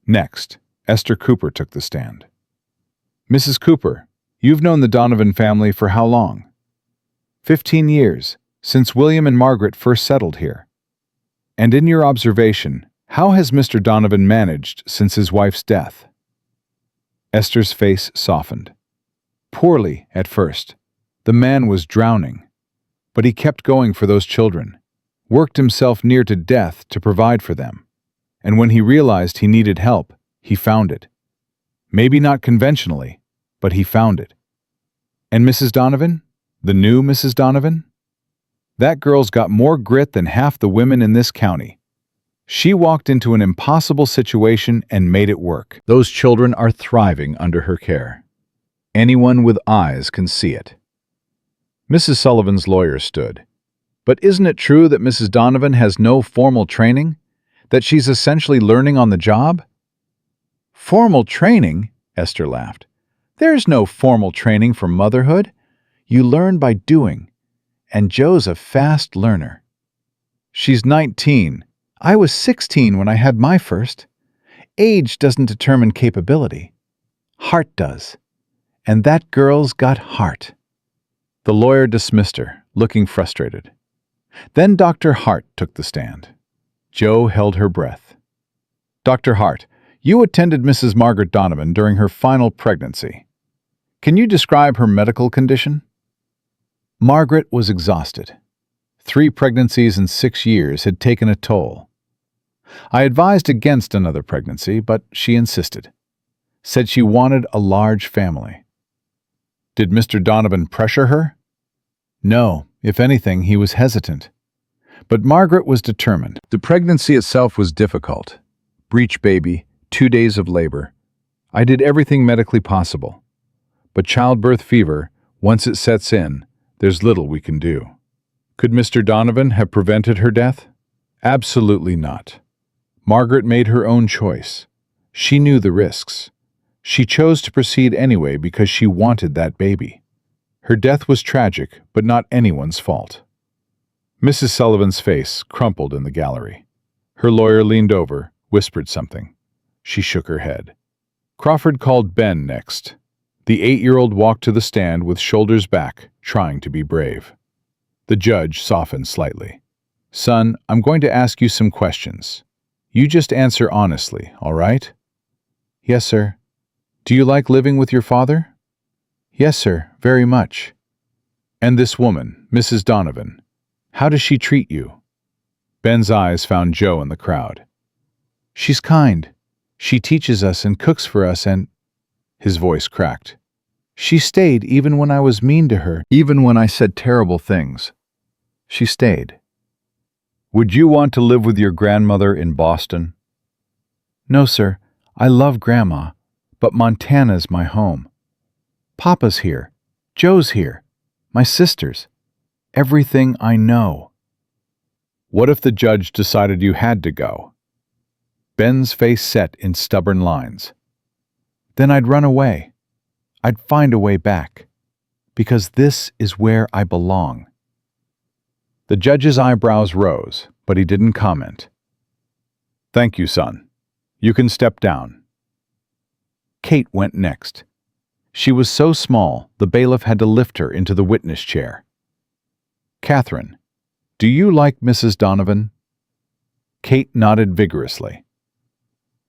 Next, Esther Cooper took the stand. "Mrs. Cooper, you've known the Donovan family for how long?" 15 years, since William and Margaret first settled here. "And in your observation, how has Mr. Donovan managed since his wife's death?" Esther's face softened. "Poorly at first. The man was drowning. But he kept going for those children, worked himself near to death to provide for them. And when he realized he needed help, he found it. Maybe not conventionally, but he found it. And Mrs. Donovan? The new Mrs. Donovan? That girl's got more grit than half the women in this county. She walked into an impossible situation and made it work." "Those children are thriving under her care. Anyone with eyes can see it." Mrs. Sullivan's lawyer stood. "But isn't it true that Mrs. Donovan has no formal training? That she's essentially learning on the job?" "Formal training?" Esther laughed. "There's no formal training for motherhood. You learn by doing. And Jo's a fast learner." "She's 19. I was 16 when I had my first. Age doesn't determine capability. Heart does. And that girl's got heart." The lawyer dismissed her, looking frustrated. Then Dr. Hart took the stand. Joe held her breath. "Dr. Hart, you attended Mrs. Margaret Donovan during her final pregnancy. Can you describe her medical condition?" Margaret was exhausted. 3 pregnancies in 6 years had taken a toll. I advised against another pregnancy, but she insisted. Said she wanted a large family. Did Mr. Donovan pressure her? No, if anything, he was hesitant. But Margaret was determined. The pregnancy itself was difficult. Breech baby, 2 days of labor. I did everything medically possible. But childbirth fever, once it sets in, there's little we can do. Could Mr. Donovan have prevented her death? Absolutely not. Margaret made her own choice. She knew the risks. She chose to proceed anyway because she wanted that baby. Her death was tragic, but not anyone's fault. Mrs. Sullivan's face crumpled in the gallery. Her lawyer leaned over, whispered something. She shook her head. Crawford called Ben next. The 8-year-old walked to the stand with shoulders back, trying to be brave. The judge softened slightly. "Son, I'm going to ask you some questions. You just answer honestly, all right?" "Yes, sir." "Do you like living with your father?" "Yes, sir, very much." "And this woman, Mrs. Donovan, how does she treat you?" Ben's eyes found Joe in the crowd. "She's kind. She teaches us and cooks for us and—" His voice cracked. "She stayed even when I was mean to her, even when I said terrible things. She stayed." "Would you want to live with your grandmother in Boston?" "No, sir. I love Grandma, but Montana's my home. Papa's here. Joe's here. My sisters. Everything I know." "What if the judge decided you had to go?" Ben's face set in stubborn lines. "Then I'd run away. I'd find a way back. Because this is where I belong." The judge's eyebrows rose, but he didn't comment. "Thank you, son. You can step down." Kate went next. She was so small, the bailiff had to lift her into the witness chair. "Catherine, do you like Mrs. Donovan?" Kate nodded vigorously.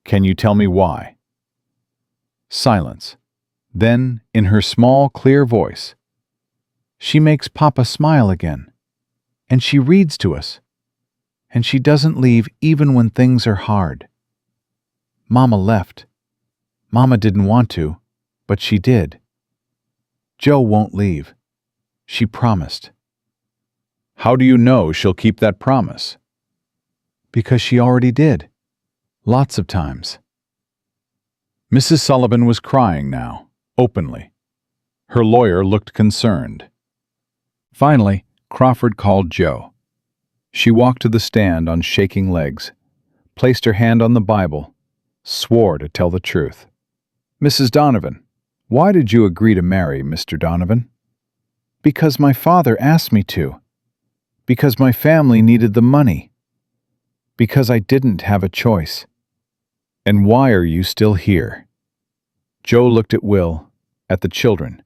"Can you tell me why?" Silence. Then, in her small, clear voice, "She makes Papa smile again. And she reads to us. And she doesn't leave even when things are hard. Mama left. Mama didn't want to, but she did. Joe won't leave. She promised." "How do you know she'll keep that promise?" "Because she already did. Lots of times." Mrs. Sullivan was crying now, openly. Her lawyer looked concerned. Finally, Crawford called Joe. She walked to the stand on shaking legs, placed her hand on the Bible, swore to tell the truth. "Mrs. Donovan, why did you agree to marry Mr. Donovan?" "Because my father asked me to. Because my family needed the money. Because I didn't have a choice." "And why are you still here?" Joe looked at Will, at the children,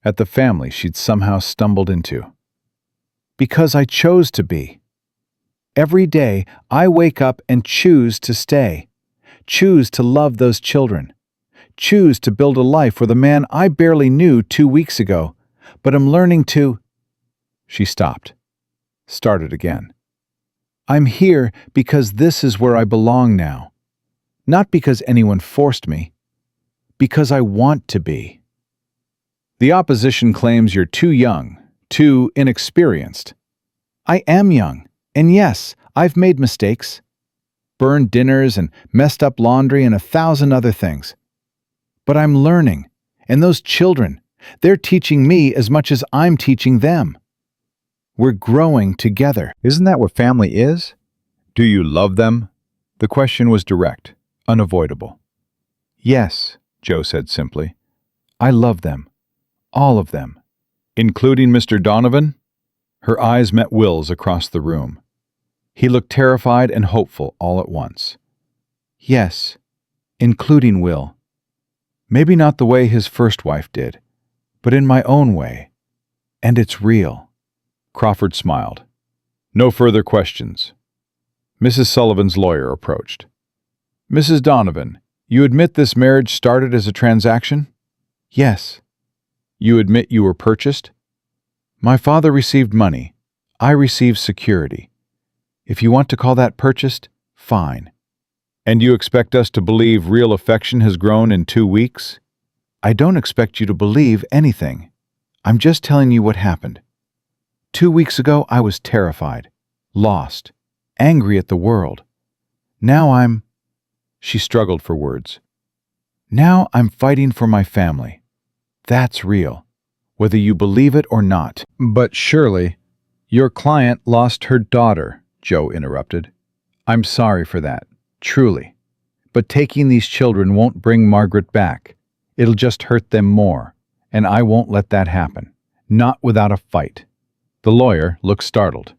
at the family she'd somehow stumbled into. "Because I chose to be. Every day I wake up and choose to stay, choose to love those children, choose to build a life with a man I barely knew 2 weeks ago, but am learning to—" She stopped, started again. "I'm here because this is where I belong now. Not because anyone forced me. Because I want to be." The opposition claims you're too young, too inexperienced. I am young, and yes, I've made mistakes. Burned dinners and messed up laundry and 1,000 other things. But I'm learning, and those children, they're teaching me as much as I'm teaching them. We're growing together. Isn't that what family is? Do you love them? The question was direct, unavoidable. "Yes," Joe said simply. "I love them. All of them." "Including Mr. Donovan?" Her eyes met Will's across the room. He looked terrified and hopeful all at once. "Yes, including Will. Maybe not the way his first wife did, but in my own way. And it's real." Crawford smiled. No further questions. Mrs. Sullivan's lawyer approached. "Mrs. Donovan, you admit this marriage started as a transaction? "Yes. You admit you were purchased?" My father received money. I received security. If you want to call that purchased, fine." And you expect us to believe real affection has grown in 2 weeks? "I don't expect you to believe anything. I'm just telling you what happened. 2 weeks ago, I was terrified, lost, angry at the world. Now I'm—" She struggled for words. "Now I'm fighting for my family. That's real, whether you believe it or not." But surely, your client lost her daughter, Joe interrupted. I'm sorry for that, truly. But taking these children won't bring Margaret back. It'll just hurt them more, and I won't let that happen. Not without a fight. The lawyer looked startled.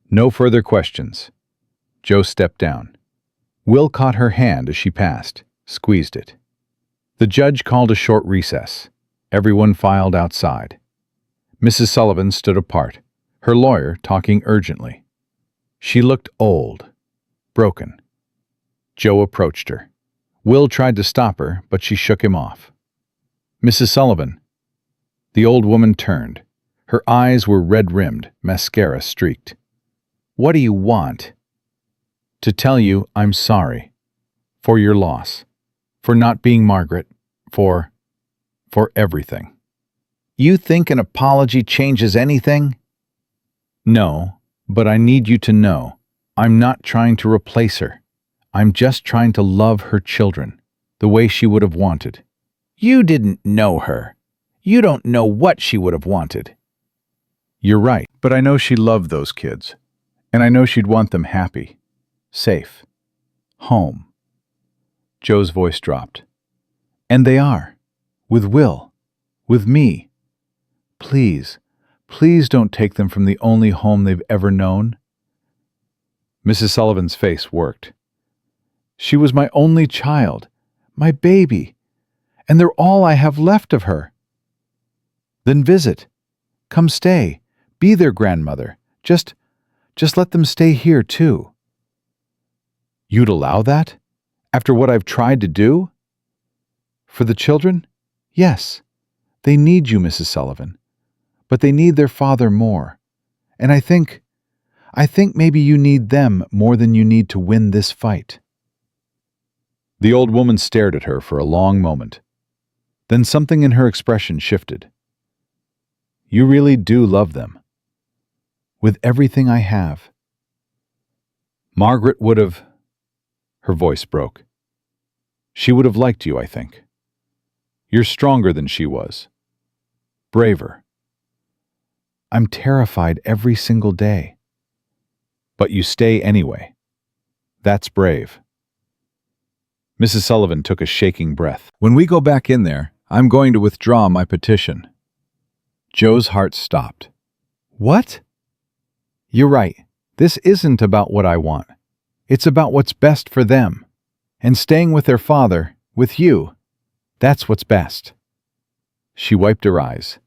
No further questions. Joe stepped down. Will caught her hand as she passed, squeezed it. The judge called a short recess. Everyone filed outside. Mrs. Sullivan stood apart, her lawyer talking urgently. She looked old, broken. Joe approached her. Will tried to stop her, but she shook him off. "Mrs. Sullivan." The old woman turned. Her eyes were red-rimmed, mascara streaked. "What do you want?" "To tell you I'm sorry. For your loss. For not being Margaret. For everything." You think an apology changes anything? "No, but I need you to know. I'm not trying to replace her. I'm just trying to love her children, the way she would have wanted." You didn't know her. You don't know what she would have wanted. "You're right, but I know she loved those kids. And I know she'd want them happy, safe, home." Joe's voice dropped. "And they are. With Will. With me. Please, please don't take them from the only home they've ever known." Mrs. Sullivan's face worked. "She was my only child, my baby, and they're all I have left of her." "Then visit. Come stay. Be their grandmother. Just let them stay here, too." "You'd allow that? After what I've tried to do?" "For the children? Yes. They need you, Mrs. Sullivan. But they need their father more. And I think maybe you need them more than you need to win this fight." The old woman stared at her for a long moment. Then something in her expression shifted. "You really do love them?" "With everything I have." "Margaret would have—" Her voice broke. "She would have liked you, I think. You're stronger than she was. Braver." "I'm terrified every single day." "But you stay anyway. That's brave." Mrs. Sullivan took a shaking breath. "When we go back in there, I'm going to withdraw my petition." Joe's heart stopped. "What?" "You're right. This isn't about what I want. It's about what's best for them. And staying with their father, with you, that's what's best." She wiped her eyes.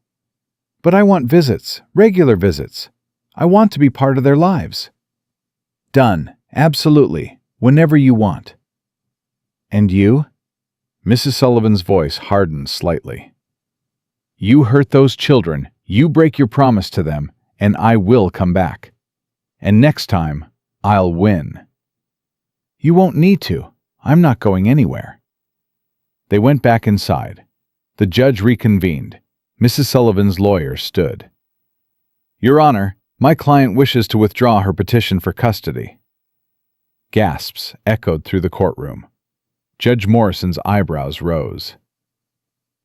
"But I want visits, regular visits. I want to be part of their lives." "Done. Absolutely. Whenever you want." "And you?" Mrs. Sullivan's voice hardened slightly. "You hurt those children, you break your promise to them, and I will come back. And next time, I'll win." "You won't need to. I'm not going anywhere." They went back inside. The judge reconvened. Mrs. Sullivan's lawyer stood. "Your Honor, my client wishes to withdraw her petition for custody." Gasps echoed through the courtroom. Judge Morrison's eyebrows rose.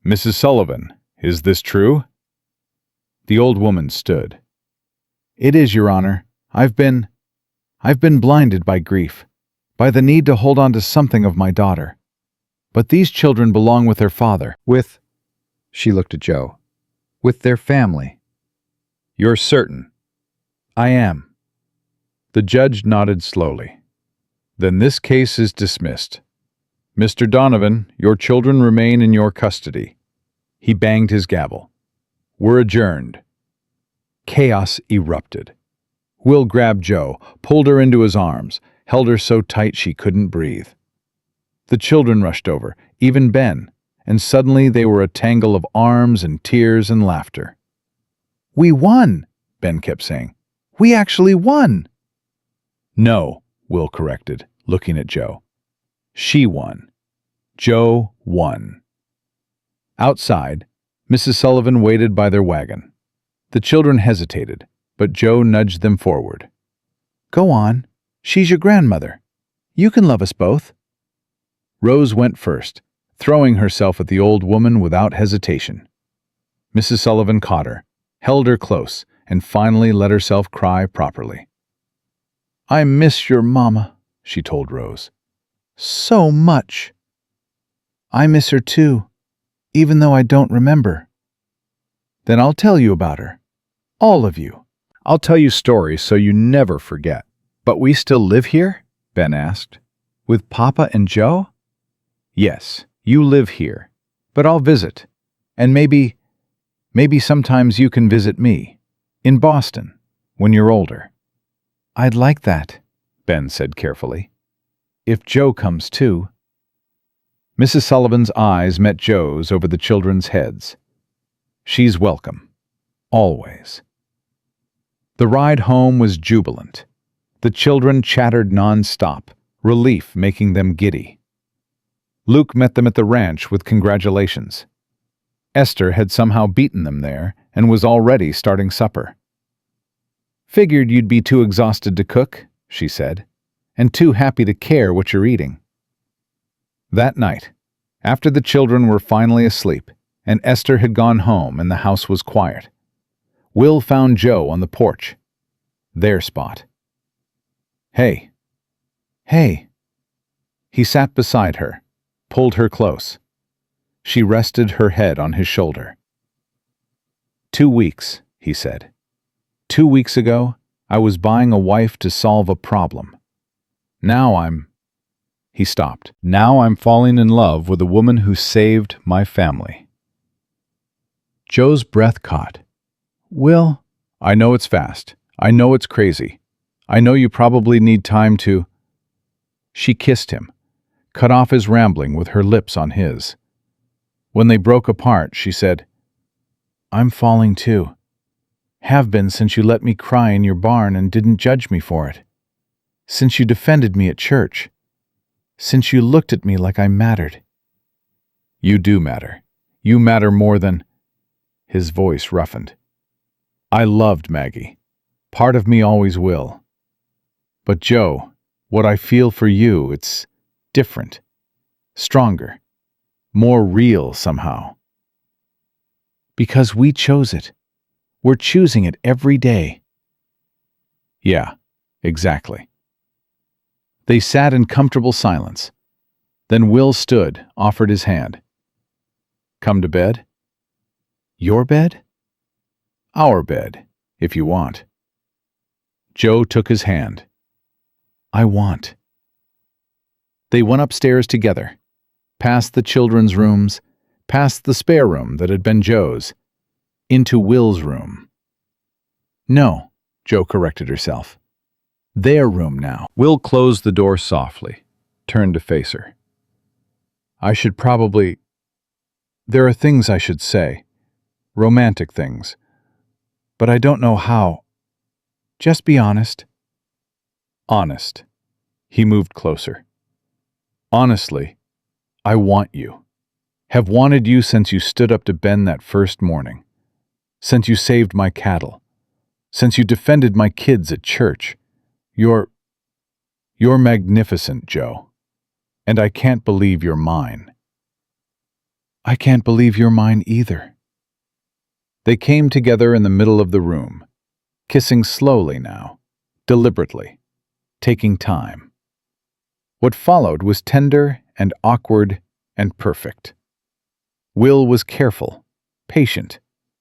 "Mrs. Sullivan, is this true?" The old woman stood. "It is, Your Honor. I've been blinded by grief, by the need to hold on to something of my daughter. But these children belong with their father." She looked at Joe. "With their family." "You're certain?" I am." The judge nodded slowly. "Then this case is dismissed. Mr. Donovan, your children remain in your custody. He banged his gavel. We're adjourned. Chaos erupted. Will grabbed Jo, pulled her into his arms, held her so tight she couldn't breathe. The children rushed over, even Ben, and suddenly they were a tangle of arms and tears and laughter. "We won," Ben kept saying. "We actually won." No, Will corrected, looking at Jo. She won. Jo won. Outside, Mrs. Sullivan waited by their wagon. The children hesitated, but Jo nudged them forward. "Go on. She's your grandmother. You can love us both." Rose went first, throwing herself at the old woman without hesitation. Mrs. Sullivan caught her, held her close, and finally let herself cry properly. "I miss your mama," she told Rose. "So much." "I miss her too, even though I don't remember." "Then I'll tell you about her. All of you." I'll tell you stories so you never forget. But we still live here? Ben asked. With Papa and Jo? Yes, you live here. But I'll visit. And maybe sometimes you can visit me. In Boston, when you're older. "I'd like that," Ben said carefully. "If Jo comes too." Mrs. Sullivan's eyes met Jo's over the children's heads. She's welcome. Always. The ride home was jubilant. The children chattered non-stop, relief making them giddy. Luke met them at the ranch with congratulations. Esther had somehow beaten them there and was already starting supper. "Figured you'd be too exhausted to cook," she said, "and too happy to care what you're eating." That night, after the children were finally asleep and Esther had gone home and the house was quiet, Will found Jo on the porch. Their spot. "Hey." "Hey." He sat beside her, pulled her close. She rested her head on his shoulder. 2 weeks, he said. 2 weeks ago, I was buying a wife to solve a problem. He stopped. Now I'm falling in love with a woman who saved my family. Jo's breath caught. "Will, I know it's fast. I know it's crazy. I know you probably need time to—" She kissed him, cut off his rambling with her lips on his. When they broke apart, she said, "I'm falling too. Have been since you let me cry in your barn and didn't judge me for it. Since you defended me at church. Since you looked at me like I mattered." "You do matter. You matter more than—" His voice roughened. "I loved Maggie. Part of me always will. But Jo, what I feel for you, it's different. Stronger. More real somehow." "Because we chose it. We're choosing it every day." "Yeah, exactly." They sat in comfortable silence. Then Will stood, offered his hand. "Come to bed?" "Your bed?" "Our bed, if you want." Jo took his hand. "I want." They went upstairs together, past the children's rooms, past the spare room that had been Jo's, into Will's room. No, Jo corrected herself. Their room now. Will closed the door softly, turned to face her. There are things I should say, romantic things, but I don't know how. Just be honest." "Honest." He moved closer. "Honestly, I want you. Have wanted you since you stood up to Ben that first morning. Since you saved my cattle. Since you defended my kids at church. You're magnificent, Jo. And I can't believe you're mine." "I can't believe you're mine either." They came together in the middle of the room, kissing slowly now, deliberately, taking time. What followed was tender and awkward and perfect. Will was careful, patient,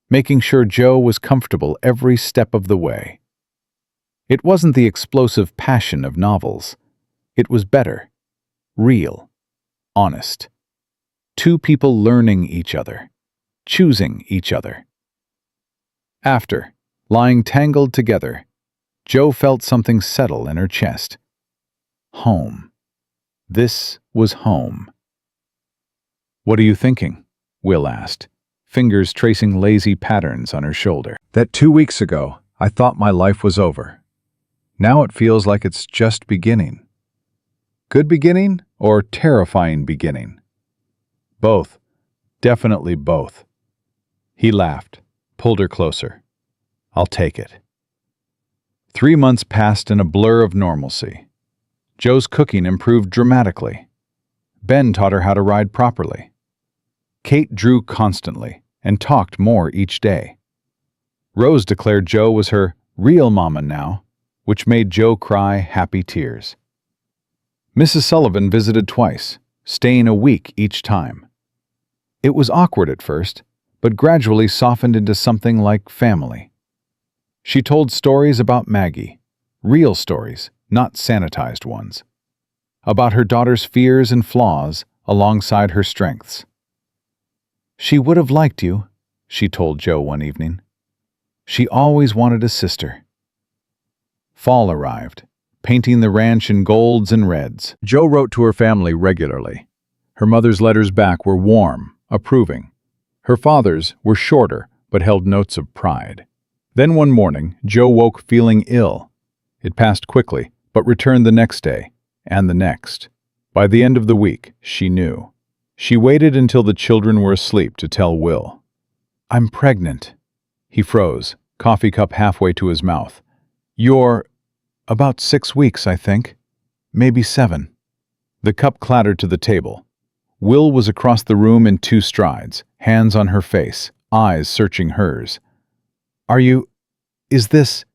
making sure Jo was comfortable every step of the way. It wasn't the explosive passion of novels. It was better, real, honest. Two people learning each other, choosing each other. After, lying tangled together, Jo felt something settle in her chest. Home. This was home. "What are you thinking?" Will asked, fingers tracing lazy patterns on her shoulder. "That 2 weeks ago, I thought my life was over. Now it feels like it's just beginning. Good beginning or terrifying beginning?" "Both. Definitely both." He laughed, pulled her closer. "I'll take it." 3 months passed in a blur of normalcy. Jo's cooking improved dramatically. Ben taught her how to ride properly. Kate drew constantly and talked more each day. Rose declared Jo was her real mama now, which made Jo cry happy tears. Mrs. Sullivan visited twice, staying a week each time. It was awkward at first, but gradually softened into something like family. She told stories about Maggie, real stories, not sanitized ones. About her daughter's fears and flaws alongside her strengths. "She would have liked you," she told Jo one evening. "She always wanted a sister." Fall arrived, painting the ranch in golds and reds. Jo wrote to her family regularly. Her mother's letters back were warm, approving. Her father's were shorter, but held notes of pride. Then one morning, Jo woke feeling ill. It passed quickly, but returned the next day, and the next. By the end of the week, she knew. She waited until the children were asleep to tell Will. "I'm pregnant." He froze, coffee cup halfway to his mouth. "You're about 6 weeks, I think. Maybe 7. The cup clattered to the table. Will was across the room in 2 strides, hands on her face, eyes searching hers. Is this...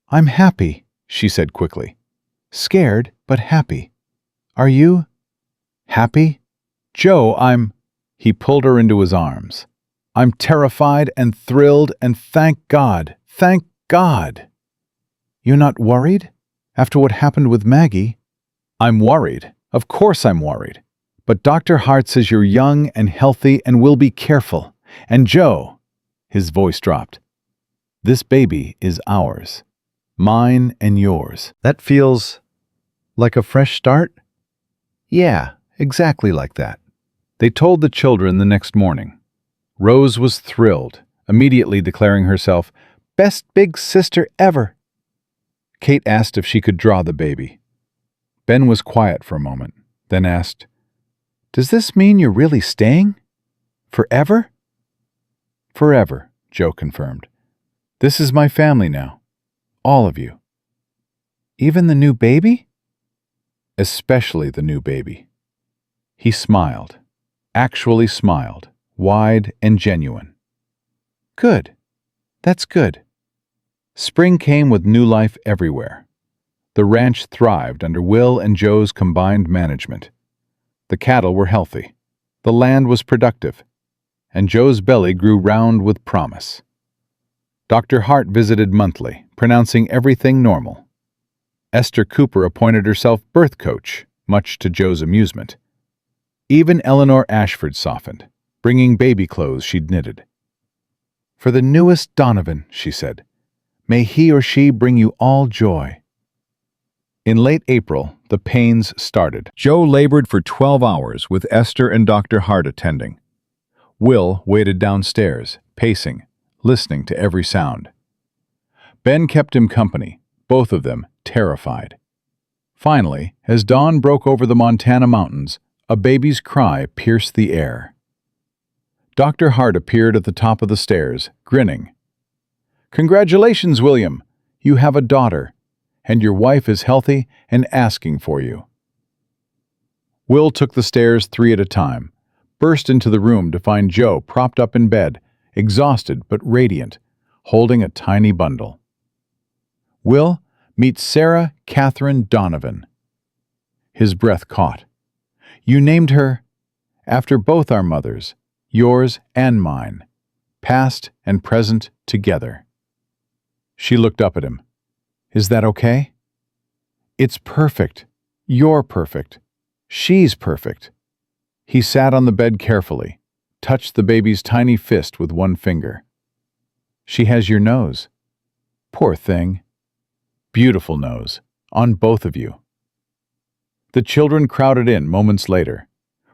I'm happy," she said quickly. "Scared, but happy. Are you... happy?" "Jo, He pulled her into his arms. "I'm terrified and thrilled and thank God. Thank God." "You're not worried? After what happened with Maggie?" "I'm worried. Of course I'm worried. But Dr. Hart says you're young and healthy and will be careful. And Jo," his voice dropped, "this baby is ours. Mine and yours." "That feels like a fresh start?" "Yeah, exactly like that." They told the children the next morning. Rose was thrilled, immediately declaring herself best big sister ever. Kate asked if she could draw the baby. Ben was quiet for a moment, then asked, "Does this mean you're really staying? Forever?" "Forever," Jo confirmed. "This is my family now. All of you." "Even the new baby?" "Especially the new baby." He smiled, actually smiled, wide and genuine. "Good. That's good." Spring came with new life everywhere. The ranch thrived under Will and Jo's combined management. The cattle were healthy, the land was productive, and Jo's belly grew round with promise. Dr. Hart visited monthly, pronouncing everything normal. Esther Cooper appointed herself birth coach, much to Jo's amusement. Even Eleanor Ashford softened, bringing baby clothes she'd knitted. "For the newest Donovan," she said, "may he or she bring you all joy." In late April, the pains started. Jo labored for 12 hours with Esther and Dr. Hart attending. Will waited downstairs, pacing, listening to every sound. Ben kept him company, both of them terrified. Finally, as dawn broke over the Montana mountains, a baby's cry pierced the air. Dr. Hart appeared at the top of the stairs, grinning. "Congratulations, William! You have a daughter, and your wife is healthy and asking for you." Will took the stairs 3 at a time, burst into the room to find Jo propped up in bed, exhausted but radiant, holding a tiny bundle. "Will, meet Sarah Catherine Donovan." His breath caught. "You named her after both our mothers, yours and mine, past and present together." She looked up at him. "Is that okay?" "It's perfect. You're perfect. She's perfect." He sat on the bed carefully, touched the baby's tiny fist with one finger. "She has your nose. Poor thing. Beautiful nose, on both of you." The children crowded in moments later.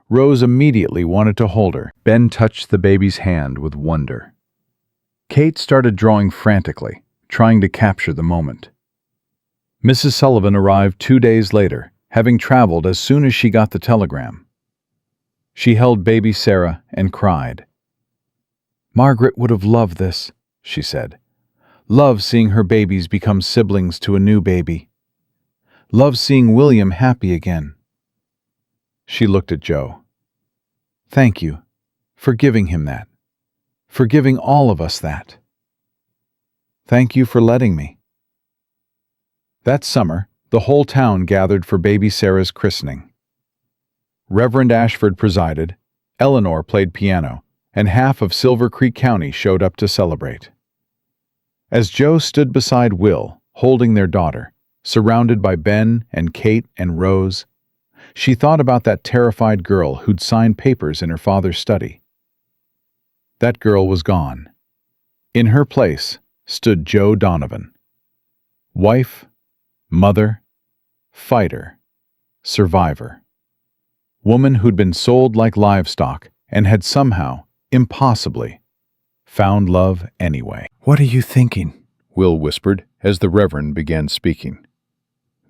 Rose immediately wanted to hold her. Ben touched the baby's hand with wonder. Kate started drawing frantically, trying to capture the moment. Mrs. Sullivan arrived 2 days later, having traveled as soon as she got the telegram. She held baby Sarah and cried. "Margaret would have loved this," she said. "Love seeing her babies become siblings to a new baby. Love seeing William happy again." She looked at Joe. "Thank you for giving him that, for giving all of us that. Thank you for letting me." That summer, the whole town gathered for baby Sarah's christening. Reverend Ashford presided, Eleanor played piano, and half of Silver Creek County showed up to celebrate. As Joe stood beside Will, holding their daughter, surrounded by Ben and Kate and Rose, she thought about that terrified girl who'd signed papers in her father's study. That girl was gone. In her place stood Joe Donovan. Wife, mother, fighter, survivor. Woman who'd been sold like livestock and had somehow, impossibly, found love anyway. "What are you thinking?" Will whispered as the Reverend began speaking.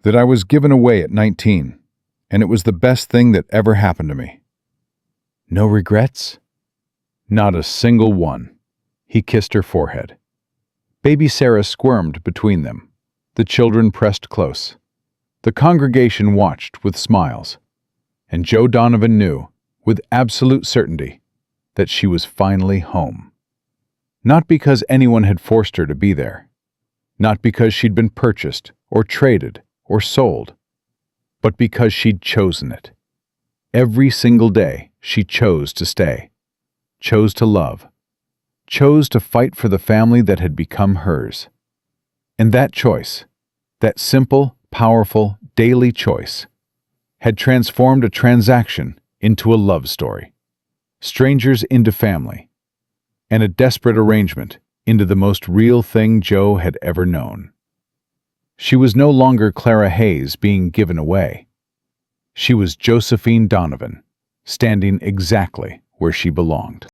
"That I was given away at 19, and it was the best thing that ever happened to me." "No regrets?" "Not a single one." He kissed her forehead. Baby Sarah squirmed between them. The children pressed close. The congregation watched with smiles, and Joe Donovan knew, with absolute certainty, that she was finally home. Not because anyone had forced her to be there, not because she'd been purchased or traded or sold, but because she'd chosen it. Every single day she chose to stay, chose to love, chose to fight for the family that had become hers. And that choice, that simple, powerful, daily choice, had transformed a transaction into a love story, strangers into family, and a desperate arrangement into the most real thing Joe had ever known. She was no longer Clara Hayes being given away. She was Josephine Donovan, standing exactly where she belonged.